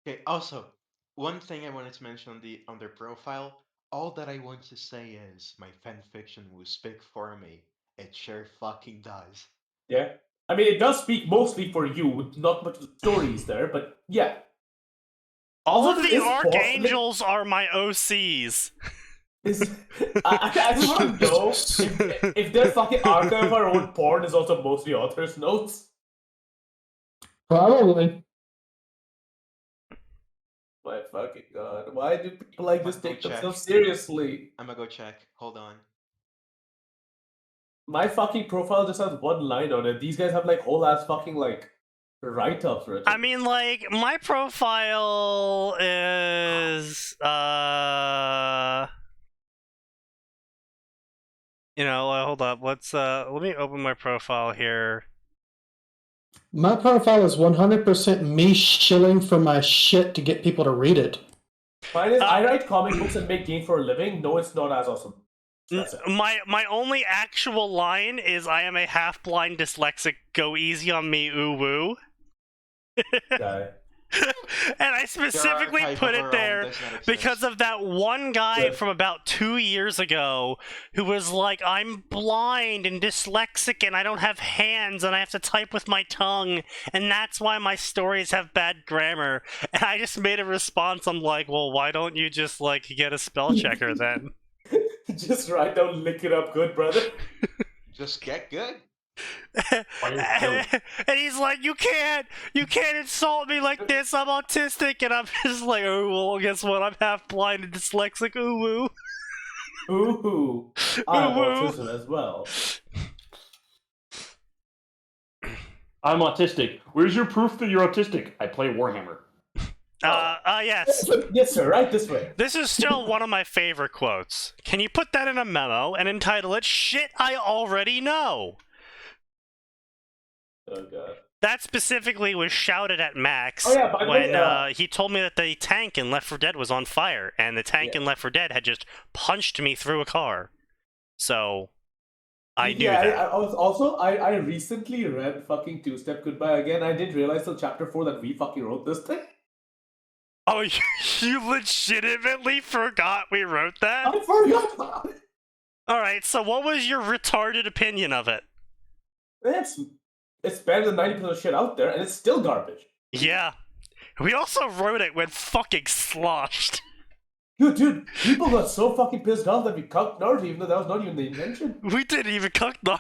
Okay. Also, one thing I wanted to mention on their profile. All that I want to say is my fanfiction will speak for me. It sure fucking does. Yeah, I mean it does speak mostly for you, not much of the stories there, but yeah. All Also, of there the is porn- archangels are my OCs. I just want to know if their fucking Archive of Our Own porn is also mostly author's notes. Probably. My fucking god, why do people like this take Check. themselves seriously? I'm gonna go check. Hold on. My fucking profile just has one line on it. These guys have like whole ass fucking like write-ups written. I mean, like, my profile is, you know, hold up. Let me open my profile here. My profile is 100% me shilling for my shit to get people to read it. Mine is I write comic books and make games for a living. No, it's not as awesome. That's it. My only actual line is I am a half-blind dyslexic. Go easy on me, ooh woo. Guy. And I specifically Archive put of it Our there Own does not because exist. of that one guy Yeah. from about 2 years ago who was like, I'm blind and dyslexic and I don't have hands and I have to type with my tongue and that's why my stories have bad grammar. And I just made a response. I'm like, well, why don't you just like get a spell checker then? Just write down, lick it up good, brother. Just get good. And he's like, you can't insult me like this, I'm autistic. And I'm just like, oh, well, guess what, I'm half blind and dyslexic, ooh woo. Ooh, I have Ooh, woo. autism as well. I'm autistic. Where's your proof that you're autistic? I play Warhammer. Yes. Yes, sir, right this way. This is still one of my favorite quotes. Can you put that in a memo and entitle it, Shit I Already Know? Oh god. That specifically was shouted at Max Oh, yeah, by the way, when he told me that the tank in Left 4 Dead was on fire, and the tank in Left 4 Dead had just punched me through a car. So, I knew that. I recently read fucking Two Step Goodbye again. I didn't realize till chapter 4 that we fucking wrote this thing. Oh, you legitimately forgot we wrote that? I forgot about it. Alright, so what was your retarded opinion of it? It's better than 90% of shit out there, and it's still garbage. Yeah. We also wrote it when fucking sloshed. Dude, people got so fucking pissed off that we cucked Naruto, even though that was not even the intention. We didn't even cuck Naruto.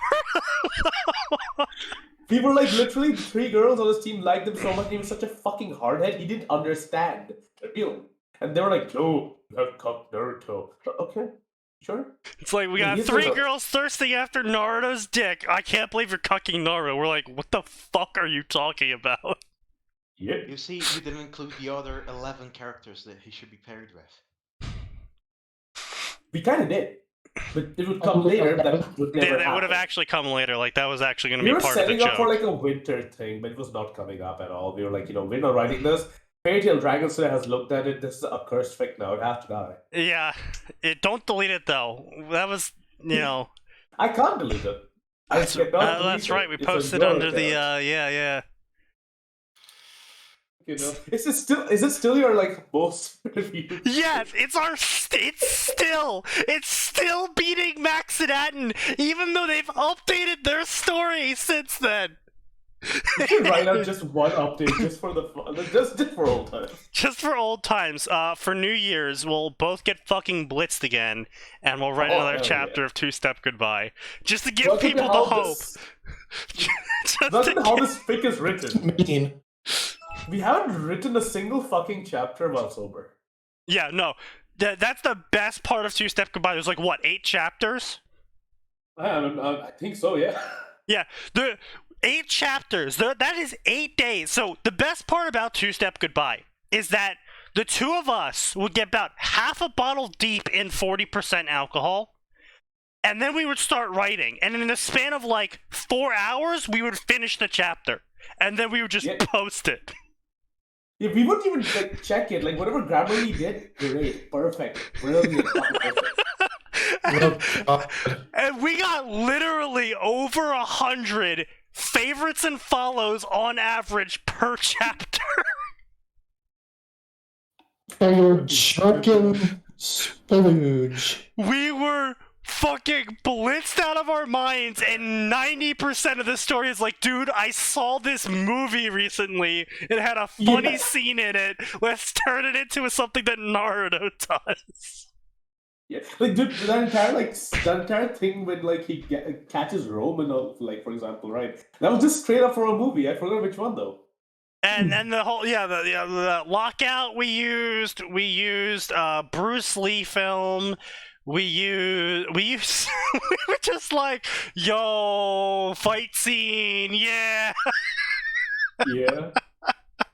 People were like, literally, 3 girls on his team liked him so much, and he was such a fucking hardhead, he didn't understand the feeling. And they were like, no, you have cucked Naruto. Okay, sure. It's like, we got 3 girls thirsting after Naruto's dick. I can't believe you're cucking Naruto. We're like, what the fuck are you talking about? Yeah. You see, you didn't include the other 11 characters that he should be paired with. We kind of did. But it would come later, that would never That would have happen. actually come later. Like, that was actually going to We be were part of the setting up for joke. like a winter thing, but it was not coming up at all. We were like, we're not writing this. Fairy Tail Dragon Slayer has looked at it. This is a cursed fic now. It has to die. Yeah. Don't delete it, though. That was, I can't delete it. I cannot delete that's right. We it. It's posted a under the, yeah. yeah. Is it still your like most reviewed? Yes, it's still beating Max and Atin, even though they've updated their story since then. You should write out just one update just for the fun, just for old times. Just for old times. For New Year's, we'll both get fucking blitzed again, and we'll write another hell chapter of Two Step Goodbye, just to give Welcome to people the how hope. That's how this fic is written. Mean. We haven't written a single fucking chapter while sober. Yeah, no. That's the best part of Two Step Goodbye. There's like, what, 8 chapters? I think so, yeah. Yeah, the 8 chapters. That is 8 days. So the best part about Two Step Goodbye is that the two of us would get about half a bottle deep in 40% alcohol, and then we would start writing, and in the span of like 4 hours, we would finish the chapter, and then we would just post it. Yeah, we wouldn't even like check it. Like whatever grammar he did, great, perfect, brilliant, perfect. And we got literally over 100 favorites and follows on average per chapter. For your drunken splooge. We were fucking blitzed out of our minds, and 90% of the story is like, dude, I saw this movie recently. It had a funny scene in it. Let's turn it into something that Naruto does. Yeah, like dude, that entire thing when like he catches Roman, like for example, right? That was just straight up for a movie. I forgot which one though. And the whole the lockout we used Bruce Lee film. We were just like, yo, fight scene, yeah. Yeah.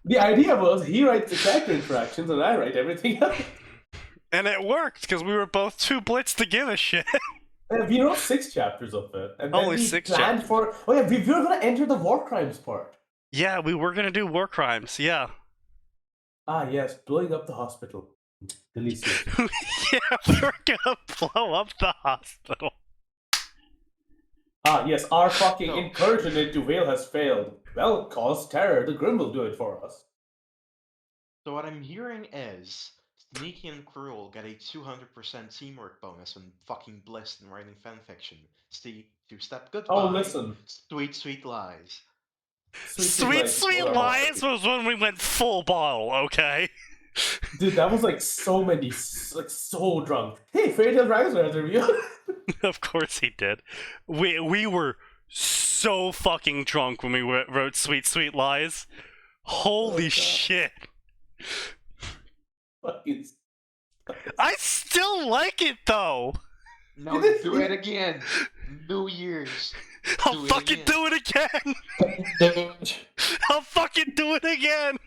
The idea was he writes the character interactions and I write everything else. And it worked because we were both too blitzed to give a shit. We wrote 6 chapters of it, and then Only we 6 planned chapters. for. Oh yeah, we were gonna enter the war crimes part. Yeah, we were gonna do war crimes. Yeah. Ah yes, blowing up the hospital. Delicious. Yeah, we were gonna blow up the hospital. Ah yes, our fucking incursion into Vale has failed. Well, cause terror. The Grim will do it for us. So what I'm hearing is Sneaky and Cruel get a 200% teamwork bonus when fucking blessed in writing fanfiction. See, two-step goodbye. Oh, listen. Sweet, sweet lies. Sweet lies was when we went full bottle, okay? Dude, that was like so many, like so drunk. Hey, Fairy Tail Dragons has a review. Of course he did. We were so fucking drunk when we wrote Sweet Lies. Holy shit. Fucking. I still like it though. No, do it again. New Year's. I'll fucking do it again. I'll fucking do it again.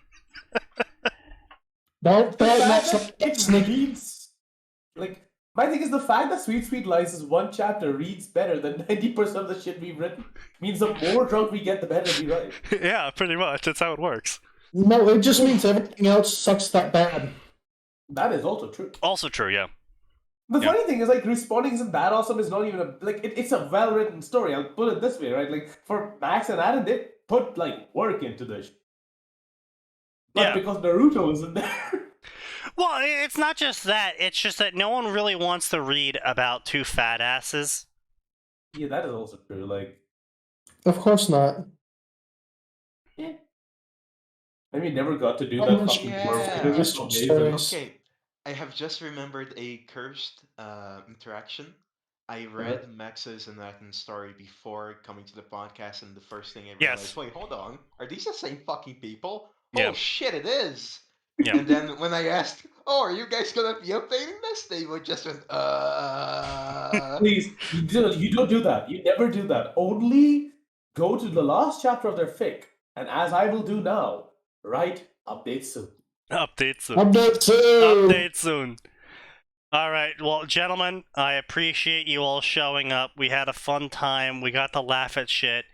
It reads like my thing is the fact that Sweet Lies is one chapter reads better than 90% of the shit we've written means the more drunk we get, the better we write. Yeah, pretty much. That's how it works. No, it just means everything else sucks that bad. That is also true. Also true, yeah. The funny thing is, like, responding isn't that awesome is not even a, like, it's a well-written story. I'll put it this way, right? Like, for Max and Atin, they put, like, work into this. But because Naruto isn't there. Well, it's not just that. It's just that no one really wants to read about 2 fat asses. Yeah, that is also true. Like, of course not. Yeah. I mean, never got to do that fucking work. Okay, I have just remembered a cursed interaction. I read Max's and Atin's story before coming to the podcast, and the first thing I realized, wait, hold on, are these the same fucking people? Yeah. Oh shit, it is! Yeah. And then when I asked, oh, are you guys gonna be updating this? They would just went, Please, you don't do that. You never do that. Only go to the last chapter of their fic, and as I will do now, write update soon. Update soon. Update soon. Update soon. All right, well, gentlemen, I appreciate you all showing up. We had a fun time. We got to laugh at shit.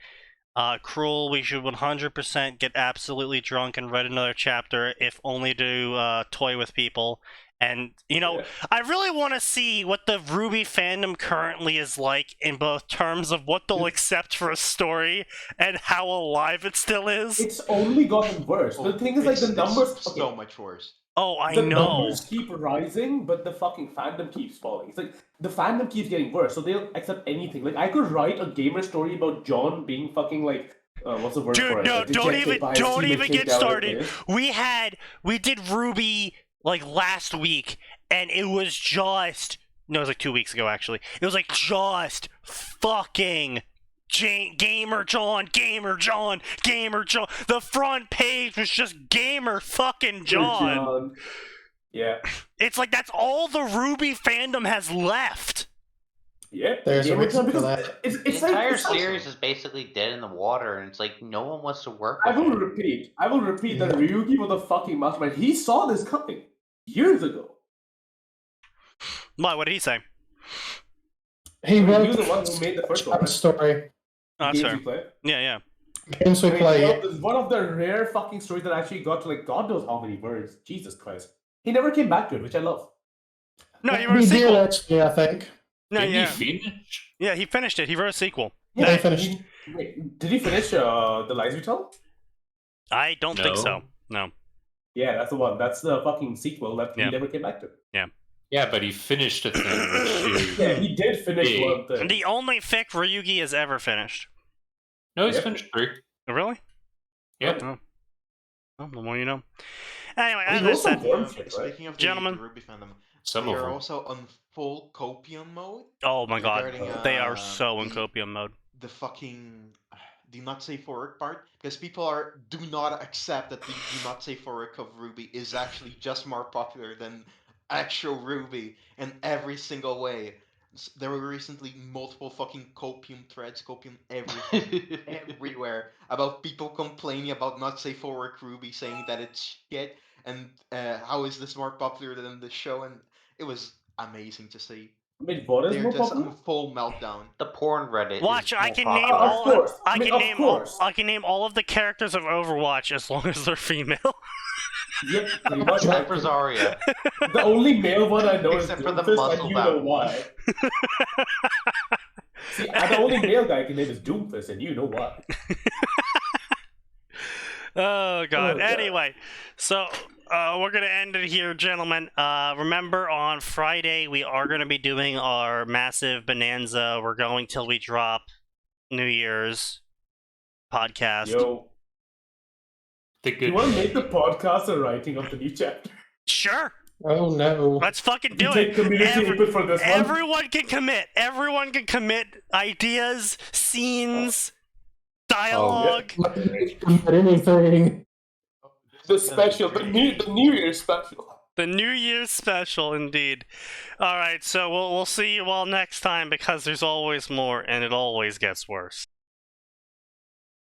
Cruel, we should 100% get absolutely drunk and write another chapter, if only to toy with people. And, you know, I really want to see what the Ruby fandom currently is like in both terms of what they'll accept for a story and how alive it still is. It's only gotten worse. The thing is, like, the numbers... so much worse. Oh, I the know. The numbers keep rising, but the fucking fandom keeps falling. It's like, the fandom keeps getting worse, so they'll accept anything. Like, I could write a gamer story about John being fucking, like... what's the word for it? Dude, no, don't even get started. We did Ruby... like last week, and it was just no, it was like 2 weeks ago actually. It was like just fucking Gamer John. The front page was just Gamer fucking John. Yeah. It's like that's all the Ruby fandom has left. Yeah, there's a reason for that. The entire series is basically dead in the water, and it's like no one wants to work with I will repeat that Ryugi was a fucking mastermind. He saw this coming years ago. What did he say? He He wrote was the one who made the first one, right? story. Oh, that's Games fair. we play. Yeah. Games we I mean, play. one of the rare fucking stories that actually got to like God knows how many words. Jesus Christ. He never came back to it, which I love. No, he wrote a He did sequel. actually, I think. No, Didn't yeah. he finish? Yeah, he finished it. He wrote a sequel. Yeah, he finished. Wait, did he finish The Lies We Tell? I don't think so. No. No. Yeah, that's the one. That's the fucking sequel that Yeah. he never came back to. Yeah, but he finished a thing, which is... Yeah, he did finish Yeah. one thing. The only fic Ryugi has ever finished. No, he's Yep. finished 3. Oh, really? Yep. Oh. Well, the more you know. Anyway, He as I wrote some said, porn shit, right? Speaking of Gentlemen. the Ruby fandom, Some they of are them. also on full copium mode. oh my god, regarding, they are so in the- copium mode. The fucking do not say for work part, because people do not accept that the do not say for work of Ruby is actually just more popular than actual Ruby in every single way. There were recently multiple fucking copium threads, copium everything, everywhere, about people complaining about not safe for work Ruby, saying that it's shit, and how is this more popular than the show, and it was amazing to see. I mean, what is They're more just popular? on full meltdown. The porn Reddit. Watch, is I more can popular. name Of all. course. I I mean, can of name course. all. I can name all of the characters of Overwatch as long as they're female. Yep, pretty much. Except for Zarya. The only male one I know Except is for the Doomfist, muscle and you know bound why. See, the only male guy I can name is Doomfist, and you know why. Oh god. God. Anyway, so we're gonna end it here, gentlemen. Remember, on Friday we are gonna be doing our massive bonanza. We're going till we drop New Year's podcast. Yo, The you good want to make the podcast a writing of the new chapter? Sure, Oh no. let's fucking You do take it. community input for this one? Everyone can commit. Everyone can commit ideas, scenes, dialogue. Not anything. The special, the New Year's special. The New Year's special, indeed. All right, so we'll see you all next time, because there's always more, and it always gets worse.